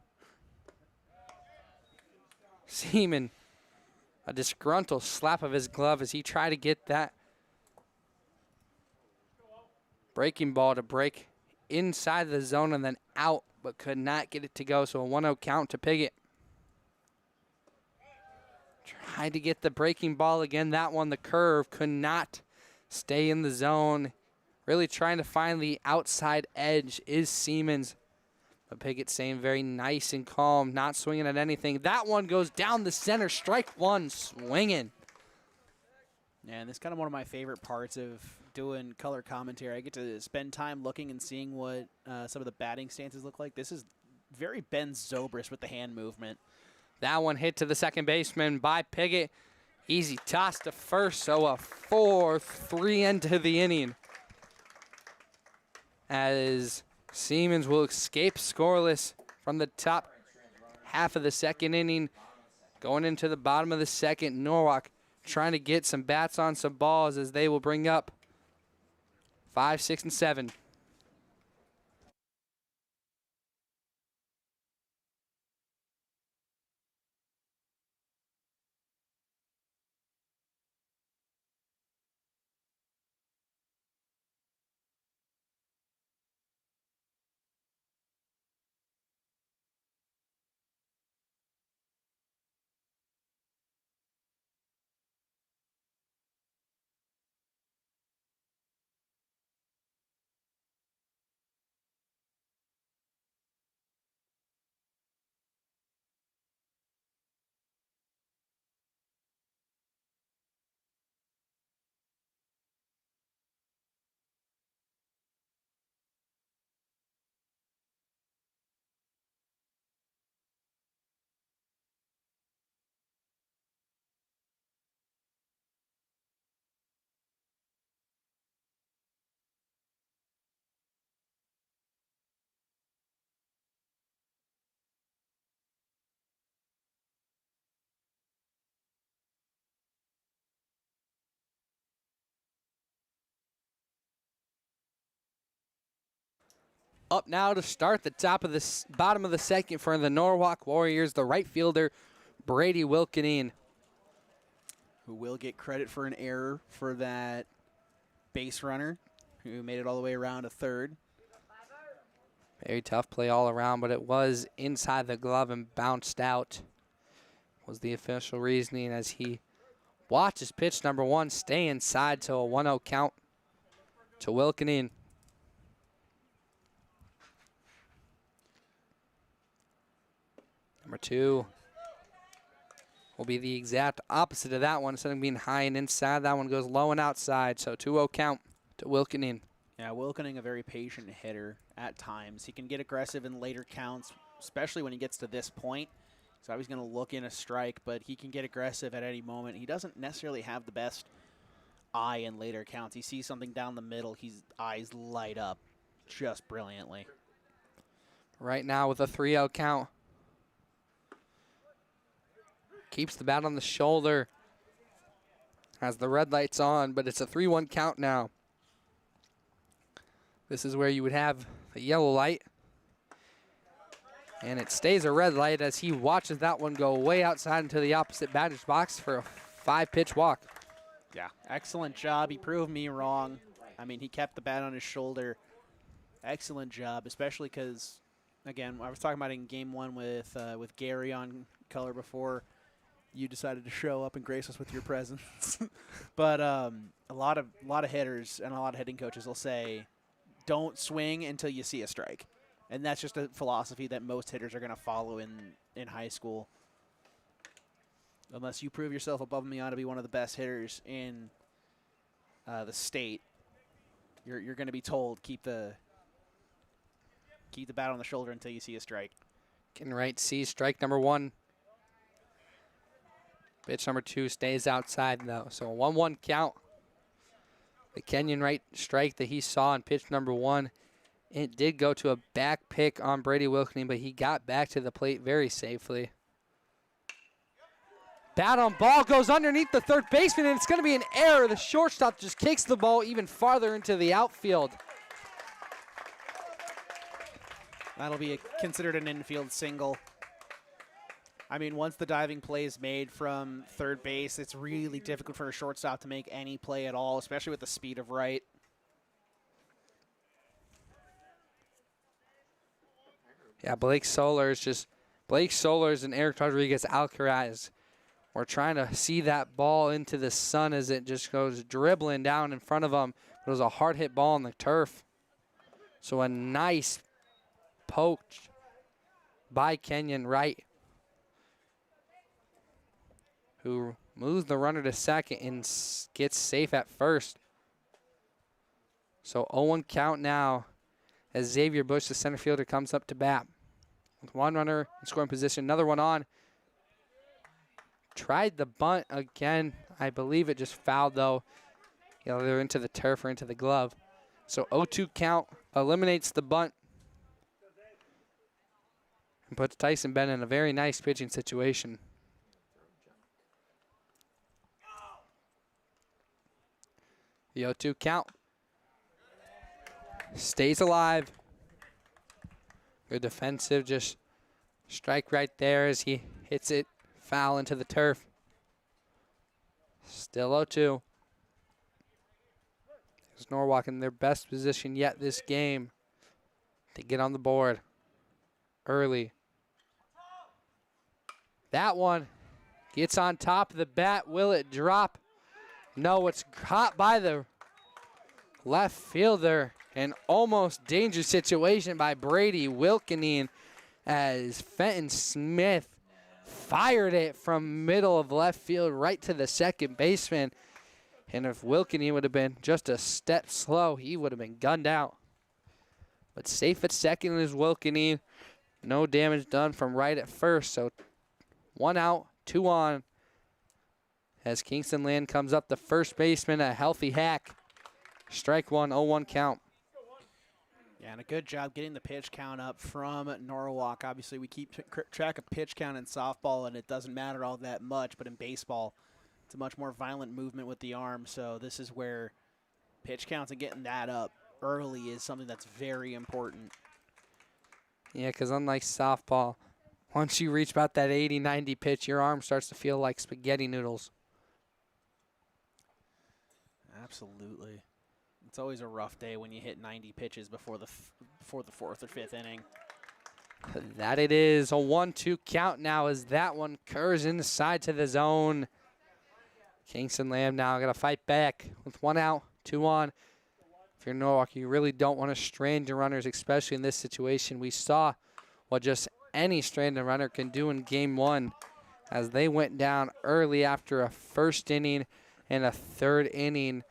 Seaman, a disgruntled slap of his glove as he tried to get that breaking ball to break inside the zone and then out, but could not get it to go, so a 1-0 count to Piggott. Tried to get the breaking ball again. That one, the curve, could not stay in the zone. Really trying to find the outside edge is Siemens. But Piggott saying very nice and calm, not swinging at anything. That one goes down the center, strike one, swinging. Yeah, and this is kind of one of my favorite parts of doing color commentary. I get to spend time looking and seeing what some of the batting stances look like. This is very Ben Zobrist with the hand movement. That one hit to the second baseman by Piggott. Easy toss to first, so a 4-3 end to the inning. As Siemens will escape scoreless from the top half of the second inning. Going into the bottom of the second, Norwalk trying to get some bats on some balls as they will bring up 5, 6, and 7. Up now to start the bottom of the second for the Norwalk Warriors, the right fielder, Brady Wilkening. Who will get credit for an error for that base runner who made it all the way around to third. Very tough play all around, but it was inside the glove and bounced out, was the official reasoning as he watches pitch number 1 stay inside to a 1-0 count to Wilkening. Number 2 will be the exact opposite of that one. Instead of being high and inside, that one goes low and outside. So 2-0 count to Wilkening. Yeah, Wilkening, a very patient hitter at times. He can get aggressive in later counts, especially when he gets to this point. He's always going to look in a strike, but he can get aggressive at any moment. He doesn't necessarily have the best eye in later counts. He sees something down the middle, his eyes light up just brilliantly. Right now with a 3-0 count. Keeps the bat on the shoulder. Has the red lights on, but it's a 3-1 count now. This is where you would have a yellow light. And it stays a red light as he watches that one go way outside into the opposite batter's box for a 5-pitch walk. Yeah, excellent job. He proved me wrong. I mean, he kept the bat on his shoulder. Excellent job, especially because, again, I was talking about in game 1 with Gary on color before you decided to show up and grace us with your presence. But a lot of hitters and a lot of hitting coaches will say, don't swing until you see a strike. And that's just a philosophy that most hitters are going to follow in high school. Unless you prove yourself above and beyond to be one of the best hitters in the state, you're going to be told keep the bat on the shoulder until you see a strike. Getting right, see strike number 1. Pitch number 2 stays outside though, so a 1-1 count. The Kenyon right strike that he saw in pitch number 1, it did go to a back pick on Brady Wilkening, but he got back to the plate very safely. Bat on ball goes underneath the third baseman, and it's going to be an error. The shortstop just kicks the ball even farther into the outfield. That'll be considered an infield single. I mean, once the diving play is made from third base, it's really difficult for a shortstop to make any play at all, especially with the speed of right. Yeah, Blake Solers and Eric Rodriguez Alcaraz were trying to see that ball into the sun as it just goes dribbling down in front of them. It was a hard hit ball on the turf. So a nice poke by Kenyon Wright, who moves the runner to second and gets safe at first. So 0-1 count now as Xavier Bush, the center fielder, comes up to bat. With one runner in scoring position, another one on. Tried the bunt again. I believe it just fouled, though, either into the turf or into the glove. So 0-2 count, eliminates the bunt, and puts Tyson Bennett in a very nice pitching situation. The 0-2 count stays alive. Good defensive, just strike right there as he hits it foul into the turf. Still 0-2. It's Norwalk in their best position yet this game to get on the board early. That one gets on top of the bat. Will it drop? No, it's caught by the left fielder. An almost dangerous situation by Brady Wilkening as Fenton Smith fired it from middle of left field right to the second baseman. And if Wilkening would have been just a step slow, he would have been gunned out. But safe at second is Wilkening. No damage done from right at first. So 1 out, 2 on. As Kingston Land comes up, the first baseman, a healthy hack. Strike 1, 0-1 count. Yeah, and a good job getting the pitch count up from Norwalk. Obviously, we keep track of pitch count in softball, and it doesn't matter all that much. But in baseball, it's a much more violent movement with the arm. So this is where pitch counts and getting that up early is something that's very important. Yeah, because unlike softball, once you reach about that 80, 90 pitch, your arm starts to feel like spaghetti noodles. Absolutely. It's always a rough day when you hit 90 pitches before the fourth or fifth inning. That it is. A 1-2 count now as that one curves inside to the zone. Kingston Lamb now got to fight back with 1 out, 2 on. If you're Norwalk, you really don't want to strand your runners, especially in this situation. We saw what just any stranded runner can do in game 1 as they went down early after a first inning and a third inning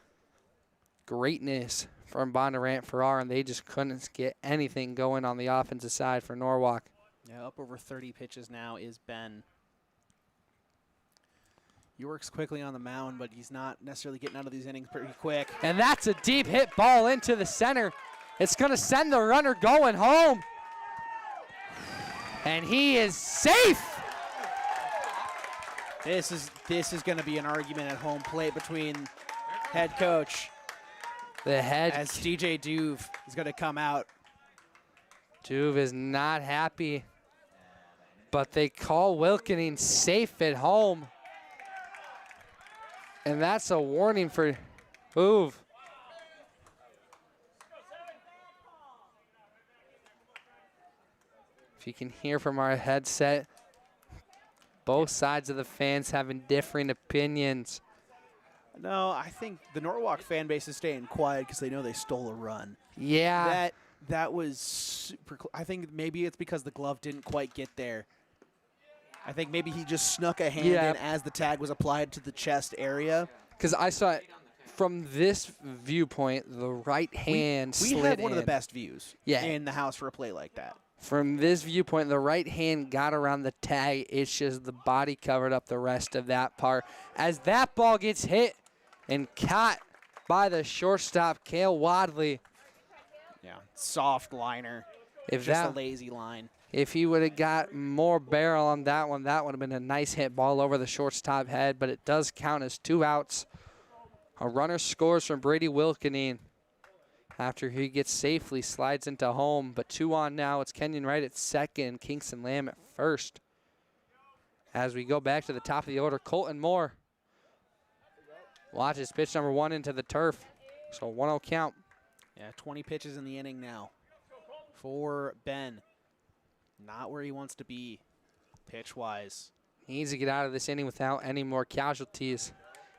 greatness from Bondurant-Farrar, and they just couldn't get anything going on the offensive side for Norwalk. Yeah, up over 30 pitches now is Ben. He works quickly on the mound, but he's not necessarily getting out of these innings pretty quick. And that's a deep hit ball into the center. It's going to send the runner going home. And he is safe. This is going to be an argument at home plate between head coach as DJ Duve is going to come out. Duve is not happy, but they call Wilkening safe at home. And that's a warning for Duve. If you can hear from our headset, both sides of the fans having differing opinions. No, I think the Norwalk fan base is staying quiet because they know they stole a run. Yeah. That was super I think maybe it's because the glove didn't quite get there. I think maybe he just snuck a hand in as the tag was applied to the chest area. Because I saw it from this viewpoint, the right hand slid in. We had one of the best views Yeah. in the house for a play like that. From this viewpoint, the right hand got around the tag. It's just the body covered up the rest of that part. As that ball gets hit and caught by the shortstop, Cale Wadley. Yeah, soft liner. If just that, a lazy line. If he would have got more barrel on that one, that would have been a nice hit ball over the shortstop head, but it does count as 2 outs. A runner scores from Brady Wilkening after he gets safely slides into home, but 2 on now. It's Kenyon Wright at second, Kingston Lamb at first. As we go back to the top of the order, Colton Moore watches pitch number 1 into the turf. So 1-0 count. Yeah, 20 pitches in the inning now for Ben. Not where he wants to be pitch-wise. He needs to get out of this inning without any more casualties.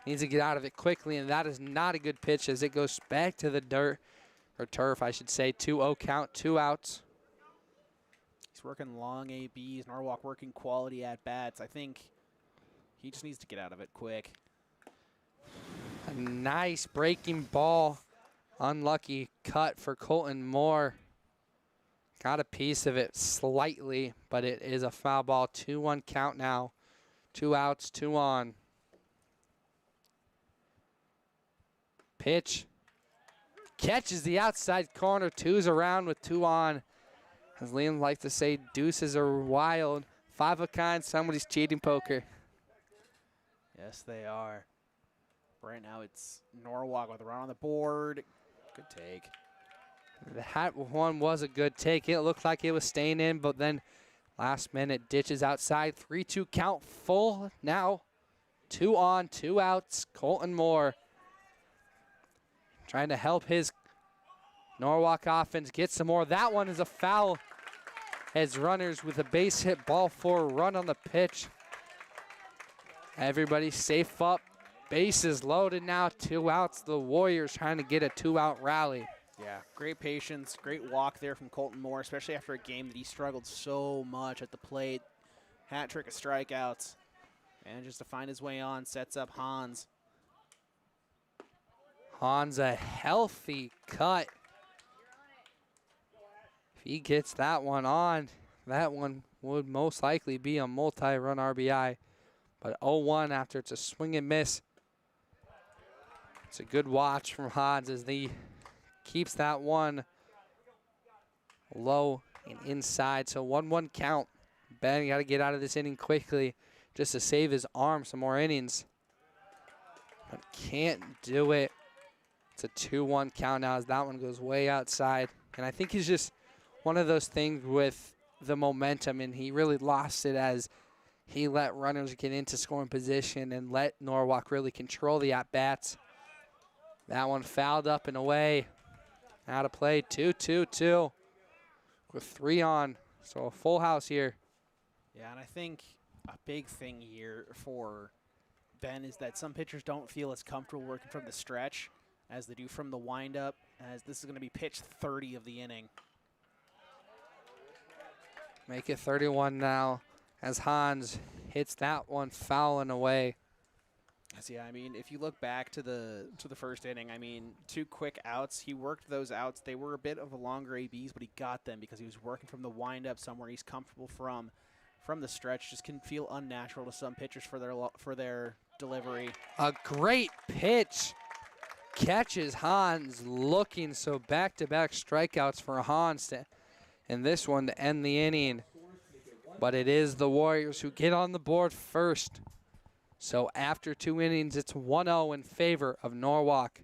He needs to get out of it quickly, and that is not a good pitch as it goes back to the dirt, or turf, I should say. 2-0 count, 2 outs. He's working long ABs, Norwalk working quality at-bats. I think he just needs to get out of it quick. A nice breaking ball. Unlucky cut for Colton Moore. Got a piece of it slightly, but it is a foul ball. 2-1 count now. 2 outs, 2 on. Pitch. Catches the outside corner. 2's around with 2 on. As Liam likes to say, deuces are wild. 5 of a kind, somebody's cheating poker. Yes, they are. Right now it's Norwalk with a run on the board. Good take. That one was a good take. It looked like it was staying in, but then last minute ditches outside. 3-2 count full now. 2 on, 2 outs. Colton Moore trying to help his Norwalk offense get some more. That one is a foul as runners with a base hit ball 4 run on the pitch. Everybody safe up. Bases loaded now, 2 outs. The Warriors trying to get a 2-out rally. Yeah, great patience, great walk there from Colton Moore, especially after a game that he struggled so much at the plate. Hat trick of strikeouts. And just to find his way on, sets up Hans. Hans, a healthy cut. If he gets that one on, that one would most likely be a multi-run RBI. But 0-1 after it's a swing and miss. It's a good watch from Hans as he keeps that one low and inside. So 1-1 count. Ben got to get out of this inning quickly just to save his arm some more innings. But can't do it. It's a 2-1 count now as that one goes way outside. And I think he's just one of those things with the momentum, and he really lost it as he let runners get into scoring position and let Norwalk really control the at-bats. That one fouled up and away. Out of play, 2-2-2 with 3 on. So a full house here. Yeah, and I think a big thing here for Ben is that some pitchers don't feel as comfortable working from the stretch as they do from the windup, as this is going to be pitch 30 of the inning. Make it 31 now as Hans hits that one foul and away. Yeah, I mean, if you look back to the first inning, I mean, 2 quick outs. He worked those outs. They were a bit of a longer ABs, but he got them because he was working from the windup somewhere he's comfortable from the stretch. Just can feel unnatural to some pitchers for their delivery. A great pitch. Catches Hans looking, so back-to-back strikeouts for Hans and this one to end the inning. But it is the Warriors who get on the board first. So after 2 innings, it's 1-0 in favor of Norwalk.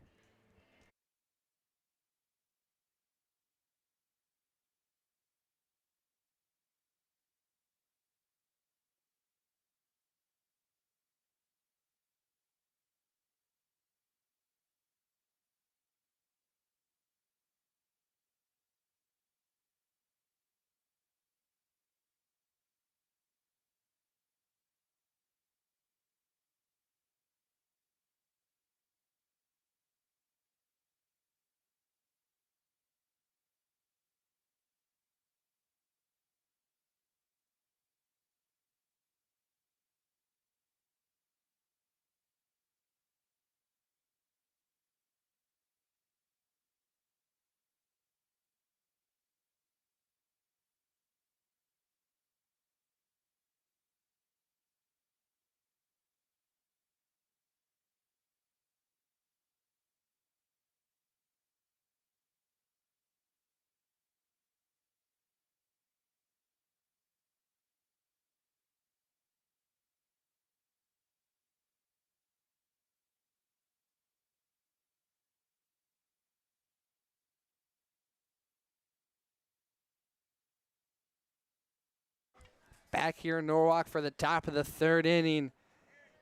Back here in Norwalk for the top of the 3rd inning.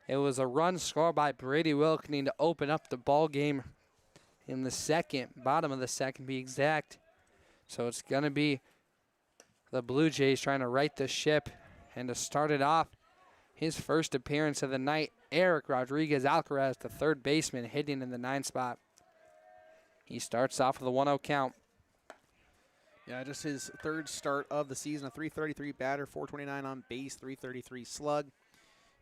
It was a run scored by Brady Wilkening to open up the ball game in the bottom of the second, be exact. So it's going to be the Blue Jays trying to right the ship. And to start it off, his first appearance of the night, Eric Rodriguez-Alcaraz, the 3rd baseman, hitting in the 9 spot. He starts off with a 1-0 count. Yeah, just his 3rd start of the season, a .333 batter, .429 on base, .333 slug.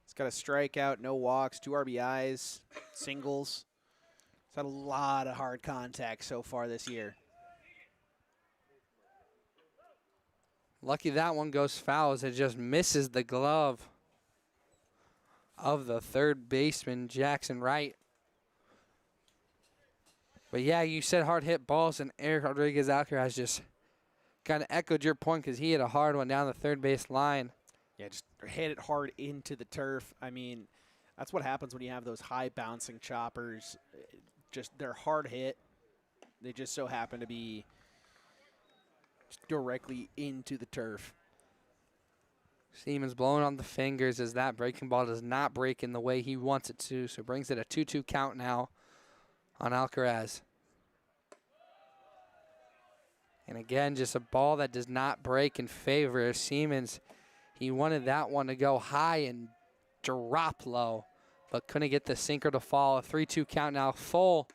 He's got a strikeout, no walks, 2 RBIs, singles. He's had a lot of hard contact so far this year. Lucky that one goes foul as it just misses the glove of the 3rd baseman, Jackson Wright. But yeah, you said hard hit balls, and Eric Rodriguez-Alcaraz just kind of echoed your point because he hit a hard one down the 3rd base line. Yeah, just hit it hard into the turf. I mean, that's what happens when you have those high bouncing choppers. Just they're hard hit. They just so happen to be directly into the turf. Siemens blowing on the fingers as that breaking ball does not break in the way he wants it to, so brings it a 2-2 count now on Alcaraz. And again, just a ball that does not break in favor of Siemens. He wanted that one to go high and drop low, but couldn't get the sinker to fall. A 3-2 count now, full.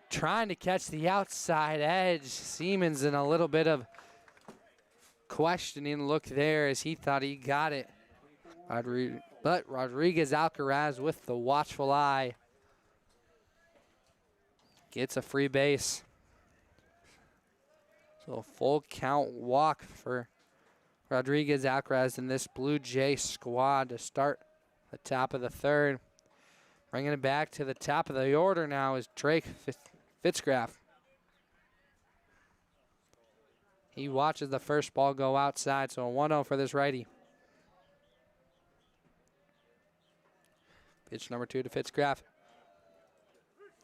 Trying to catch the outside edge. Siemens in a little bit of questioning look there as he thought he got it. But Rodriguez-Alcaraz with the watchful eye gets a free base. So a full count walk for Rodriguez-Alcaraz in this Blue Jay squad to start the top of the 3rd. Bringing it back to the top of the order now is Drake Fitzgraff. He watches the first ball go outside, so a 1-0 for this righty. Pitch number 2 to Fitzgraff.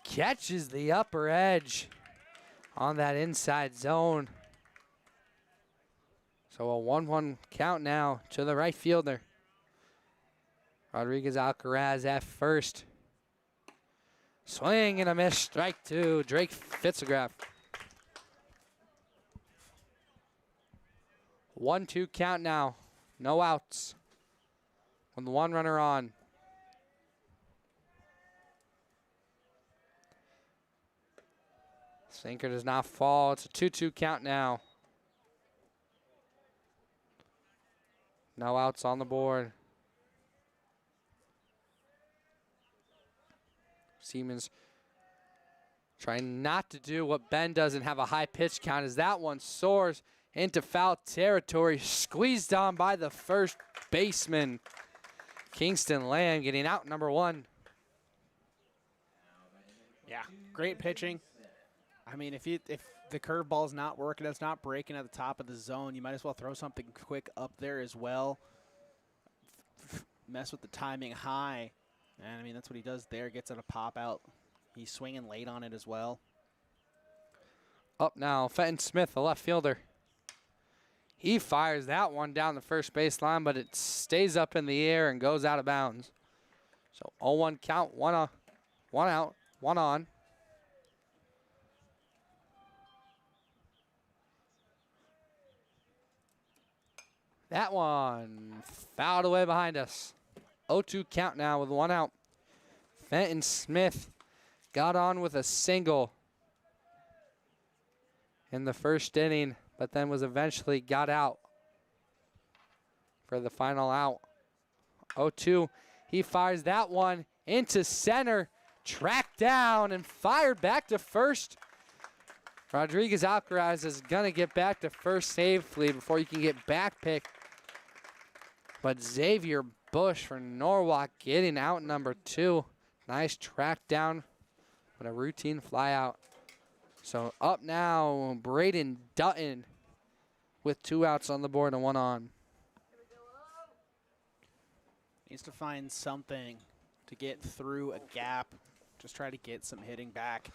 Catches the upper edge on that inside zone. So a 1-1 count now to the right fielder. Rodriguez Alcaraz at first. Swing and a miss. Strike to Drake Fitzegraf. 1-2 count now. No outs. With one runner on. Sinker does not fall. It's a 2-2 count now. No outs on the board. Siemens trying not to do what Ben does and have a high pitch count as that one soars into foul territory. Squeezed on by the first baseman. Kingston Lamb getting out number 1. Yeah, great pitching. I mean, if the curveball's not working, it's not breaking at the top of the zone, you might as well throw something quick up there as well. Mess with the timing high. And, I mean, that's what he does there. Gets it a pop out. He's swinging late on it as well. Up now, Fenton Smith, the left fielder. He fires that one down the first baseline, but it stays up in the air and goes out of bounds. So 0-1 count, one out, one on. That one fouled away behind us. 0-2 count now with one out. Fenton Smith got on with a single in the first inning, but then was eventually got out for the final out. 0-2, he fires that one into center, tracked down and fired back to first. Rodriguez Alcaraz is gonna get back to first safely before you can get back picked. But Xavier Bush for Norwalk getting out number 2. Nice track down with a routine fly out. So up now, Braden Dutton with 2 outs on the board and 1 on. Needs to find something to get through a gap. Just try to get some hitting back.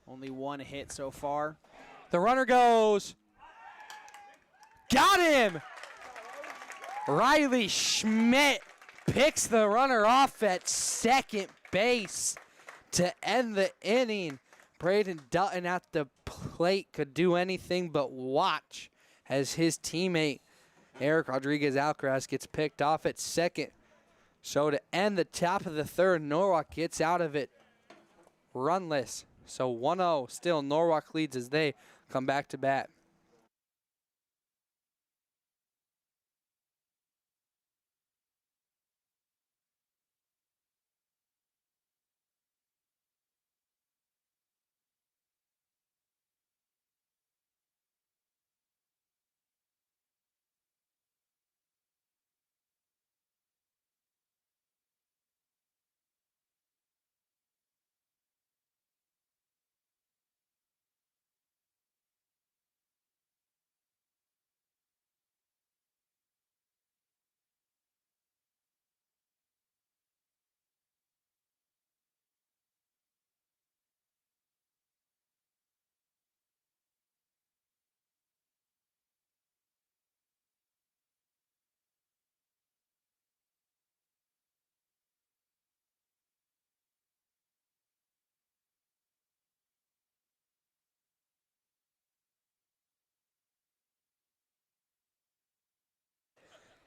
Only 1 hit so far. The runner goes. Got him! Riley Schmidt picks the runner off at second base to end the inning. Braden Dutton at the plate could do anything but watch as his teammate Eric Rodriguez Alcaraz gets picked off at second. So to end the top of the third, Norwalk gets out of it runless. So 1-0, still Norwalk leads as they come back to bat.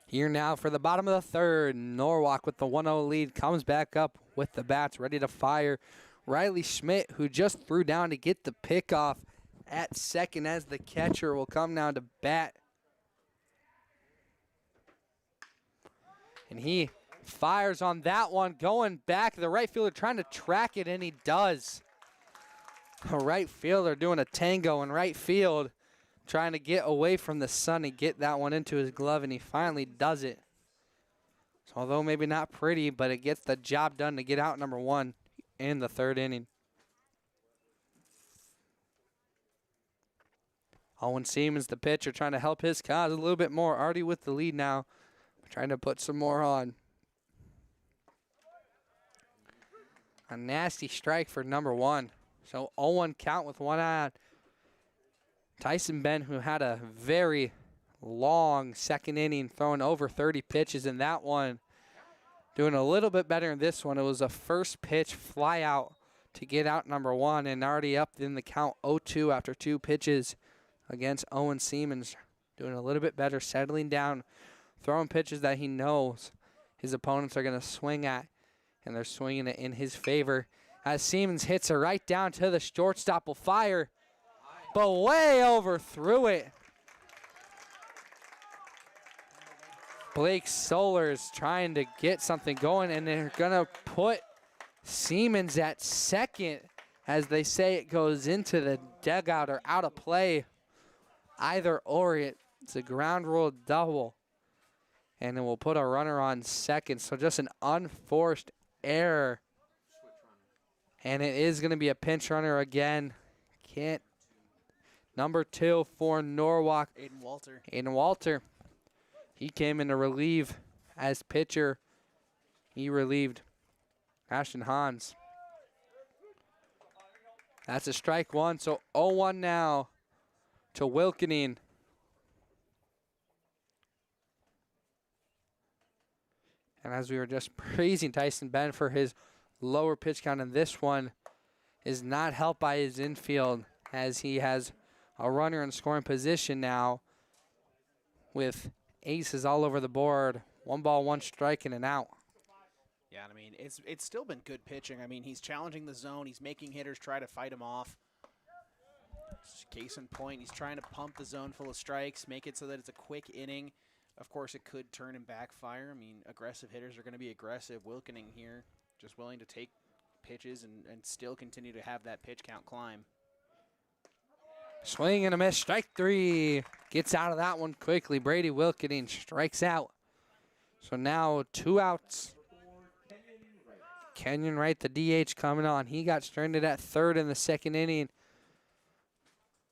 Here now for the bottom of the third. Norwalk with the 1-0 lead comes back up with the bats ready to fire. Riley Schmidt, who just threw down to get the pickoff at second as the catcher, will come now to bat. And he fires on that one, going back. The right fielder trying to track it, and he does. The right fielder doing a tango in right field, trying to get away from the sun and get that one into his glove, and he finally does it. So although maybe not pretty, but it gets the job done to get out number 1 in the third inning. Owen Siemens, the pitcher, trying to help his cause a little bit more. Already with the lead now, trying to put some more on. A nasty strike for number 1. So 0-1 count with 1 out. Tyson Ben, who had a very long second inning, throwing over 30 pitches in that one. Doing a little bit better in this one. It was a first pitch fly out to get out number one, and already up in the count 0-2 after 2 pitches against Owen Siemens. Doing a little bit better, settling down, throwing pitches that he knows his opponents are going to swing at, and they're swinging it in his favor. As Siemens hits it right down to the shortstop, will fire, but way overthrew it. Blake Solers trying to get something going, and they're going to put Siemens at second as they say it goes into the dugout or out of play. Either or, it's a ground rule double, and it will put a runner on second. So just an unforced error, and it is going to be a pinch runner again. Number 2 for Norwalk. Aiden Walter. He came in to relieve as pitcher. He relieved Ashton Hans. That's a strike one, so 0-1 now to Wilkening. And as we were just praising Tyson Ben for his lower pitch count in this one, is not helped by his infield as he has a runner in scoring position now with aces all over the board. 1 ball, 1 strike, and an out. Yeah, I mean, it's still been good pitching. I mean, he's challenging the zone. He's making hitters try to fight him off. Case in point, he's trying to pump the zone full of strikes, make it so that it's a quick inning. Of course, it could turn and backfire. I mean, aggressive hitters are going to be aggressive. Wilkening here, just willing to take pitches and still continue to have that pitch count climb. Swing and a miss, strike 3. Gets out of that one quickly. Brady Wilkening strikes out. So now 2 outs. Kenyon Wright, the DH, coming on. He got stranded at third in the second inning.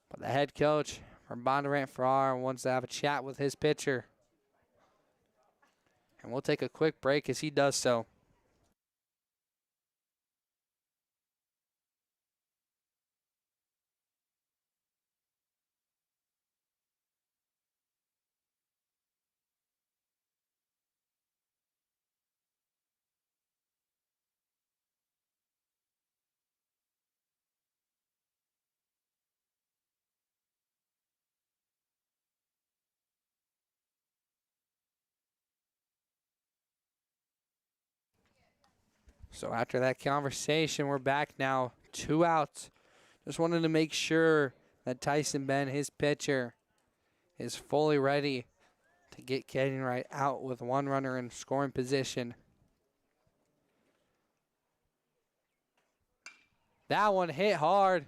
But the head coach from Bondurant-Farrar wants to have a chat with his pitcher. And we'll take a quick break as he does so. So after that conversation, we're back now. 2 outs. Just wanted to make sure that Tyson Ben, his pitcher, is fully ready to get Kenyon Wright out with 1 runner in scoring position. That one hit hard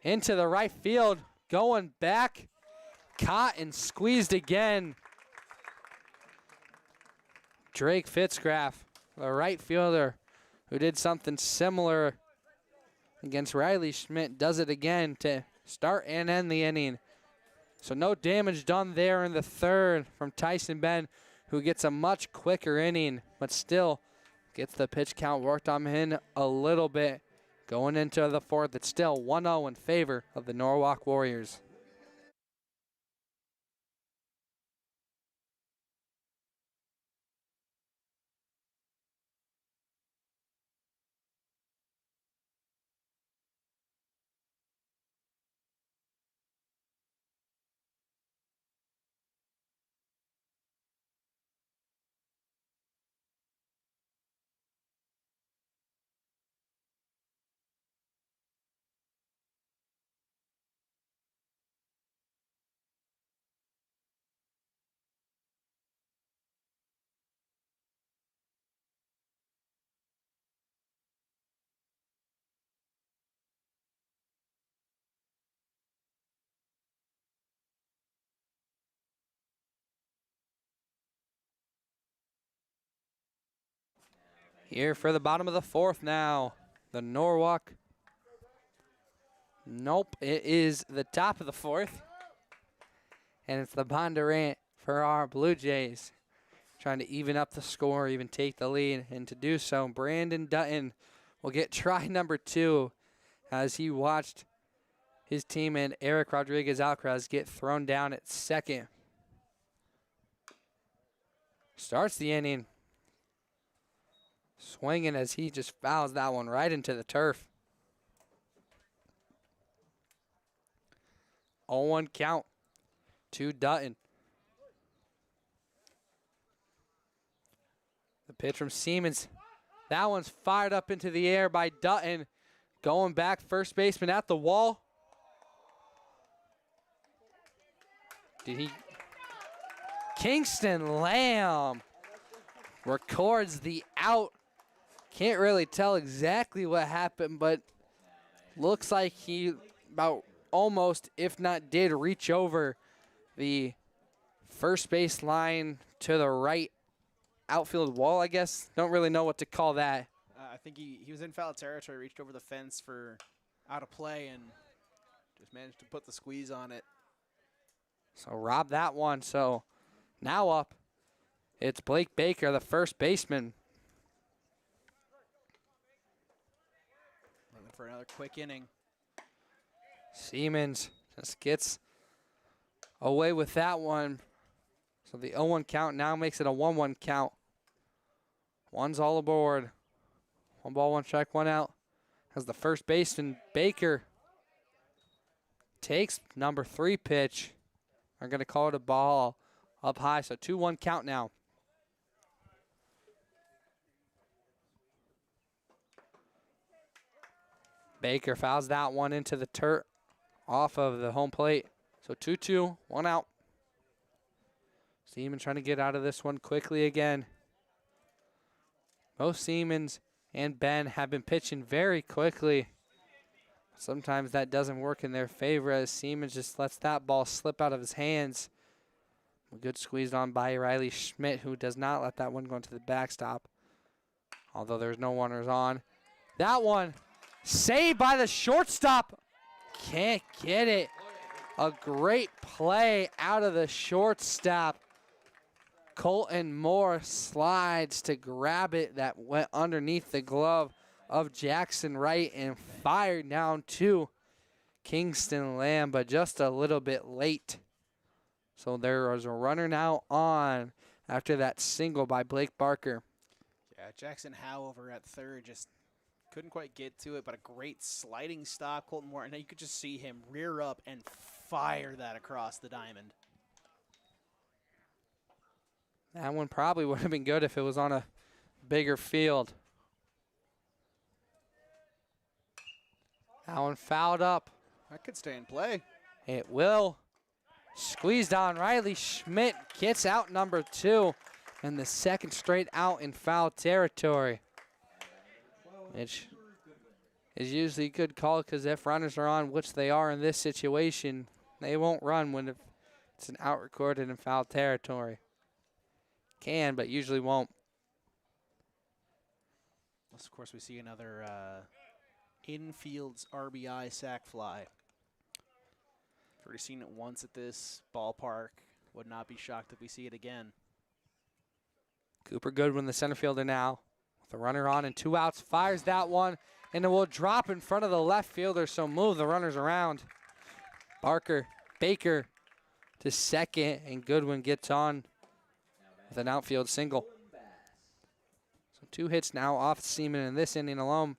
into the right field. Going back. Caught and squeezed again. Drake Fitzgraff, the right fielder, who did something similar against Riley Schmidt, does it again to start and end the inning. So no damage done there in the third from Tyson Ben, who gets a much quicker inning, but still gets the pitch count worked on him a little bit. Going into the fourth, it's still 1-0 in favor of the Norwalk Warriors. Here for the bottom of the fourth now. The Norwalk. Nope, it is the top of the fourth. And it's the Bondurant-Farrar Blue Jays trying to even up the score, even take the lead. And to do so, Brandon Dutton will get try number 2 as he watched his teammate Eric Rodriguez-Alcaraz get thrown down at second. starts the inning swinging as he just fouls that one right into the turf. 0-1 count to Dutton. The pitch from Siemens. That one's fired up into the air by Dutton. Going back, first baseman at the wall. Did he? Kingston Lamb records the out. Can't really tell exactly what happened, but looks like he about almost, if not did, reach over the first base line to the right outfield wall, I guess. Don't really know what to call that. I think he was in foul territory, reached over the fence for out of play, and just managed to put the squeeze on it. So rob that one. So now up, it's Blake Baker, the first baseman. Looking for another quick inning. Siemens just gets away with that one. So the 0-1 count now makes it a 1-1 count. One's all aboard. 1 ball, 1 strike, 1 out. As the first baseman, Baker, takes number 3 pitch. They're going to call it a ball up high. So 2-1 count now. Baker fouls that one into the turf off of the home plate. So 2-2, 1 out. Siemens trying to get out of this one quickly again. Both Siemens and Ben have been pitching very quickly. Sometimes that doesn't work in their favor as Siemens just lets that ball slip out of his hands. A good squeezed on by Riley Schmidt, who does not let that one go into the backstop. Although there's no runners on. That one saved by the shortstop. Can't get it. A great play out of the shortstop. Colton Moore slides to grab it. That went underneath the glove of Jackson Wright and fired down to Kingston Lamb, but just a little bit late. So there was a runner now on after that single by Blake Barker. Yeah, Jackson Howe over at third just couldn't quite get to it, but a great sliding stop. Colton Moore, and you could just see him rear up and fire that across the diamond. That one probably would have been good if it was on a bigger field. That one fouled up. That could stay in play. It will. Squeezed on. Riley Schmidt gets out number 2. And the second straight out in foul territory. Which is usually a good call because if runners are on, which they are in this situation, they won't run when it's an out recorded in foul territory. Can, but usually won't. Of course, we see another infield's RBI sac fly. Already seen it once at this ballpark. Would not be shocked if we see it again. Cooper Goodwin, the center fielder now, with a runner on and 2 outs, fires that one, and it will drop in front of the left fielder, so move the runners around. Baker to second, and Goodwin gets on with an outfield single. So 2 hits now off Seaman in this inning alone.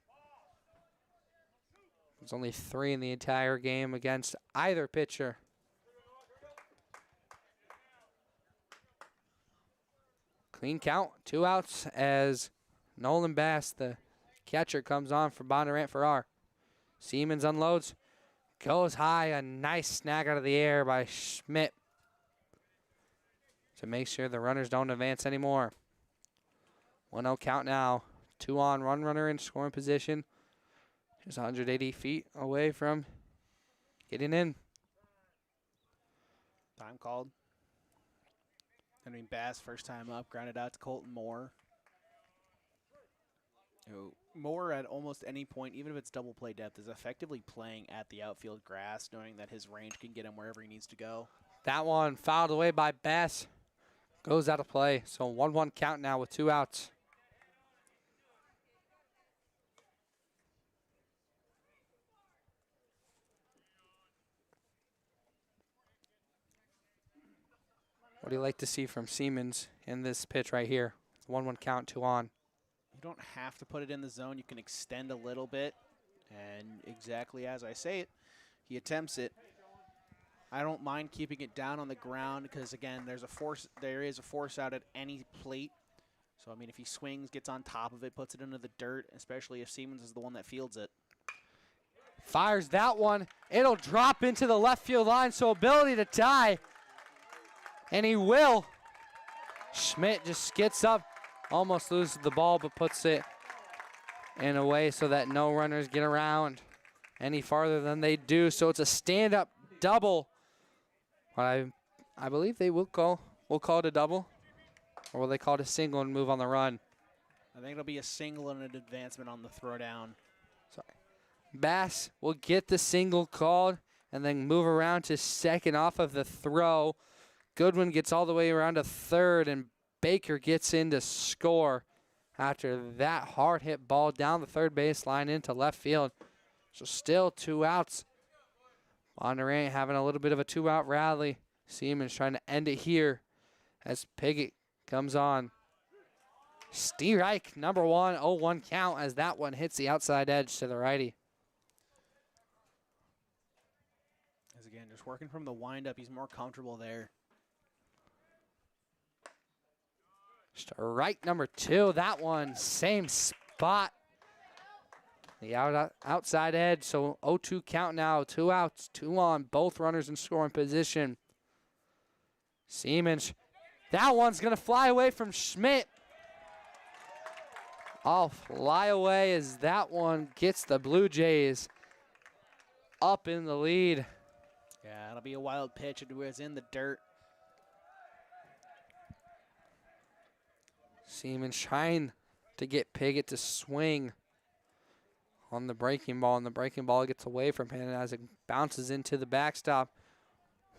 There's only 3 in the entire game against either pitcher. Clean count, 2 outs as Nolan Bass, the catcher, comes on for Bondurant-Farrar. Siemens unloads, goes high, a nice snag out of the air by Schmidt to make sure the runners don't advance anymore. 1-0 count now, 2 on, 1 runner in scoring position. Just 180 feet away from getting in. Time called. Bass first time up, grounded out to Colton Moore. Moore at almost any point, even if it's double play depth, is effectively playing at the outfield grass, knowing that his range can get him wherever he needs to go. That one fouled away by Bass. Goes out of play. So 1-1 count now with 2 outs. What do you like to see from Siemens in this pitch right here? 1-1 count, 2 on. You don't have to put it in the zone. You can extend a little bit. And exactly as I say it, he attempts it. I don't mind keeping it down on the ground because, again, there is a force out at any plate. So, I mean, if he swings, gets on top of it, puts it into the dirt, especially if Siemens is the one that fields it. Fires that one. It'll drop into the left field line, so ability to tie. And he will. Schmidt just gets up, almost loses the ball, but puts it in a way so that no runners get around any farther than they do. So it's a stand-up double. But I believe they will call it a double. Or will they call it a single and move on the run? I think it'll be a single and an advancement on the throwdown. Sorry. Bass will get the single called and then move around to second off of the throw. Goodwin gets all the way around to third, and Baker gets in to score after that hard hit ball down the third baseline into left field. So still 2 outs. Bondurant having a little bit of a 2-out rally. Siemens trying to end it here as Piggott comes on. Strike number 1, 0-1 count as that one hits the outside edge to the righty. As again, just working from the windup, he's more comfortable there. Strike number 2, that one, same spot. The outside edge, so 0-2 count now, 2 outs, 2 on, both runners in scoring position. Siemens, that one's going to fly away from Schmidt. I'll fly away as that one gets the Blue Jays up in the lead. Yeah, it'll be a wild pitch. It was in the dirt. Siemens trying to get Piggott to swing on the breaking ball, and the breaking ball gets away from him as it bounces into the backstop.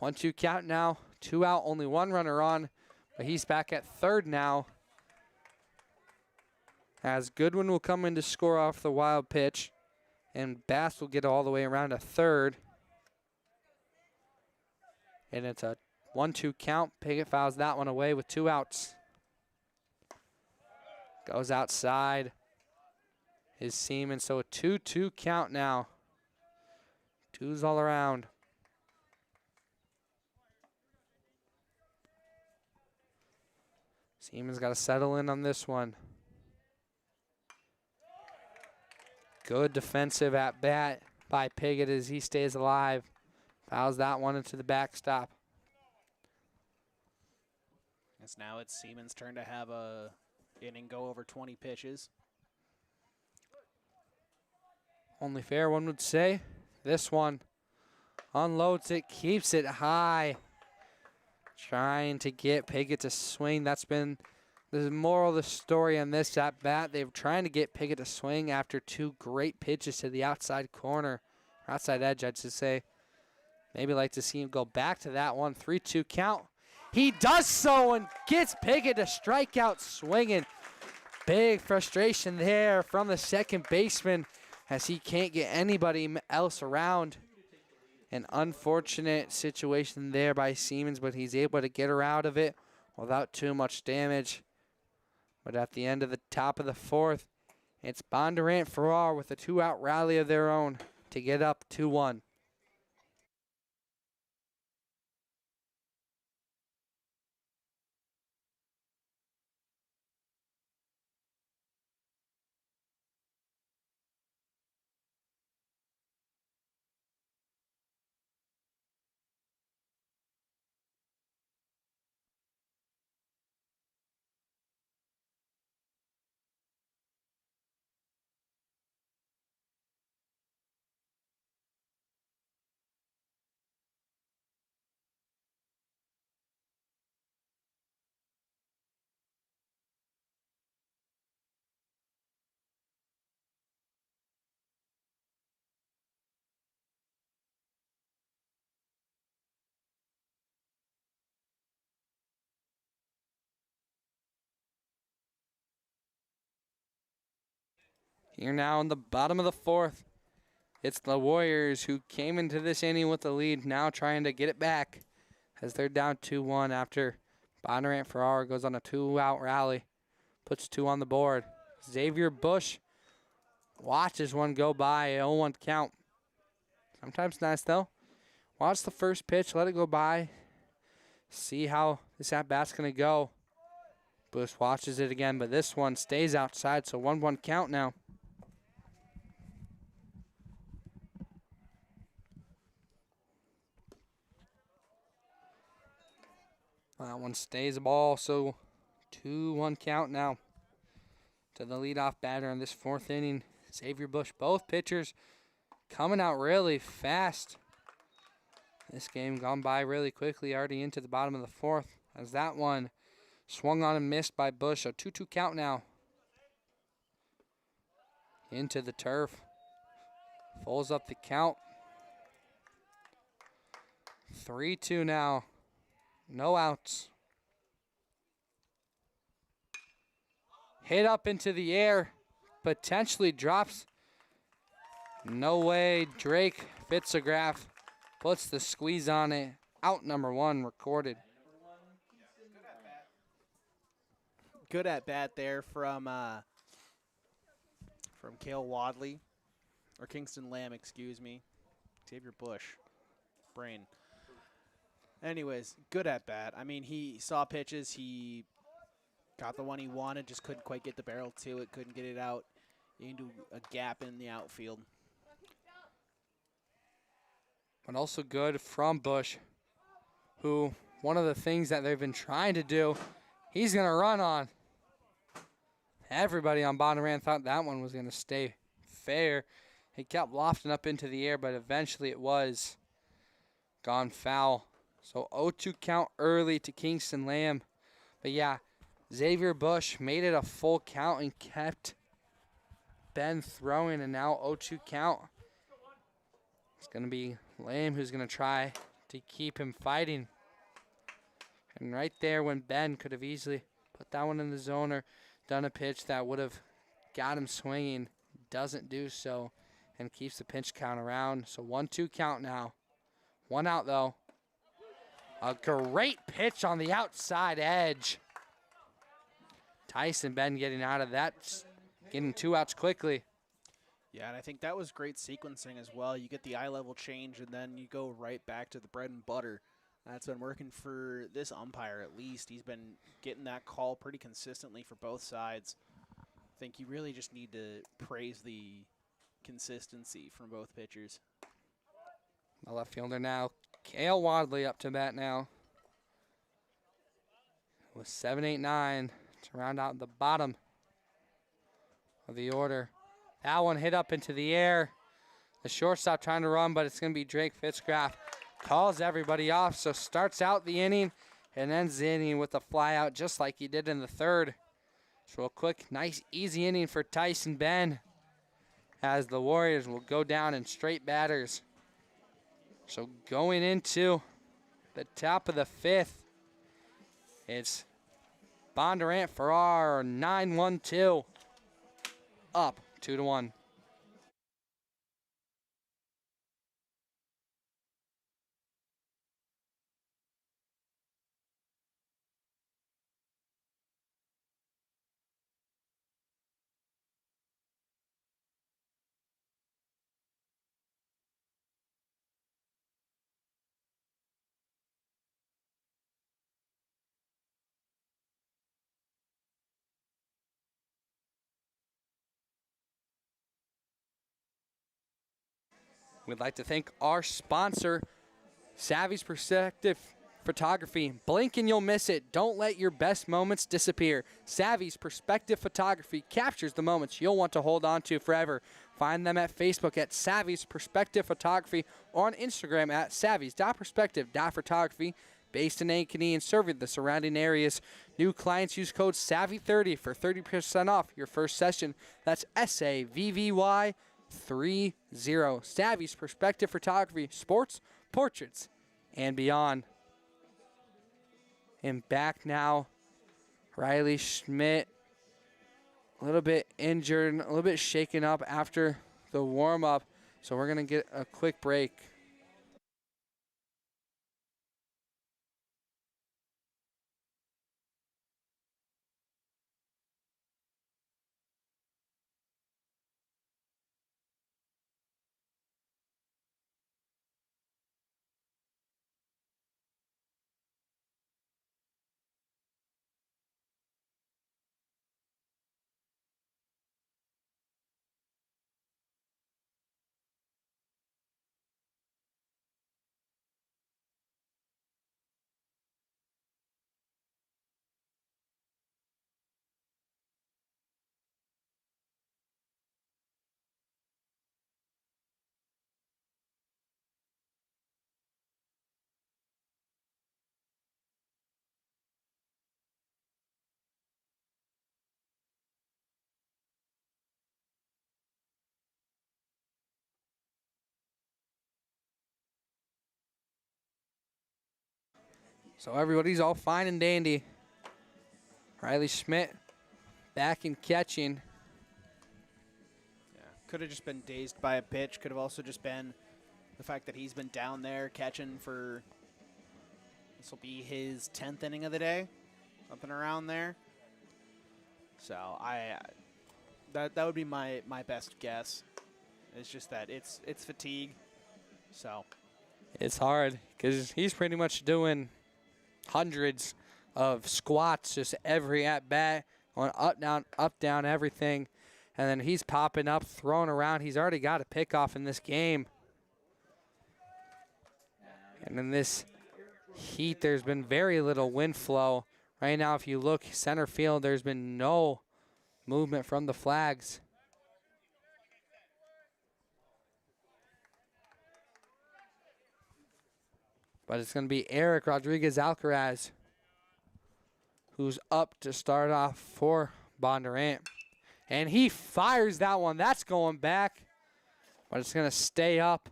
1-2 count now, 2 out, only 1 runner on, but he's back at third now. As Goodwin will come in to score off the wild pitch, and Bass will get all the way around to third. And it's a 1-2 count. Piggott fouls that one away with 2 outs. Goes outside. Is Siemens, so a 2-2 count now. 2s all around. Siemens got to settle in on this one. Good defensive at bat by Piggott as he stays alive. Fouls that one into the backstop. Yes, now it's Siemens' turn to have a inning go over 20 pitches. Only fair, one would say. This one unloads it, keeps it high. Trying to get Piggott to swing. That's been the moral of the story on this at bat. They're trying to get Piggott to swing after 2 great pitches to the outside corner. Outside edge, I'd just say. Maybe like to see him go back to that one. 3-2 count. He does so and gets Piggott to strike out swinging. Big frustration there from the second baseman as he can't get anybody else around. An unfortunate situation there by Siemens, but he's able to get her out of it without too much damage. But at the end of the top of the 4th, it's Bondurant-Farrar with a 2-out rally of their own to get up 2-1. Here now in the bottom of the 4th, it's the Warriors who came into this inning with the lead, now trying to get it back as they're down 2-1 after Bondurant-Farrar goes on a 2-out rally. Puts 2 on the board. Xavier Bush watches one go by. 0-1 count. Sometimes nice, though. Watch the first pitch. Let it go by. See how this at-bat's going to go. Bush watches it again, but this one stays outside, so 1-1 count now. That one stays a ball, so 2-1 count now to the leadoff batter in this 4th inning, Xavier Bush. Both pitchers coming out really fast. This game gone by really quickly, already into the bottom of the 4th, as that one swung on and missed by Bush. A 2-2 count now. Into the turf. Pulls up the count. 3-2 now. No outs. Hit up into the air. Potentially drops. No way. Drake Fitzograph puts the squeeze on it. Out number 1 recorded. Good at bat there from Cale Wadley, or Kingston Lamb, excuse me. Xavier Bush, brain. Anyways, good at bat. I mean, he saw pitches. He got the one he wanted, just couldn't quite get the barrel to it, couldn't get it out into a gap in the outfield. But also good from Bush, who one of the things that they've been trying to do, he's going to run on. Everybody on Bondurant thought that one was going to stay fair. He kept lofting up into the air, but eventually it was gone foul. So 0-2 count early to Kingston Lamb. But yeah, Xavier Bush made it a full count and kept Ben throwing, and now 0-2 count. It's going to be Lamb who's going to try to keep him fighting. And right there when Ben could have easily put that one in the zone or done a pitch that would have got him swinging, doesn't do so and keeps the pinch count around. So 1-2 count now. 1 out though. A great pitch on the outside edge. Tyson Ben getting out of that, getting 2 outs quickly. Yeah, and I think that was great sequencing as well. You get the eye level change, and then you go right back to the bread and butter. That's been working for this umpire at least. He's been getting that call pretty consistently for both sides. I think you really just need to praise the consistency from both pitchers. The left fielder now, Cale Wadley up to bat now. With 7, 8, 9 to round out the bottom of the order. That one hit up into the air. The shortstop trying to run, but it's going to be Drake Fitzgraff. Calls everybody off, so starts out the inning and ends the inning with a fly out just like he did in the 3rd. So a quick, nice, easy inning for Tyson Ben as the Warriors will go down in straight batters. So going into the top of the 5th, it's Bondurant-Farrar 9-1-2, up 2-1. We'd like to thank our sponsor, Savvy's Perspective Photography. Blink and you'll miss it. Don't let your best moments disappear. Savvy's Perspective Photography captures the moments you'll want to hold on to forever. Find them at Facebook at Savvy's Perspective Photography or on Instagram at savvy's.perspective.photography. Based in Ankeny and serving the surrounding areas. New clients use code SAVVY30 for 30% off your first session. That's SAVVY30. Savvy's Perspective Photography, sports, portraits, and beyond. And back now, Riley Schmidt, a little bit injured, a little bit shaken up after the warm-up. So we're going to get a quick break. So everybody's all fine and dandy. Riley Schmidt back in catching. Yeah. Could have just been dazed by a pitch. Could have also just been the fact that he's been down there catching for, this will be his 10th inning of the day, something around there. So that would be my best guess. It's just that it's fatigue. So It's hard because he's pretty much doing hundreds of squats just every at bat, on up down, everything, and then he's popping up, throwing around. He's already got a pickoff in this game. And in this heat, there's been very little wind flow. Right now, if you look center field, there's been no movement from the flags. But it's going to be Eric Rodriguez-Alcaraz who's up to start off for Bondurant. And he fires that one. That's going back, but it's going to stay up.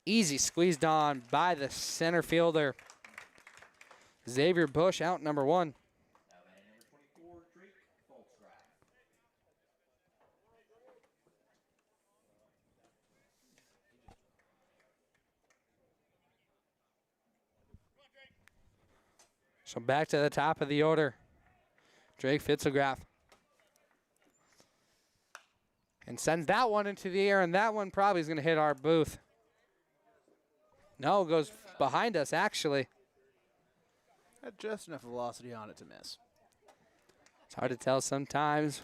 Easy squeezed on by the center fielder. Xavier Bush out number 1. So back to the top of the order. Drake Fitzelgraf. And sends that one into the air, and that one probably is going to hit our booth. No, it goes behind us, actually. had just enough velocity on it to miss. It's hard to tell sometimes.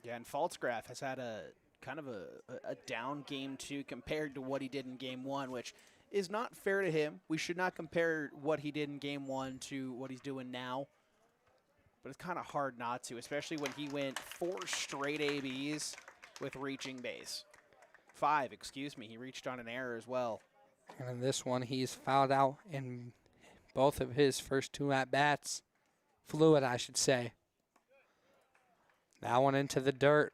Yeah, and Faltzgraf has had a kind of a down game 2 compared to what he did in game 1, which is not fair to him. We should not compare what he did in game 1 to what he's doing now. But it's kind of hard not to, especially when he went 4 straight ABs with reaching base. 5, excuse me. He reached on an error as well. And in this one, he's fouled out in both of his first 2 at-bats. Fluid, I should say. That one into the dirt.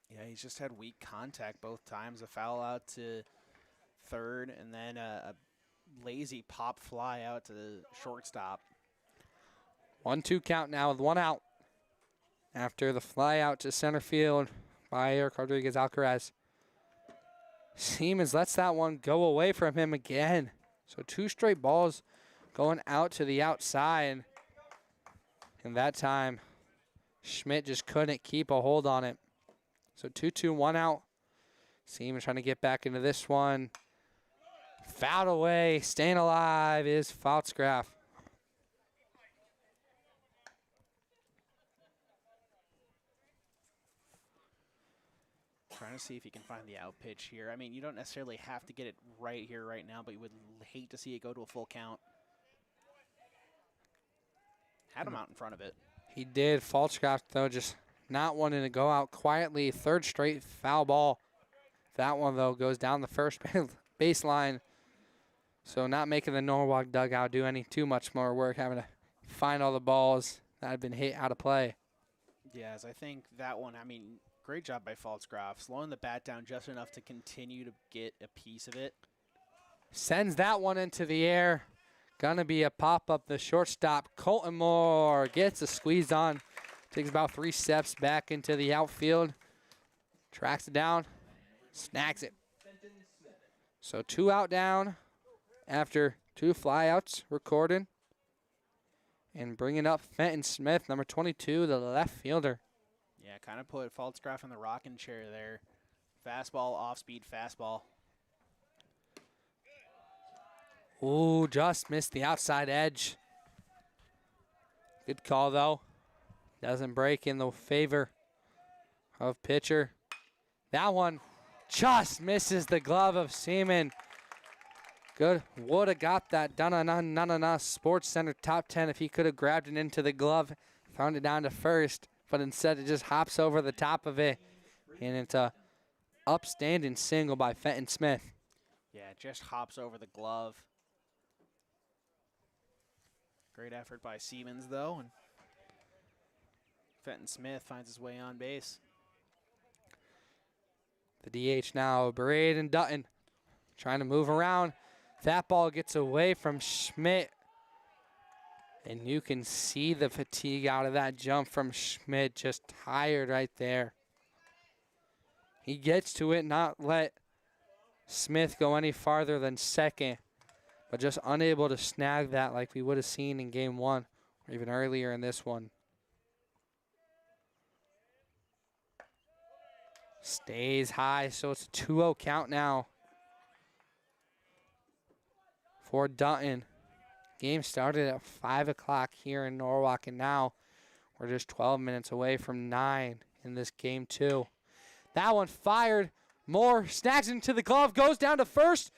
Yeah, he's just had weak contact both times. A foul out to third, and then a lazy pop fly out to the shortstop. 1-2 count now with 1 out. After the fly out to center field by Eric Rodriguez-Alcaraz. Siemens lets that one go away from him again. So 2 straight balls going out to the outside. And that time, Schmidt just couldn't keep a hold on it. So 2-2, 1 out. Siemens trying to get back into this one. Fouled away, staying alive is Faltzgraf. Trying to see if he can find the out pitch here. I mean, you don't necessarily have to get it right here, right now, but you would hate to see it go to a full count. Had him out in front of it. He did. Faltzgraf, though, just not wanting to go out quietly. 3rd straight foul ball. That one, though, goes down the first baseline. So not making the Norwalk dugout do any too much more work, having to find all the balls that had been hit out of play. Yes, I think that one, I mean, great job by Faltzgraf. Slowing the bat down just enough to continue to get a piece of it. Sends that one into the air. Gonna be a pop-up. The shortstop, Colton Moore, gets a squeeze on. Takes about 3 steps back into the outfield. Tracks it down. Snags it. So 2 out down after 2 flyouts recorded. And bringing up Fenton Smith, number 22, the left fielder. Yeah, kind of put Faltzgraf in the rocking chair there. Fastball, off-speed fastball. Ooh, just missed the outside edge. Good call, though. Doesn't break in the favor of pitcher. That one just misses the glove of Seaman. Good. Would have got that Dun-na-na-na-na Sports Center top 10 if he could have grabbed it into the glove, found it down to first, but instead it just hops over the top of it. And it's a upstanding single by Fenton Smith. Yeah, it just hops over the glove. Great effort by Siemens, though, and Fenton Smith finds his way on base. The DH now, Braden Dutton, trying to move around. That ball gets away from Schmidt. And you can see the fatigue out of that jump from Schmidt, just tired right there. He gets to it, not let Smith go any farther than second, but just unable to snag that like we would have seen in game one or even earlier in this one. Stays high, so it's a 2-0 count now for Dutton. Game started at 5 o'clock here in Norwalk, and now we're just 12 minutes away from 9 in this game two. That one fired. Moore snags into the glove, goes down to first,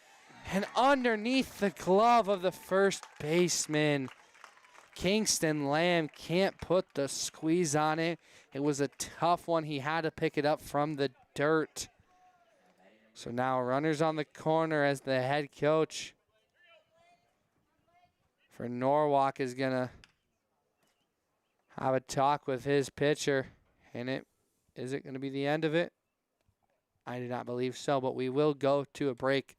and underneath the glove of the first baseman. Kingston Lamb can't put the squeeze on it. It was a tough one. He had to pick it up from the dirt. So now runners on the corner as the head coach for Norwalk is going to have a talk with his pitcher. And is it going to be the end of it? I do not believe so, but we will go to a break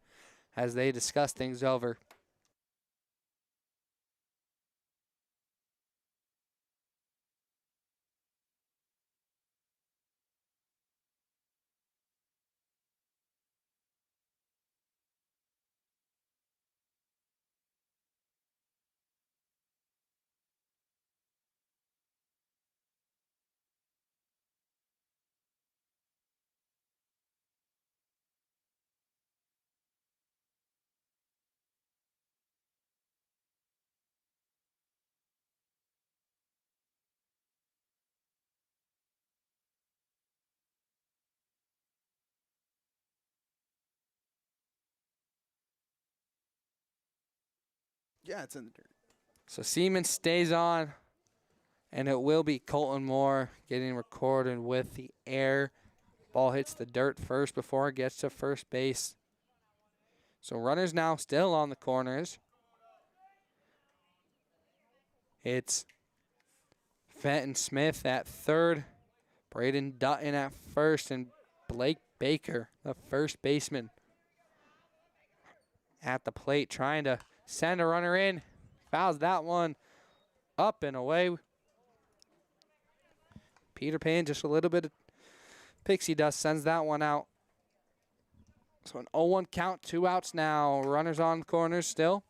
as they discuss things over. Yeah, it's in the dirt. So Siemens stays on, and it will be Colton Moore getting recorded with the air. Ball hits the dirt first before it gets to first base. So runners now still on the corners. It's Fenton Smith at third, Braden Dutton at first, and Blake Baker, the first baseman, at the plate trying to send a runner in. Fouls that one up and away. Peter Pan, just a little bit of pixie dust, sends that one out. So an 0-1 count, 2 outs now. Runners on the corners still.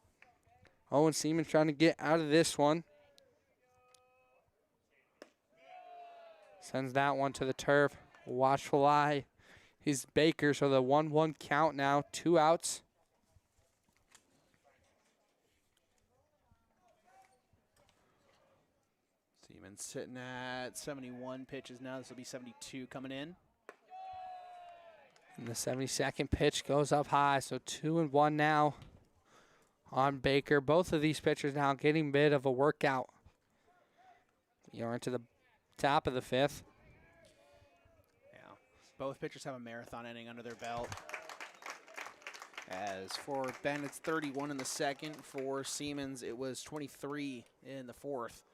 Owen Seaman trying to get out of this one. Sends that one to the turf. Watchful eye. He's Baker, so the 1-1 count now, 2 outs. Siemens sitting at 71 pitches now. This will be 72 coming in. And the 72nd pitch goes up high, so 2-1 now on Baker. Both of these pitchers now getting a bit of a workout. You're into the top of the fifth. Yeah, both pitchers have a marathon inning under their belt. As for Ben, it's 31 in the second. For Siemens, it was 23 in the fourth.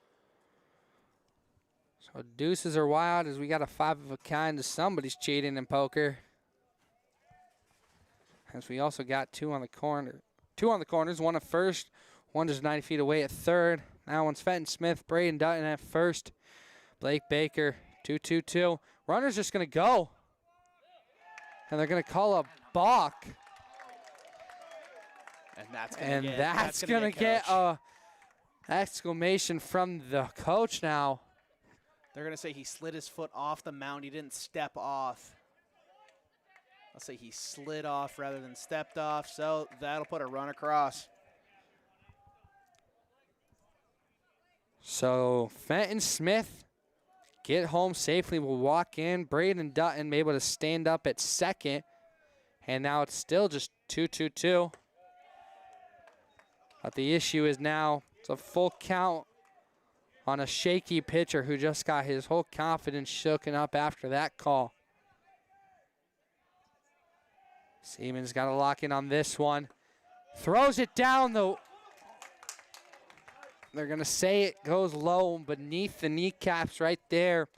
So deuces are wild as we got a 5 of a kind. Somebody's cheating in poker. As we also got 2 on the corner. 2 on the corners, 1 at first, 1 just 90 feet away at third. Now one's Fenton Smith, Braden Dutton at first. Blake Baker, 2-2-2. Runner's just going to go. And they're going to call a balk. And that's going to get a exclamation from the coach now. They're going to say he slid his foot off the mound. He didn't step off. I'll say he slid off rather than stepped off, so that'll put a run across. So Fenton Smith get home safely, will walk in. Braden Dutton able to stand up at second. And now it's still just 2-2-2. But the issue is now it's a full count on a shaky pitcher who just got his whole confidence shooken up after that call. Siemens got to lock in on this one. Throws it down, though. They're going to say it goes low beneath the kneecaps right there.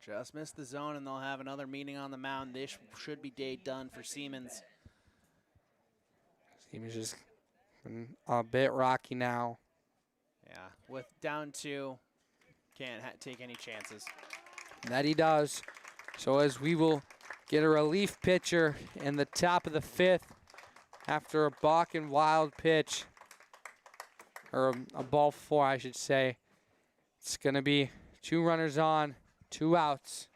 Just missed the zone, and they'll have another meeting on the mound. This should be day done for Siemens. Siemens just And a bit rocky now. Yeah, with down 2, can't take any chances. That he does. So as we will get a relief pitcher in the top of the 5th after a balk and wild pitch, or a ball 4, I should say. It's going to be 2 runners on, 2 outs,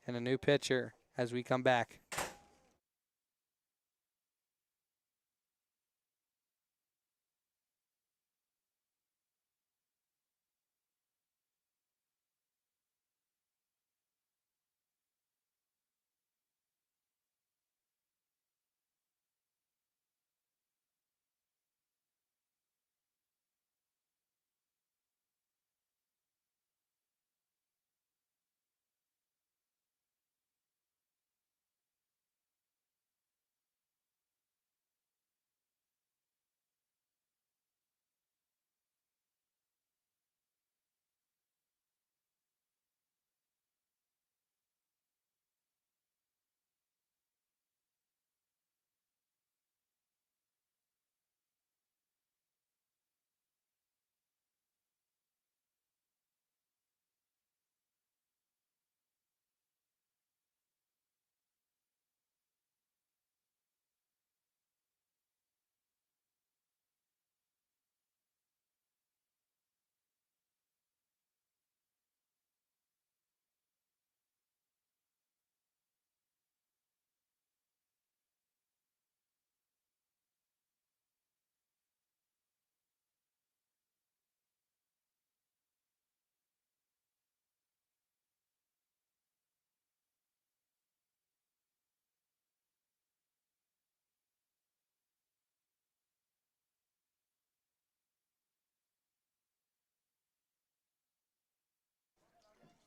and a new pitcher as we come back.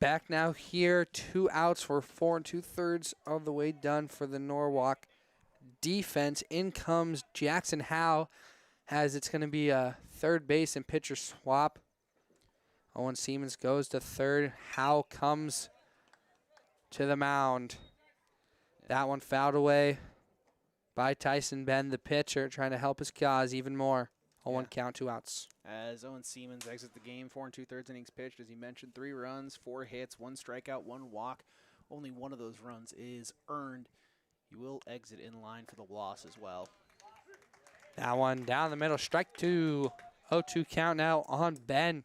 Back now here, 2 outs. We're 4 2/3 of the way done for the Norwalk defense. In comes Jackson Howe, as it's going to be a third base and pitcher swap. Owen Siemens goes to third. Howe comes to the mound. That one fouled away by Tyson Ben, the pitcher, trying to help his cause even more. 0-1 count, 2 outs. As Owen Siemens exits the game, 4 2/3 innings pitched, as you mentioned, 3 runs, 4 hits, 1 strikeout, 1 walk. Only one of those runs is earned. He will exit in line for the loss as well. That one down the middle, strike 2. 0-2 count now on Ben.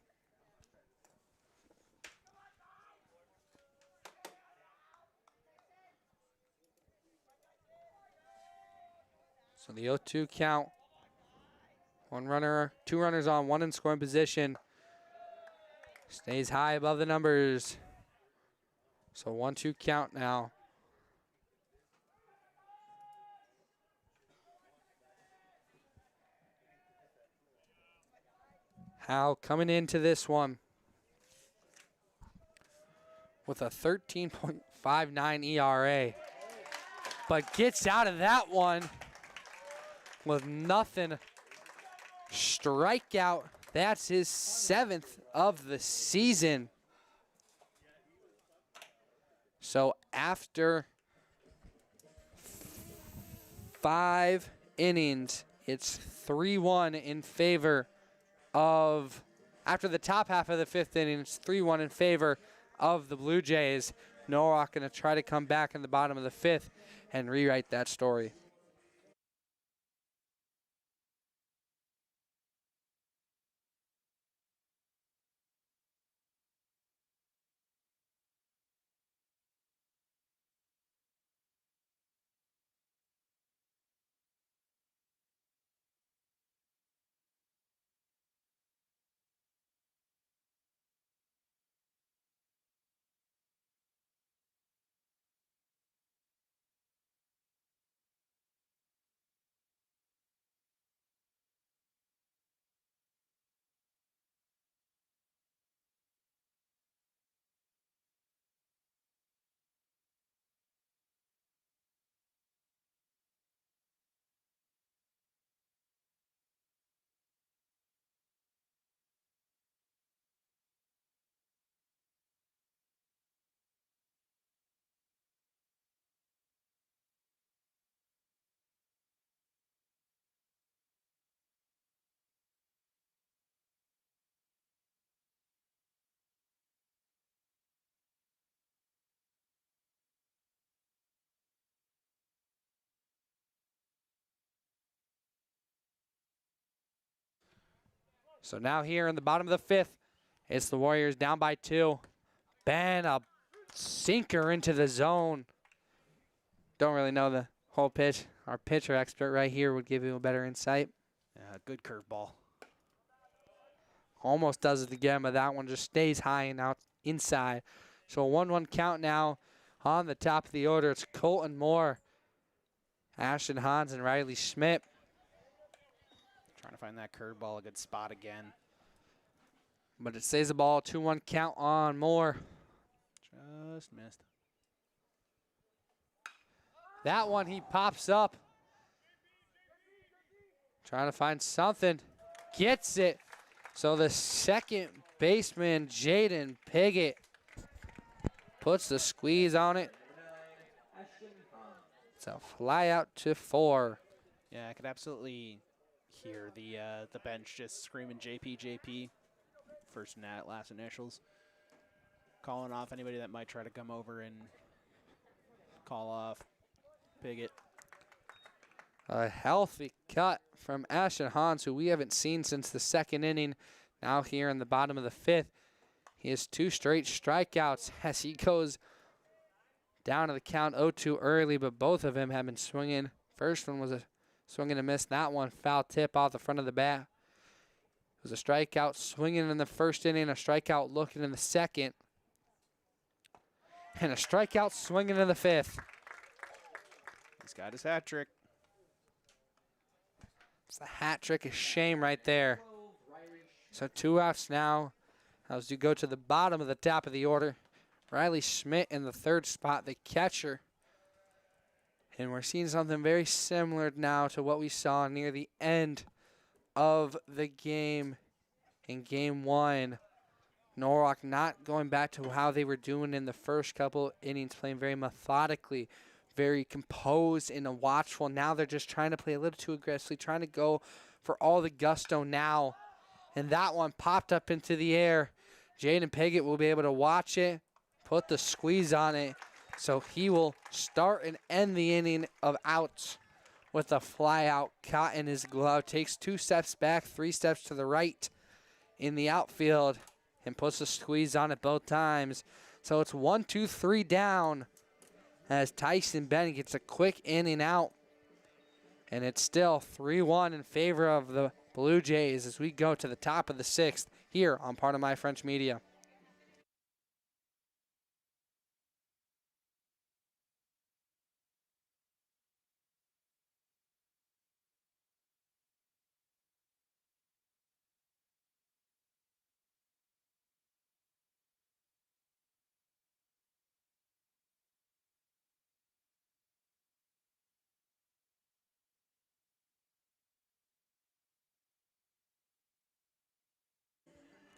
So the 0-2 count. 1 runner, 2 runners on, 1 in scoring position. Stays high above the numbers. So 1-2 count now. Howe coming into this one with a 13.59 ERA, but gets out of that one with nothing. Strikeout. That's his 7th of the season. So after 5 innings, it's 3-1 in favor of, after the top half of the 5th inning, it's 3-1 in favor of the Blue Jays. Norwalk going to try to come back in the bottom of the 5th and rewrite that story. So now here in the bottom of the fifth, it's the Warriors down by 2. Ben, a sinker into the zone. Don't really know the whole pitch. Our pitcher expert right here would give you a better insight. Yeah, good curveball. Almost does it again, but that one just stays high and out inside. So a 1-1 count now on the top of the order. It's Colton Moore, Ashton Hans, and Riley Schmidt. Trying to find that curveball, a good spot again. But it stays the ball, 2-1 count on Moore. Just missed. That one, he pops up. Trying to find something. Gets it. So the second baseman, Jaden Piggott, puts the squeeze on it. It's a fly out to 4. Yeah, I could absolutely hear the bench just screaming JP, JP. First and last initials. Calling off anybody that might try to come over and call off Piggott. A healthy cut from Ashton Hans, who we haven't seen since the second inning. Now here in the bottom of the fifth, he has 2 straight strikeouts as he goes down to the count 0-2 early, but both of them have been swinging. First one was a swing and a miss. That one, foul tip off the front of the bat. It was a strikeout swinging in the first inning, a strikeout looking in the second, and a strikeout swinging in the fifth. He's got his hat trick. It's the hat trick of shame right there. So 2 outs now as you go to the bottom of the top of the order. Riley Schmidt in the 3rd spot, the catcher. And we're seeing something very similar now to what we saw near the end of the game in Game 1. Norwalk not going back to how they were doing in the first couple innings, playing very methodically, very composed and watchful. Now they're just trying to play a little too aggressively, trying to go for all the gusto now. And that one popped up into the air. Jaden Piggott will be able to watch it, put the squeeze on it. So he will start and end the inning of outs with a fly out caught in his glove. Takes 2 steps back, 3 steps to the right in the outfield and puts the squeeze on it both times. So it's 1-2-3 down as Tyson Bennett gets a quick in and out. And it's still 3-1 in favor of the Blue Jays as we go to the top of the 6th here on Part of My French Media.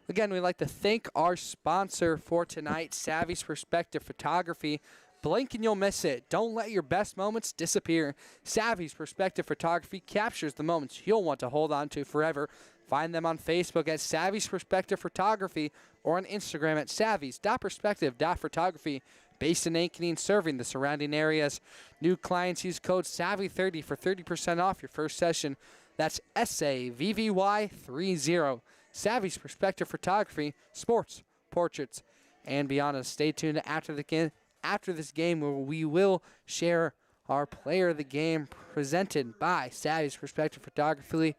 Again, we'd like to thank our sponsor for tonight, Savvy's Perspective Photography. Blink and you'll miss it. Don't let your best moments disappear. Savvy's Perspective Photography captures the moments you'll want to hold on to forever. Find them on Facebook at Savvy's Perspective Photography or on Instagram at savvy's.perspective.photography. Based in Ankeny, serving the surrounding areas. New clients use code SAVVY30 for 30% off your first session. That's SAVVY30. Savvy's Perspective Photography, sports, portraits, and beyond. And stay tuned after this game where we will share our player of the game presented by Savvy's Perspective Photography.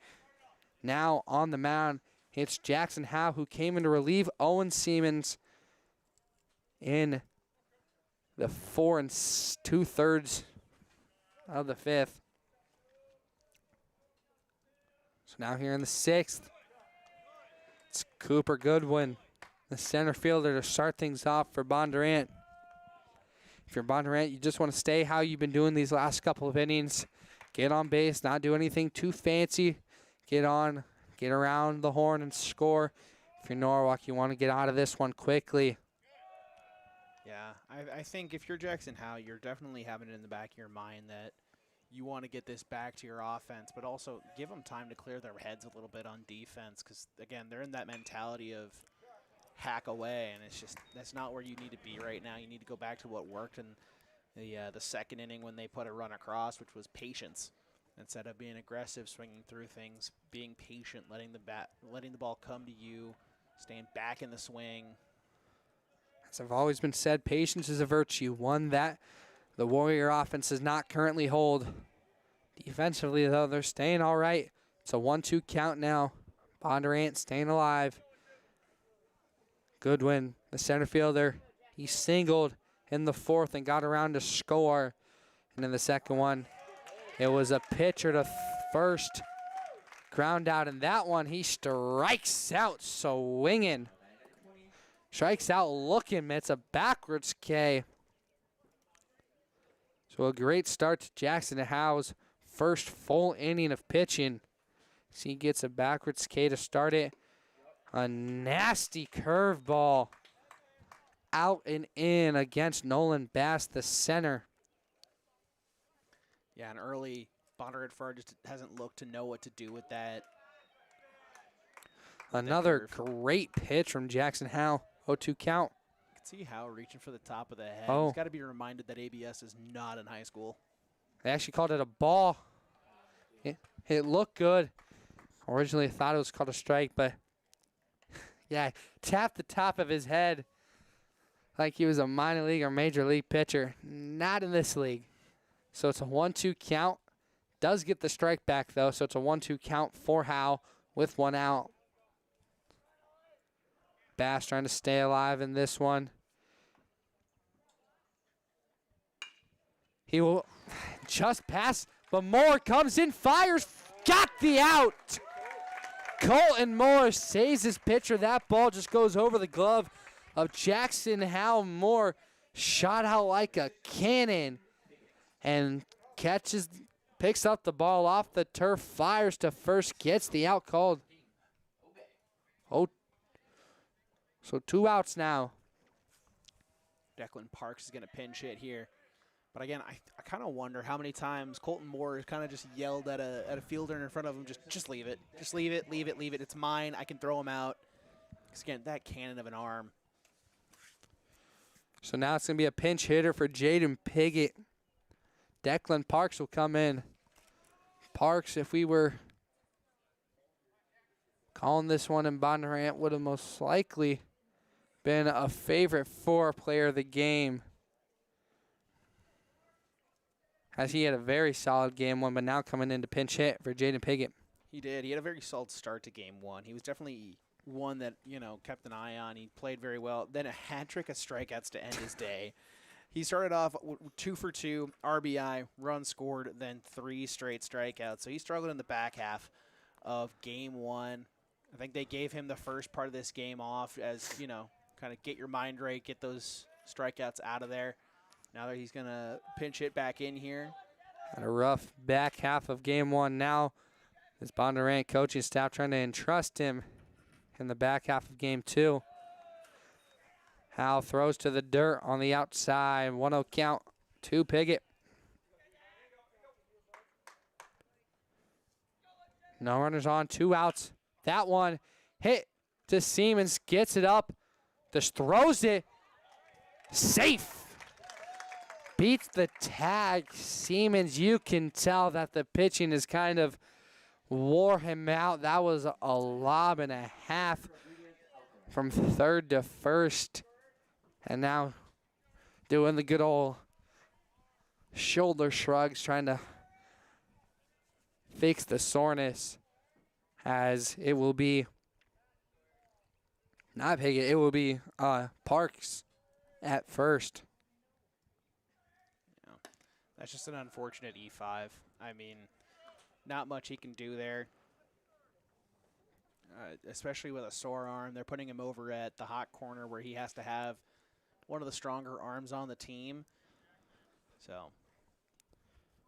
Now on the mound, it's Jackson Howe who came in to relieve Owen Siemens in the 4 2/3 of the 5th. So now here in the 6th, it's Cooper Goodwin, the center fielder, to start things off for Bondurant. If you're Bondurant, you just want to stay how you've been doing these last couple of innings. Get on base, not do anything too fancy. Get on, get around the horn and score. If you're Norwalk, you want to get out of this one quickly. Yeah, I think if you're Jackson Howe, you're definitely having it in the back of your mind that you want to get this back to your offense, but also give them time to clear their heads a little bit on defense because, again, they're in that mentality of hack away, and it's just that's not where you need to be right now. You need to go back to what worked in the second inning when they put a run across, which was patience. Instead of being aggressive, swinging through things, being patient, letting the ball come to you, staying back in the swing. As I've always been said, patience is a virtue, one that the Warrior offense does not currently hold. Defensively, though, they're staying all right. It's a 1-2 count now. Bondurant staying alive. Goodwin, the center fielder, he singled in the fourth and got around to score. And in the second one, it was a pitcher to first. Ground out, and that one, he strikes out swinging. Strikes out looking. It's a backwards K. So a great start to Jackson Howe's first full inning of pitching. So he gets a backwards K to start it. A nasty curveball out and in against Nolan Bass, the center. Yeah, and early Bondurant-Farrar just hasn't looked to know what to do with that. Another great pitch from Jackson Howe. 0-2 count. You can see Howe reaching for the top of the head. Oh. He's got to be reminded that ABS is not in high school. They actually called it a ball. It looked good. Originally, I thought it was called a strike, but yeah, tapped the top of his head like he was a minor league or major league pitcher. Not in this league. So it's a 1-2 count. Does get the strike back, though, so it's a 1-2 count for Howe with one out. Bass trying to stay alive in this one. He will just pass, but Moore comes in, fires, got the out. Colton Moore saves his pitcher. That ball just goes over the glove of Jackson Howe. Moore shot out like a cannon and picks up the ball off the turf, fires to first, gets the out called. Oh, so 2 outs now. Declan Parks is going to pinch hit here. But again, I kind of wonder how many times Colton Moore has kind of just yelled at a fielder in front of him, just leave it. Just leave it, leave it, leave it. It's mine. I can throw him out. Because again, that cannon of an arm. So now it's going to be a pinch hitter for Jaden Piggott. Declan Parks will come in. Parks, if we were calling this one in Bondurant, would have most likely been a favorite for player of the game, as he had a very solid game one, but now coming in to pinch hit for Jaden Piggott. He did. He had a very solid start to game one. He was definitely one that, kept an eye on. He played very well. Then a hat trick of strikeouts to end his day. He started off 2 for 2, RBI, run scored, then 3 straight strikeouts. So he struggled in the back half of game one. I think they gave him the first part of this game off as, kind of get your mind right, get those strikeouts out of there. Now that he's going to pinch hit back in here. Had a rough back half of game one. Now this Bondurant coaching staff trying to entrust him in the back half of game two. Howe throws to the dirt on the outside. 1-0 count to Piggott. No runners on, 2 outs. That one hit to Siemens, gets it up, just throws it. Safe. Beats the tag. Siemens, you can tell that the pitching is kind of wore him out. That was a lob and a half from third to first. And now doing the good old shoulder shrugs, trying to fix the soreness, as it will be not Piggott, it will be Parks at first. That's just an unfortunate E5. I mean, not much he can do there, especially with a sore arm. They're putting him over at the hot corner where he has to have one of the stronger arms on the team. So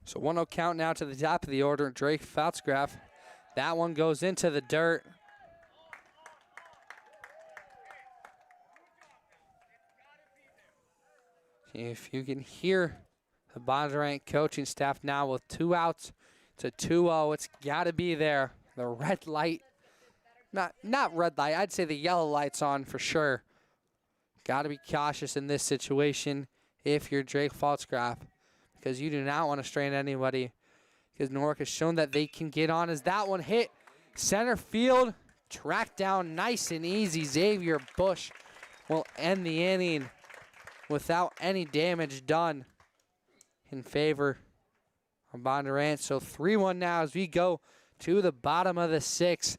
1-0 count now to the top of the order. Drake Foutsgraf. That one goes into the dirt. If you can hear the Bondurant coaching staff now with 2 outs, it's a 2-0. It's got to be there. The red light, not red light, I'd say the yellow light's on for sure. Got to be cautious in this situation if you're Drake Foutsgraf, because you do not want to strain anybody, because Norwalk has shown that they can get on as that one hit center field. Tracked down nice and easy. Xavier Bush will end the inning without any damage done in favor of Bondurant. So 3-1 now as we go to the bottom of the 6th.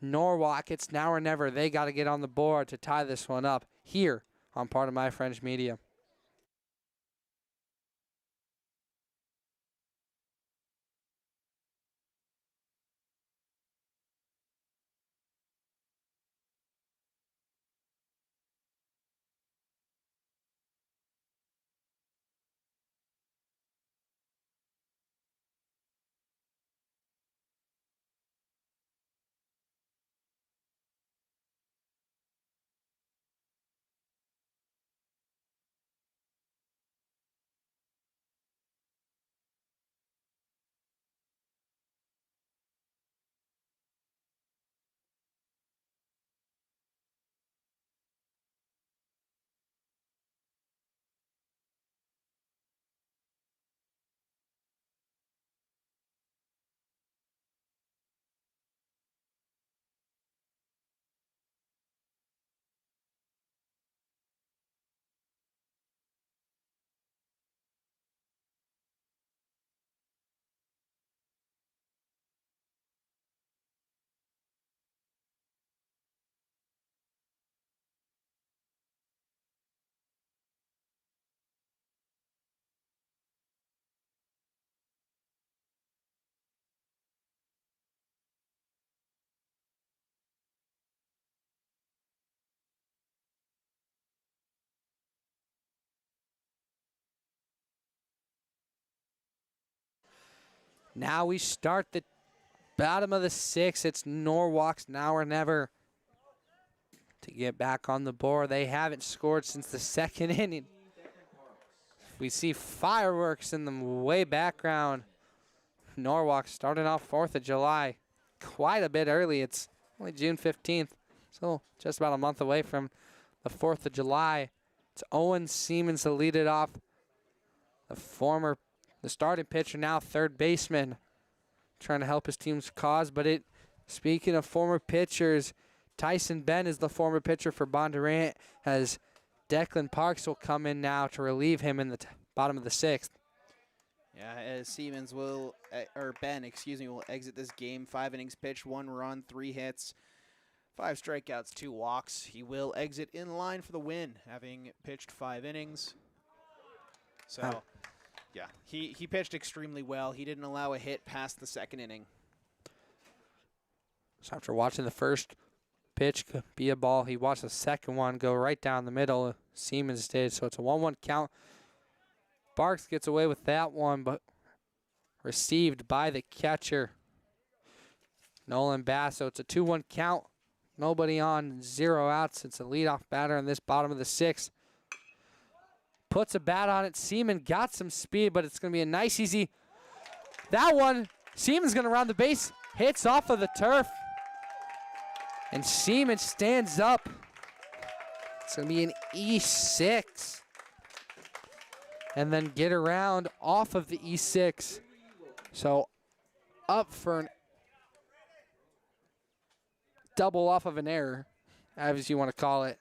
Norwalk, it's now or never. They got to get on the board to tie this one up here on Part of My French Media. Now we start the bottom of the 6th. It's Norwalk's now or never to get back on the board. They haven't scored since the 2nd inning. We see fireworks in the way background. Norwalk starting off 4th of July quite a bit early. It's only June 15th, so just about a month away from the 4th of July. It's Owen Siemens to lead it off. The starting pitcher, now third baseman, trying to help his team's cause. But speaking of former pitchers, Tyson Ben is the former pitcher for Bondurant, as Declan Parks will come in now to relieve him in the bottom of the 6th. Yeah, as Siemens will, Ben, will exit this game. 5 innings pitched, 1 run, 3 hits, 5 strikeouts, 2 walks. He will exit in line for the win, having pitched 5 innings. So, yeah, he pitched extremely well. He didn't allow a hit past the 2nd inning. So after watching the first pitch be a ball, he watched the second one go right down the middle. Siemens did, so it's a 1-1 count. Parks gets away with that one, but received by the catcher, Nolan Bass. So it's a 2-1 count. Nobody on, 0 outs. It's a leadoff batter in this bottom of the 6th. Puts a bat on it. Seaman got some speed, but it's going to be a nice, easy. That one, Seaman's going to round the base. Hits off of the turf. And Seaman stands up. It's going to be an E6. And then get around off of the E6. So up for an double off of an error, as you want to call it.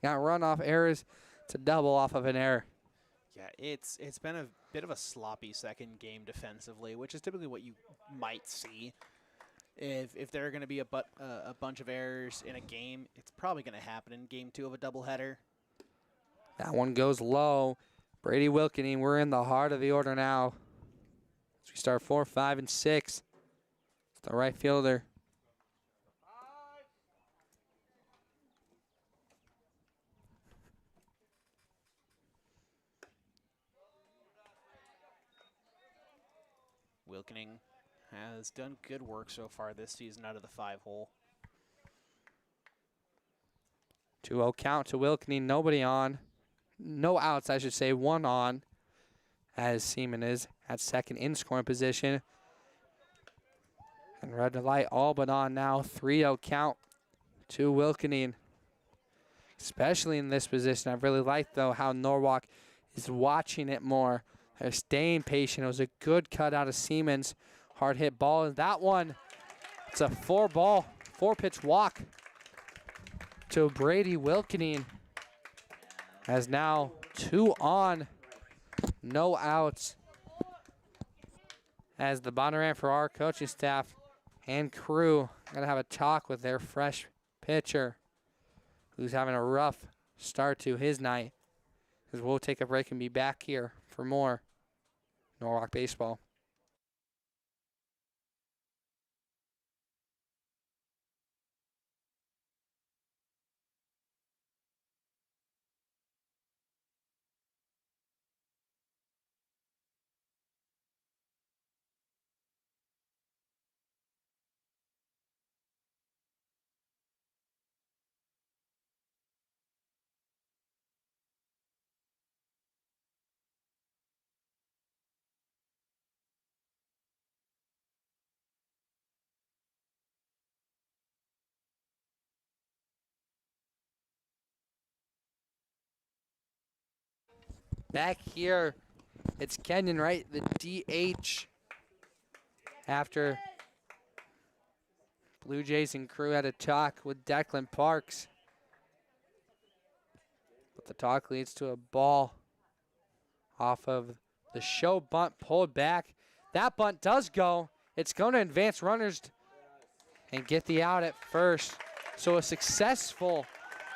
Now runoff errors. It's a double off of an error. Yeah, it's been a bit of a sloppy second game defensively, which is typically what you might see. If there are going to be a bunch of errors in a game, it's probably going to happen in game 2 of a doubleheader. That one goes low. Brady Wilkening, we're in the heart of the order now. As we start 4, 5, and 6. It's the right fielder. Wilkening has done good work so far this season out of the 5-hole. 2-0 count to Wilkening. Nobody on. No outs, I should say. 1 on, as Seaman is at second in scoring position. And red light all but on now. 3-0 count to Wilkening. Especially in this position. I really like, though, how Norwalk is watching it more. They're staying patient. It was a good cut out of Siemens. Hard hit ball, and that one, it's a 4-pitch walk to Brady Wilkening. As now 2 on, no outs. As the Bondurant-Farrar coaching staff and crew gonna have a talk with their fresh pitcher, who's having a rough start to his night. Because we'll take a break and be back here for more Norwalk baseball. Back here, it's Kenyon, right? The DH. After Blue Jays and crew had a talk with Declan Parks. But the talk leads to a ball off of the show bunt pulled back. That bunt does go. It's going to advance runners and get the out at first. So a successful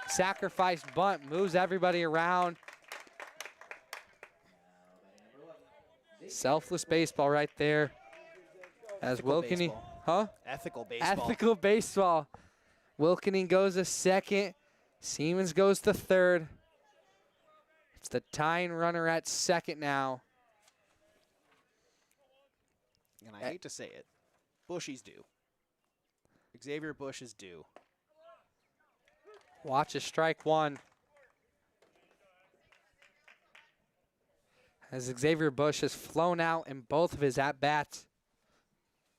sacrifice bunt moves everybody around. Selfless baseball right there. As Wilkening, Ethical baseball. Ethical baseball. Wilkening goes to second. Siemens goes to third. It's the tying runner at second now. And I hate to say it, Bushy's due. Xavier Bush is due. Watch a strike one. As Xavier Bush has flown out in both of his at-bats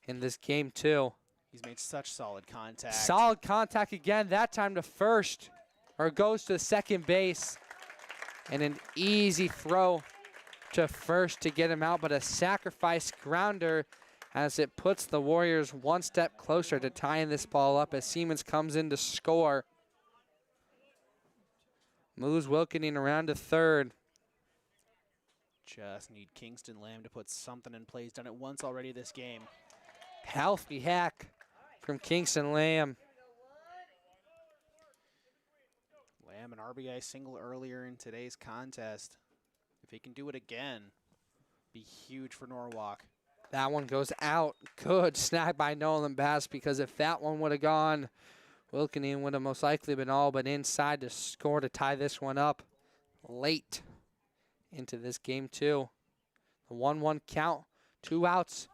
in this game too. He's made such solid contact. Solid contact again, that time to first, or goes to second base. And an easy throw to first to get him out, but a sacrifice grounder as it puts the Warriors one step closer to tying this ball up as Siemens comes in to score. Moves Wilkening around to third. Just need Kingston Lamb to put something in place. Done it once already this game. Healthy hack from Kingston Lamb. Lamb an RBI single earlier in today's contest. If he can do it again, be huge for Norwalk. That one goes out. Good snag by Nolan Bass, because if that one would have gone, Wilkening would have most likely been all but inside to score to tie this one up late into this game too. The 1-1 count, 2 outs.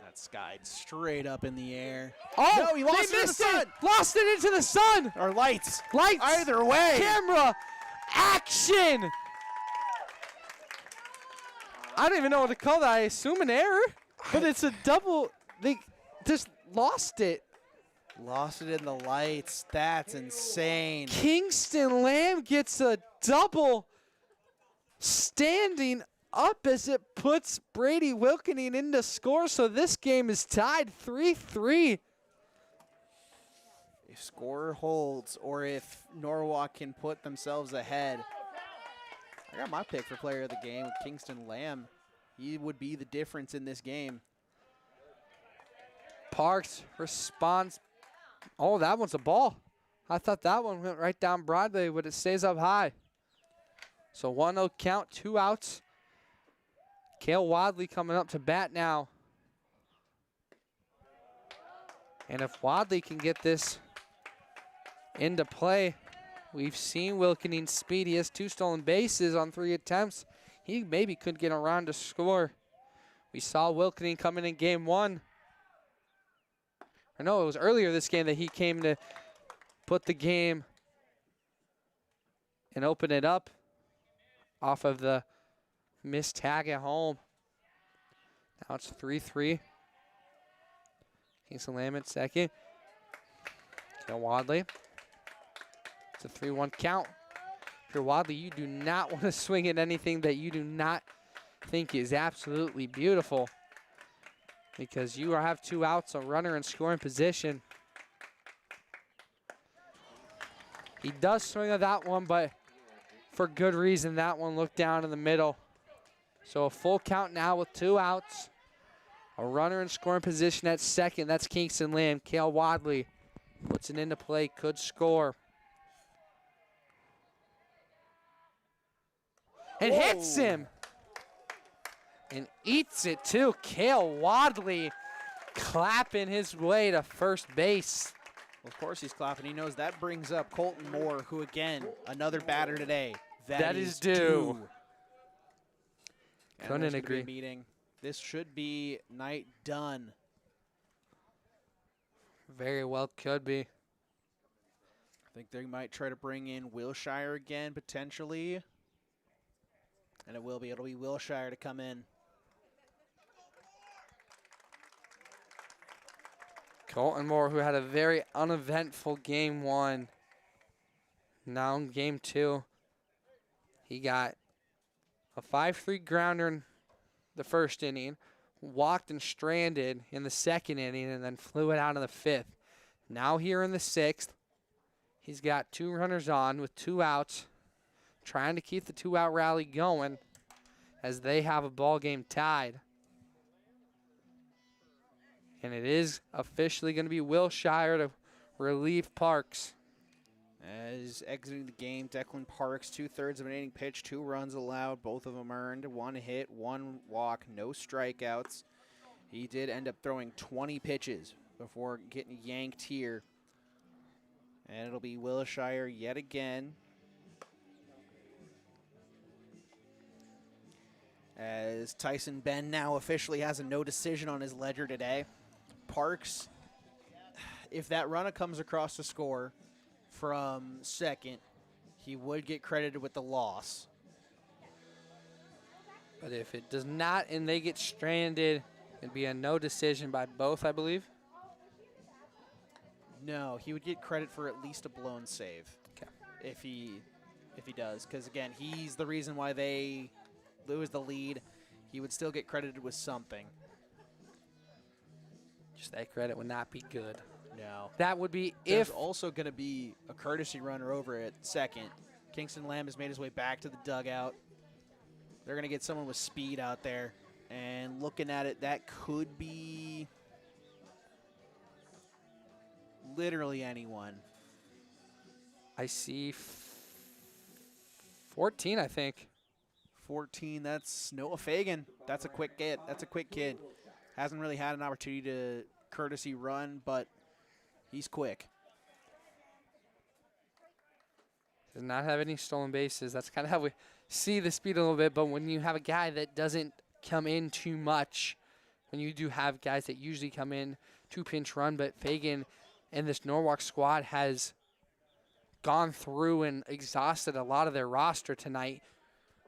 That skied straight up in the air. Oh, no, he lost they it in the missed sun. it. Lost it into the sun. Or lights. Lights. Either way. Camera. Action. I don't even know what to call that. I assume an error, but it's a double. They just lost it. Lost it in the lights. That's insane. Kingston Lamb gets a double standing up as it puts Brady Wilkening into score. So this game is tied 3-3. If score holds or if Norwalk can put themselves ahead, I got my pick for player of the game with Kingston Lamb. He would be the difference in this game. Parks responds. Oh, that one's a ball. I thought that one went right down Broadway, but it stays up high. So 1-0 count, 2 outs. Cale Wadley coming up to bat now. And if Wadley can get this into play, we've seen Wilkening speed. He has 2 stolen bases on 3 attempts. He maybe could get around to score. We saw Wilkening coming in game 1. Or no, it was earlier this game that he came to put the game and open it up off of the missed tag at home. Now it's 3-3. Kingston Lamb at second. Cale Wadley. It's a 3-1 count. If you're Wadley, you do not want to swing at anything that you do not think is absolutely beautiful. because you have 2 outs, a runner in scoring position. He does swing at that one, but for good reason. That one looked down in the middle. So a full count now with 2 outs. A runner in scoring position at second. That's Kingston Lamb. Kale Wadley puts it into play, could score. And hits him. And eats it too. Kale Wadley clapping his way to first base. Well, of course he's clapping. He knows that brings up Colton Moore, who again, another batter today. That is due. And Couldn't there's gonna be agree. a meeting. This should be night done. Very well could be. I think they might try to bring in Wilshire again, potentially. And it'll be Wilshire to come in. Colton Moore, who had a very uneventful game 1. Now in game 2, he got a 5-3 grounder in the first inning, walked and stranded in the second inning, and then flew it out in the 5th. Now here in the 6th, he's got 2 runners on with 2 outs, trying to keep the 2-out rally going as they have a ball game tied. And it is officially going to be Wilshire to relieve Parks. As exiting the game, Declan Parks, 2/3 of an inning pitch, 2 runs allowed, both of them earned, 1 hit, 1 walk, no strikeouts. He did end up throwing 20 pitches before getting yanked here. And it'll be Wilshire yet again. As Tyson Ben now officially has a no decision on his ledger today. Parks, if that runner comes across to score from second, he would get credited with the loss. But if it does not and they get stranded, it'd be a no decision by both, I believe. No, he would get credit for at least a blown save. Okay. If he does, because again, he's the reason why they lose the lead. He would still get credited with something. Just that credit would not be good. No. That would be There's if also going to be a courtesy runner over at second. Kingston Lamb has made his way back to the dugout. They're going to get someone with speed out there. And looking at it, that could be literally anyone. I see 14, I think. 14, that's Noah Fagan. That's a quick kid. Hasn't really had an opportunity to courtesy run, but he's quick. Does not have any stolen bases. That's kind of how we see the speed a little bit. But when you have a guy that doesn't come in too much, when you do have guys that usually come in to pinch run, but Fagan and this Norwalk squad has gone through and exhausted a lot of their roster tonight.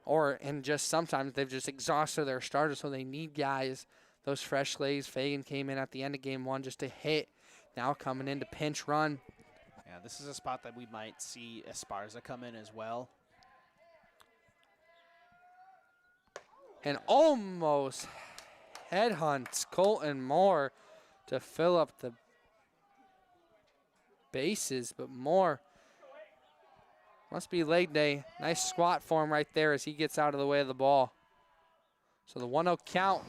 And just sometimes they've just exhausted their starters, so they need guys, those fresh legs. Fagan came in at the end of game 1 just to hit. Now coming in to pinch run. Yeah, this is a spot that we might see Esparza come in as well. And almost headhunts Colton Moore to fill up the bases, but Moore must be leg day. Nice squat for him right there as he gets out of the way of the ball. So the 1-0 count.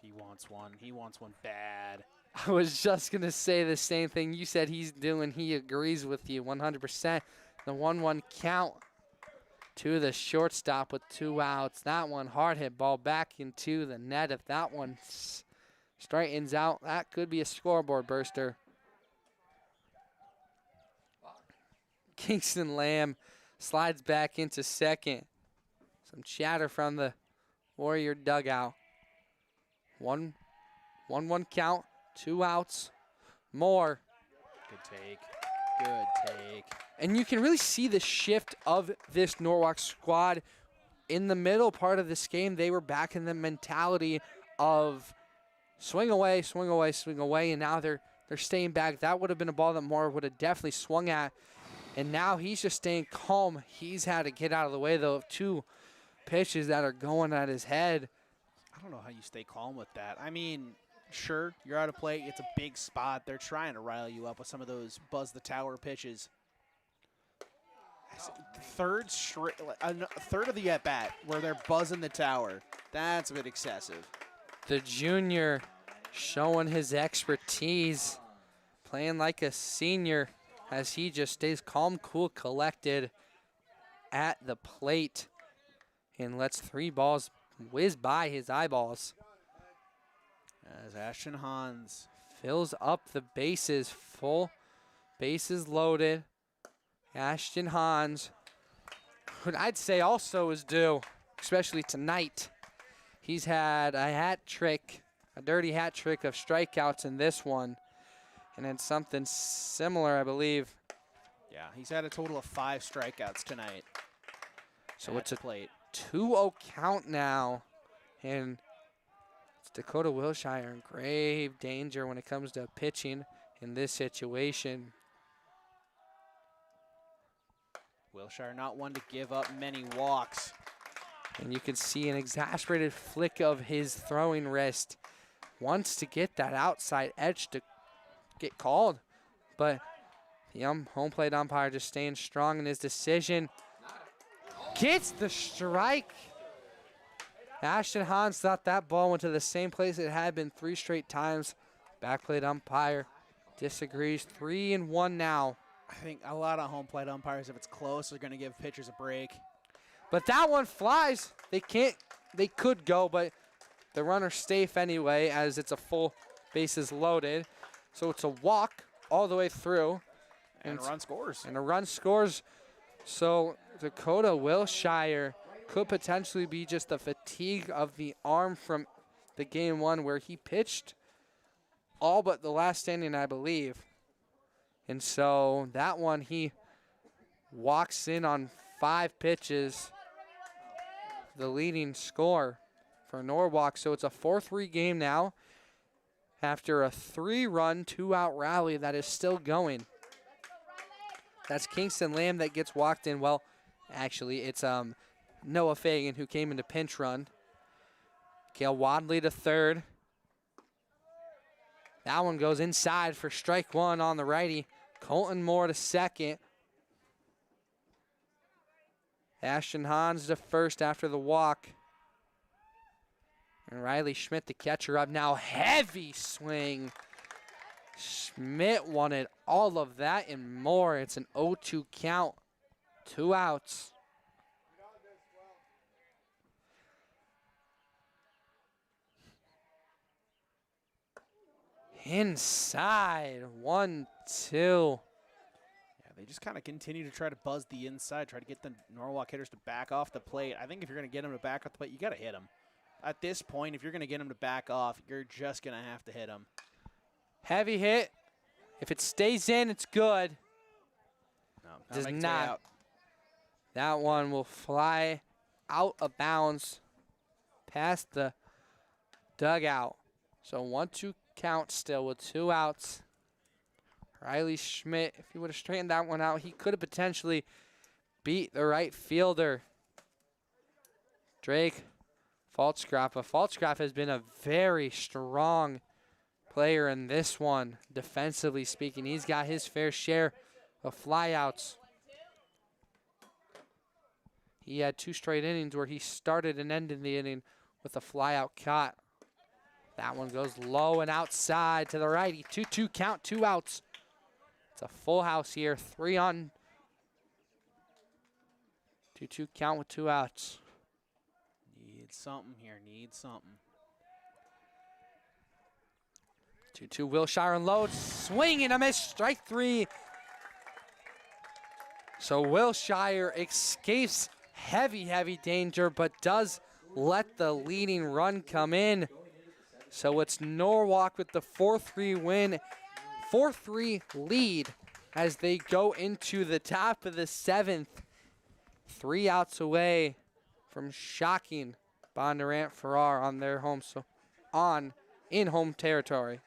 He wants one. He wants one bad. I was just going to say the same thing you said he's doing. He agrees with you 100%. The 1-1 count to the shortstop with 2 outs. That one hard hit ball back into the net. If that one straightens out, that could be a scoreboard burster. Kingston Lamb slides back into second. Some chatter from the Warrior dugout. 1-1 count, 2 outs. Moore. Good take. Good take. And you can really see the shift of this Norwalk squad. In the middle part of this game, they were back in the mentality of swing away, swing away, swing away, and now they're staying back. That would have been a ball that Moore would have definitely swung at. And now he's just staying calm. He's had to get out of the way, though, of 2 pitches that are going at his head. I don't know how you stay calm with that. I mean, sure, you're out of play. It's a big spot. They're trying to rile you up with some of those buzz the tower pitches. Third of the at bat where they're buzzing the tower. That's a bit excessive. The junior showing his expertise, playing like a senior as he just stays calm, cool, collected at the plate and lets 3 balls whiz by his eyeballs. As Ashton Hans Fills up the bases, full bases loaded. Ashton Hans, who I'd say also is due, especially tonight. He's had a hat trick, a dirty hat trick of strikeouts in this one, and then something similar, I believe. Yeah, he's had a total of 5 strikeouts tonight. So it's a plate. 2-0 count now, and it's Dakota Wilshire in grave danger when it comes to pitching in this situation. Wilshire not one to give up many walks. And you can see an exasperated flick of his throwing wrist. Wants to get that outside edge to get called, but the home plate umpire just staying strong in his decision. Gets the strike. Ashton Hans thought that ball went to the same place it had been 3 straight times. Back plate umpire disagrees. 3-1 now. I think a lot of home plate umpires, if it's close, are going to give pitchers a break. But that one flies. They could go, but the runner's safe anyway as it's a full bases loaded. So it's a walk all the way through. And a run scores. And a run scores. So Dakota Wilshire could potentially be just the fatigue of the arm from the game 1 where he pitched all but the last inning, I believe. And so that one, he walks in on 5 pitches, the leading score for Norwalk. So it's a 4-3 game now after a 3-run, 2-out rally that is still going. That's Kingston Lamb that gets walked in. Well, actually, it's Noah Fagan who came into pinch run. Kale Wadley to third. That one goes inside for strike 1 on the righty. Colton Moore to second. Ashton Hans to first after the walk. And Riley Schmidt, the catcher, up now. Heavy swing. Schmidt wanted all of that and more. It's an 0-2 count. 2 outs. Inside, 1-2. Yeah, they just kind of continue to try to buzz the inside, try to get the Norwalk hitters to back off the plate. I think if you're going to get them to back off the plate, you got to hit them. At this point, if you're going to get them to back off, you're just going to have to hit them. Heavy hit. If it stays in, it's good. No, Does make it not. out. That one will fly out of bounds past the dugout. So 1-2 count still with 2 outs. Riley Schmidt, if he would have straightened that one out, he could have potentially beat the right fielder. Drake Faltzgraf. Faltzgraf has been a very strong player in this one, defensively speaking. He's got his fair share of flyouts. He had 2 straight innings where he started and ended the inning with a flyout caught. That one goes low and outside to the righty. 2-2 count, 2 outs. It's a full house here, 3 on. 2-2 count with 2 outs. Need something here, need something. 2-2 Wilshire unloads, swing and a miss, strike 3. So Wilshire escapes heavy danger, but does let the leading run come in. So it's Norwalk with the 4-3 win, 4-3 lead as they go into the top of the 7th. 3 outs away from shocking Bondurant-Farrar on their home, so in home territory.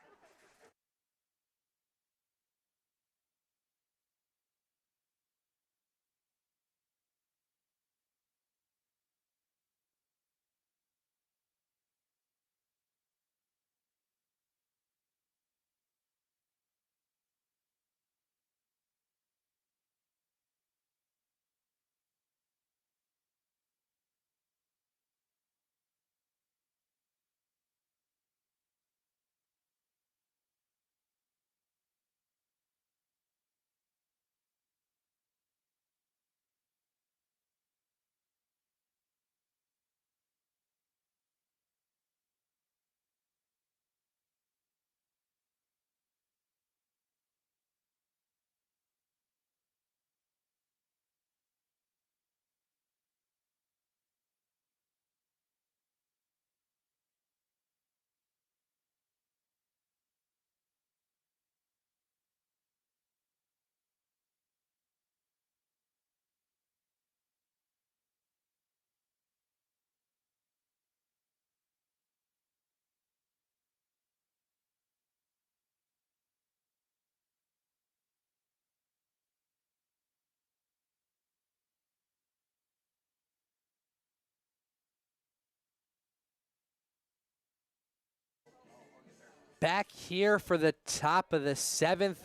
back here for the top of the 7th.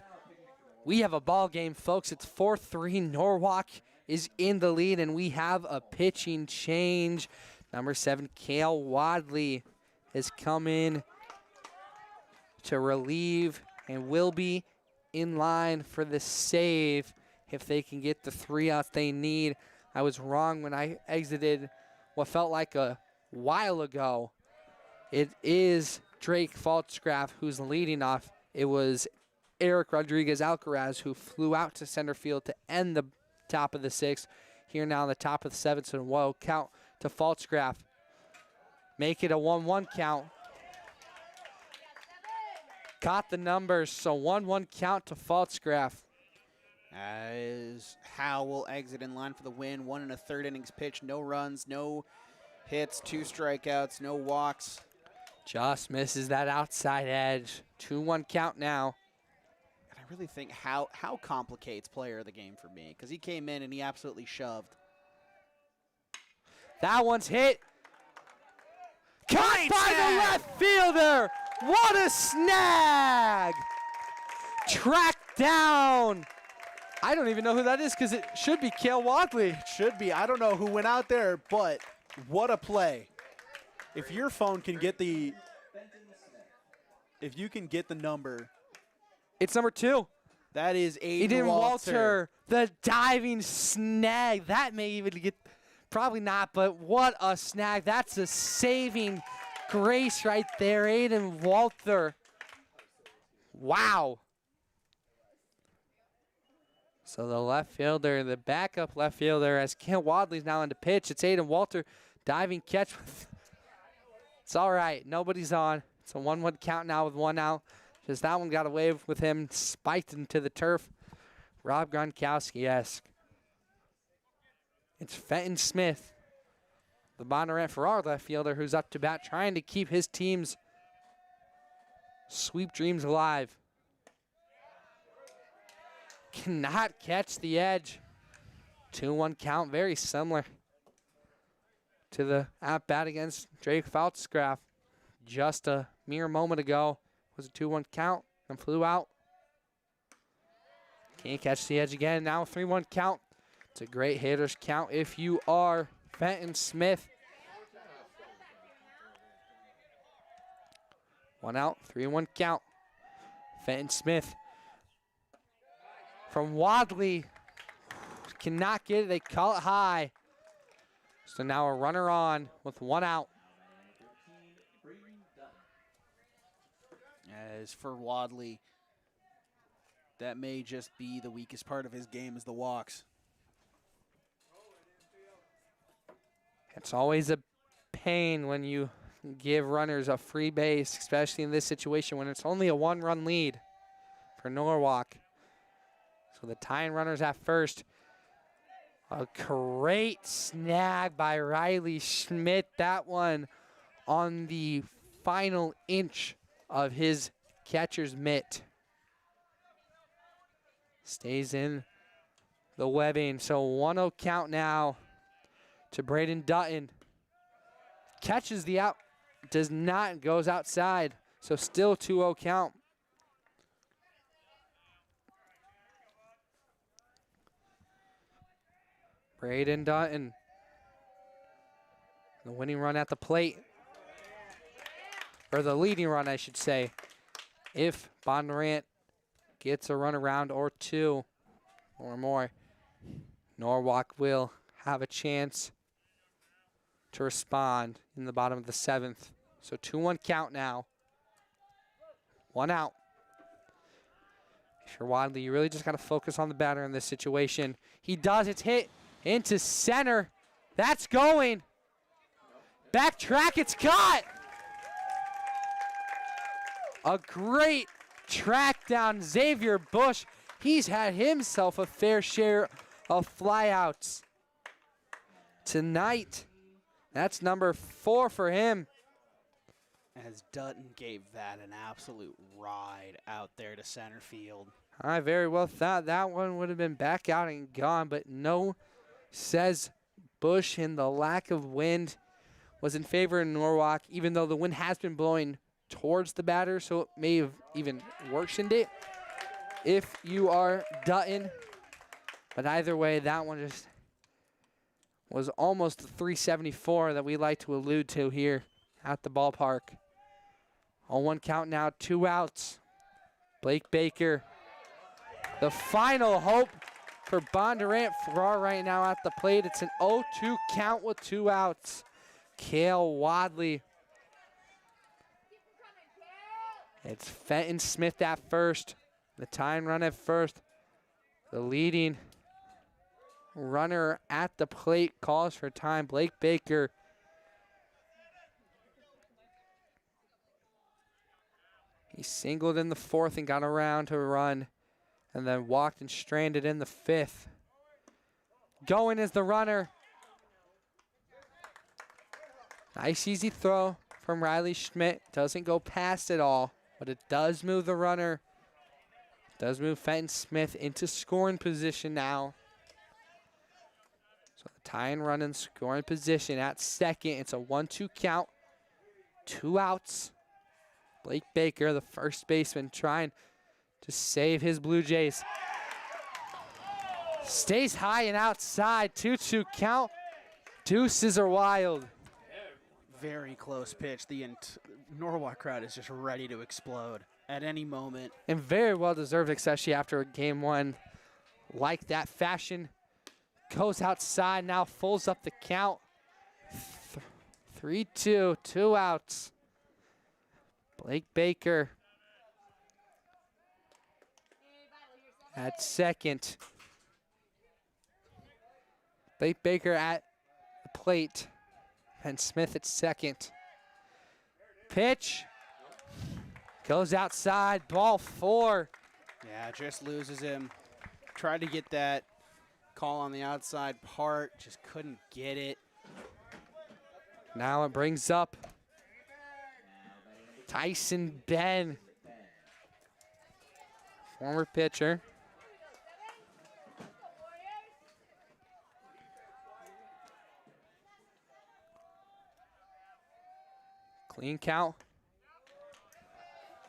We have a ball game, folks. It's 4-3. Norwalk is in the lead, and we have a pitching change. Number 7, Kale Wadley, has come in to relieve and will be in line for the save if they can get the 3 outs they need. I was wrong when I exited what felt like a while ago. It is Drake Faltzgraff who's leading off. It was Eric Rodriguez Alcaraz who flew out to center field to end the top of the 6th. Here now the top of the 7th, so whoa, count to Faltzgraff. Make it a 1-1 count. Caught the numbers, so 1-1 count to Faltzgraff. As Howe will exit in line for the win. 1 1/3 innings pitch, no runs, no hits, 2 strikeouts, no walks. Just misses that outside edge. 2-1 count now. And I really think Howe complicates player of the game for me because he came in and he absolutely shoved. That one's hit. Caught Great by the snag! left fielder. What a snag. Tracked down. I don't even know who that is because it should be Kale Wadley. It should be. I don't know who went out there, but what a play. If your phone can get the, if you can get the number, It's number 2. that is Aiden Aiden Walter. Walter, the diving snag. That may even get, probably not, but what a snag. That's a saving grace right there, Aiden Walter. Wow. So the left fielder, the backup left fielder, as Kent Wadley's now into pitch. It's Aiden Walter, diving catch. It's all right. Nobody's on. It's a 1-1 count now with 1 out. Just that one got away with him, spiked into the turf. Rob Gronkowski-esque. It's Fenton Smith, the Bondurant-Farrar left fielder, who's up to bat, trying to keep his team's sweep dreams alive. Cannot catch the edge. 2-1 count, very similar to the at-bat against Drake Faltzgraff. Just a mere moment ago was a 2-1 count and flew out. Can't catch the edge again. Now 3-1 count. It's a great hitter's count if you are Fenton Smith. 1 out, 3-1 count. Fenton Smith from Wadley. Cannot get it. They call it high. So now a runner on with 1 out. As for Wadley, that may just be the weakest part of his game is the walks. It's always a pain when you give runners a free base, especially in this situation when it's only a 1-run lead for Norwalk. So the tying runners at first. A great snag by Riley Schmidt. That one on the final inch of his catcher's mitt. Stays in the webbing. So 1-0 count now to Braden Dutton. Catches the out. Does not. Goes outside. So still 2-0 count. Braden Dutton. The winning run at the plate. Or the leading run, I should say. If Bondurant gets a run around or 2 or more, Norwalk will have a chance to respond in the bottom of the 7th. So 2-1 count now. 1 out. If you're Wadley, you really just got to focus on the batter in this situation. He does. It's hit into center. That's going. Backtrack. It's caught. A great track down. Xavier Bush. He's had himself a fair share of flyouts tonight. That's number 4 for him. As Dutton gave that an absolute ride out there to center field. I very well thought that one would have been back out and gone, but no, says Bush, and the lack of wind was in favor of Norwalk, even though the wind has been blowing towards the batter, so it may have even worsened it if you are Dutton. But either way, that one just was almost the 374 that we like to allude to here at the ballpark. On 1 count now, 2 outs. Blake Baker, the final hope for Bondurant-Farrar right now at the plate. It's an 0-2 count with 2 outs. Cale Wadley. It's Fenton Smith at first. The tying run at first. The leading runner at the plate calls for time. Blake Baker. He singled in the 4th and got around to a run, and then walked and stranded in the 5th. Going is the runner. Nice easy throw from Riley Schmidt. Doesn't go past it all, but it does move the runner. Does move Fenton Smith into scoring position now. So the tying run in scoring position at second. It's a 1-2 count. 2 outs. Blake Baker, the first baseman, trying to save his Blue Jays. Stays high and outside. 2-2 count. Deuces are wild. Very close pitch. The Norwalk crowd is just ready to explode at any moment. And very well deserved, especially after a game 1 like that fashion. Goes outside, now pulls up the count. 3-2, 2 outs. Blake Baker at second. Blake Baker at the plate. And Smith at second. Pitch. Goes outside, ball 4. Yeah, just loses him. Tried to get that call on the outside part, just couldn't get it. Now it brings up Tyson Ben, former pitcher. Clean count.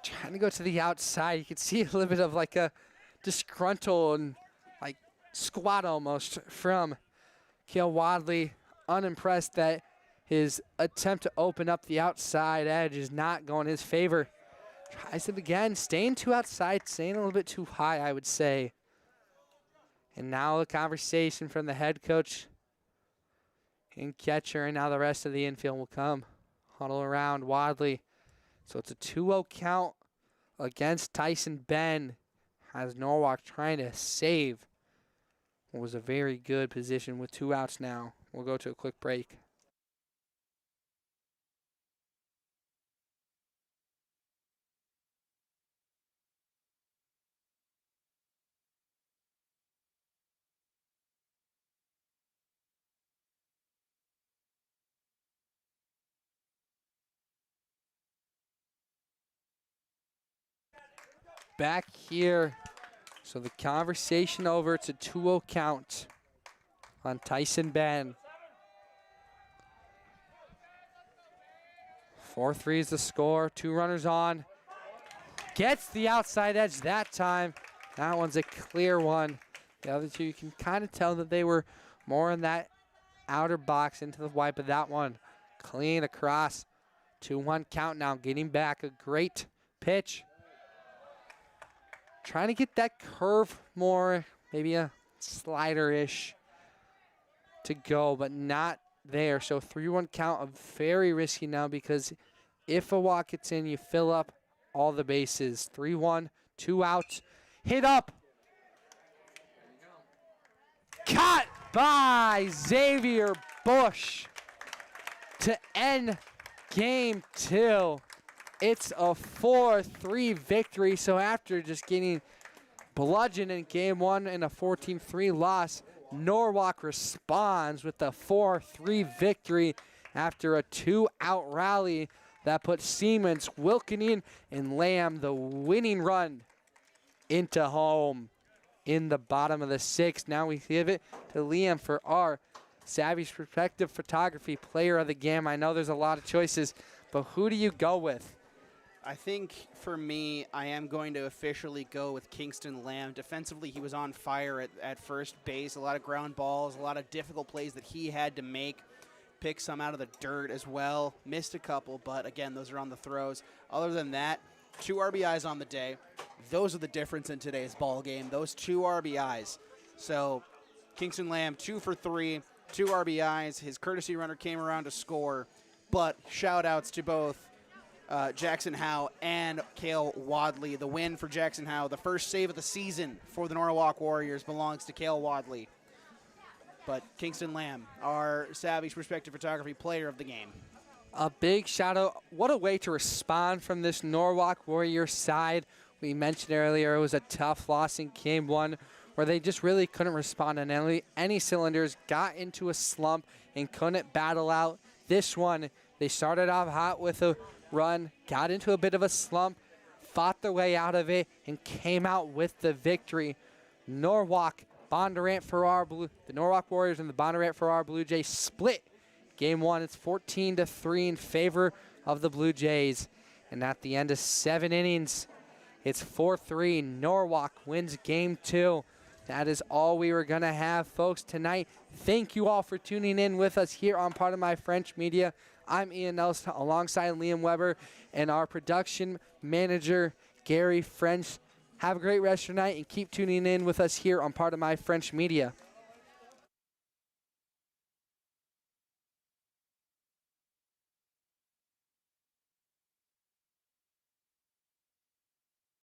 Trying to go to the outside. You can see a little bit of like a disgruntled and like squat almost from Cale Wadley. Unimpressed that his attempt to open up the outside edge is not going his favor. Tries it again, staying too outside, staying a little bit too high, I would say. And now the conversation from the head coach and catcher, and now the rest of the infield will come. Huddle around Wadley. So it's a 2-0 count against Tyson Ben as Norwalk trying to save what was a very good position with 2 outs now. We'll go to a quick break. Back here. So the conversation over. It's a 2-0 count on Tyson Ben. 4-3 is the score. 2 runners on. Gets the outside edge that time. That one's a clear one. The other two, you can kind of tell that they were more in that outer box into the white, but that one clean across. 2-1 count now. Getting back. A great pitch. Trying to get that curve more, maybe a slider-ish to go, but not there. So 3-1 count, very risky now because if a walk gets in, you fill up all the bases. 3-1, 2 outs, hit up. Caught by Xavier Bush to end game 2. It's a 4-3 victory. So after just getting bludgeoned in game 1 and a 14-3 loss, Norwalk responds with a 4-3 victory after a 2-out rally that put Siemens, Wilkening, and Lamb the winning run into home in the bottom of the 6th. Now we give it to Liam for our Savvy Perspective Photography Player of the Game. I know there's a lot of choices, but who do you go with? I think for me, I am going to officially go with Kingston Lamb. Defensively, he was on fire at first base. A lot of ground balls, a lot of difficult plays that he had to make. Pick some out of the dirt as well. Missed a couple, but again, those are on the throws. Other than that, 2 RBIs on the day. Those are the difference in today's ball game. Those 2 RBIs. So Kingston Lamb, 2 for 3, 2 RBIs. His courtesy runner came around to score. But shout outs to both Jackson Howe and Cale Wadley. The win for Jackson Howe, the first save of the season for the Norwalk Warriors, belongs to Cale Wadley. But Kingston Lamb, our Savvy's Perspective Photography player of the game. A big shout out. What a way to respond from this Norwalk Warriors side. We mentioned earlier it was a tough loss in game 1 where they just really couldn't respond on any cylinders, got into a slump and couldn't battle out. This one, they started off hot with a run, got into a bit of a slump, fought their way out of it, and came out with the victory. Norwalk, Bondurant-Farrar, the Norwalk Warriors and the Bondurant-Farrar Blue Jays split game 1. It's 14-3 in favor of the Blue Jays. And at the end of 7 innings, it's 4-3. Norwalk wins game 2. That is all we were going to have, folks, tonight. Thank you all for tuning in with us here on Part of My French Media. I'm Ian Nelson alongside Liam Weber and our production manager, Gary French. Have a great rest of your night and keep tuning in with us here on Part of My French Media.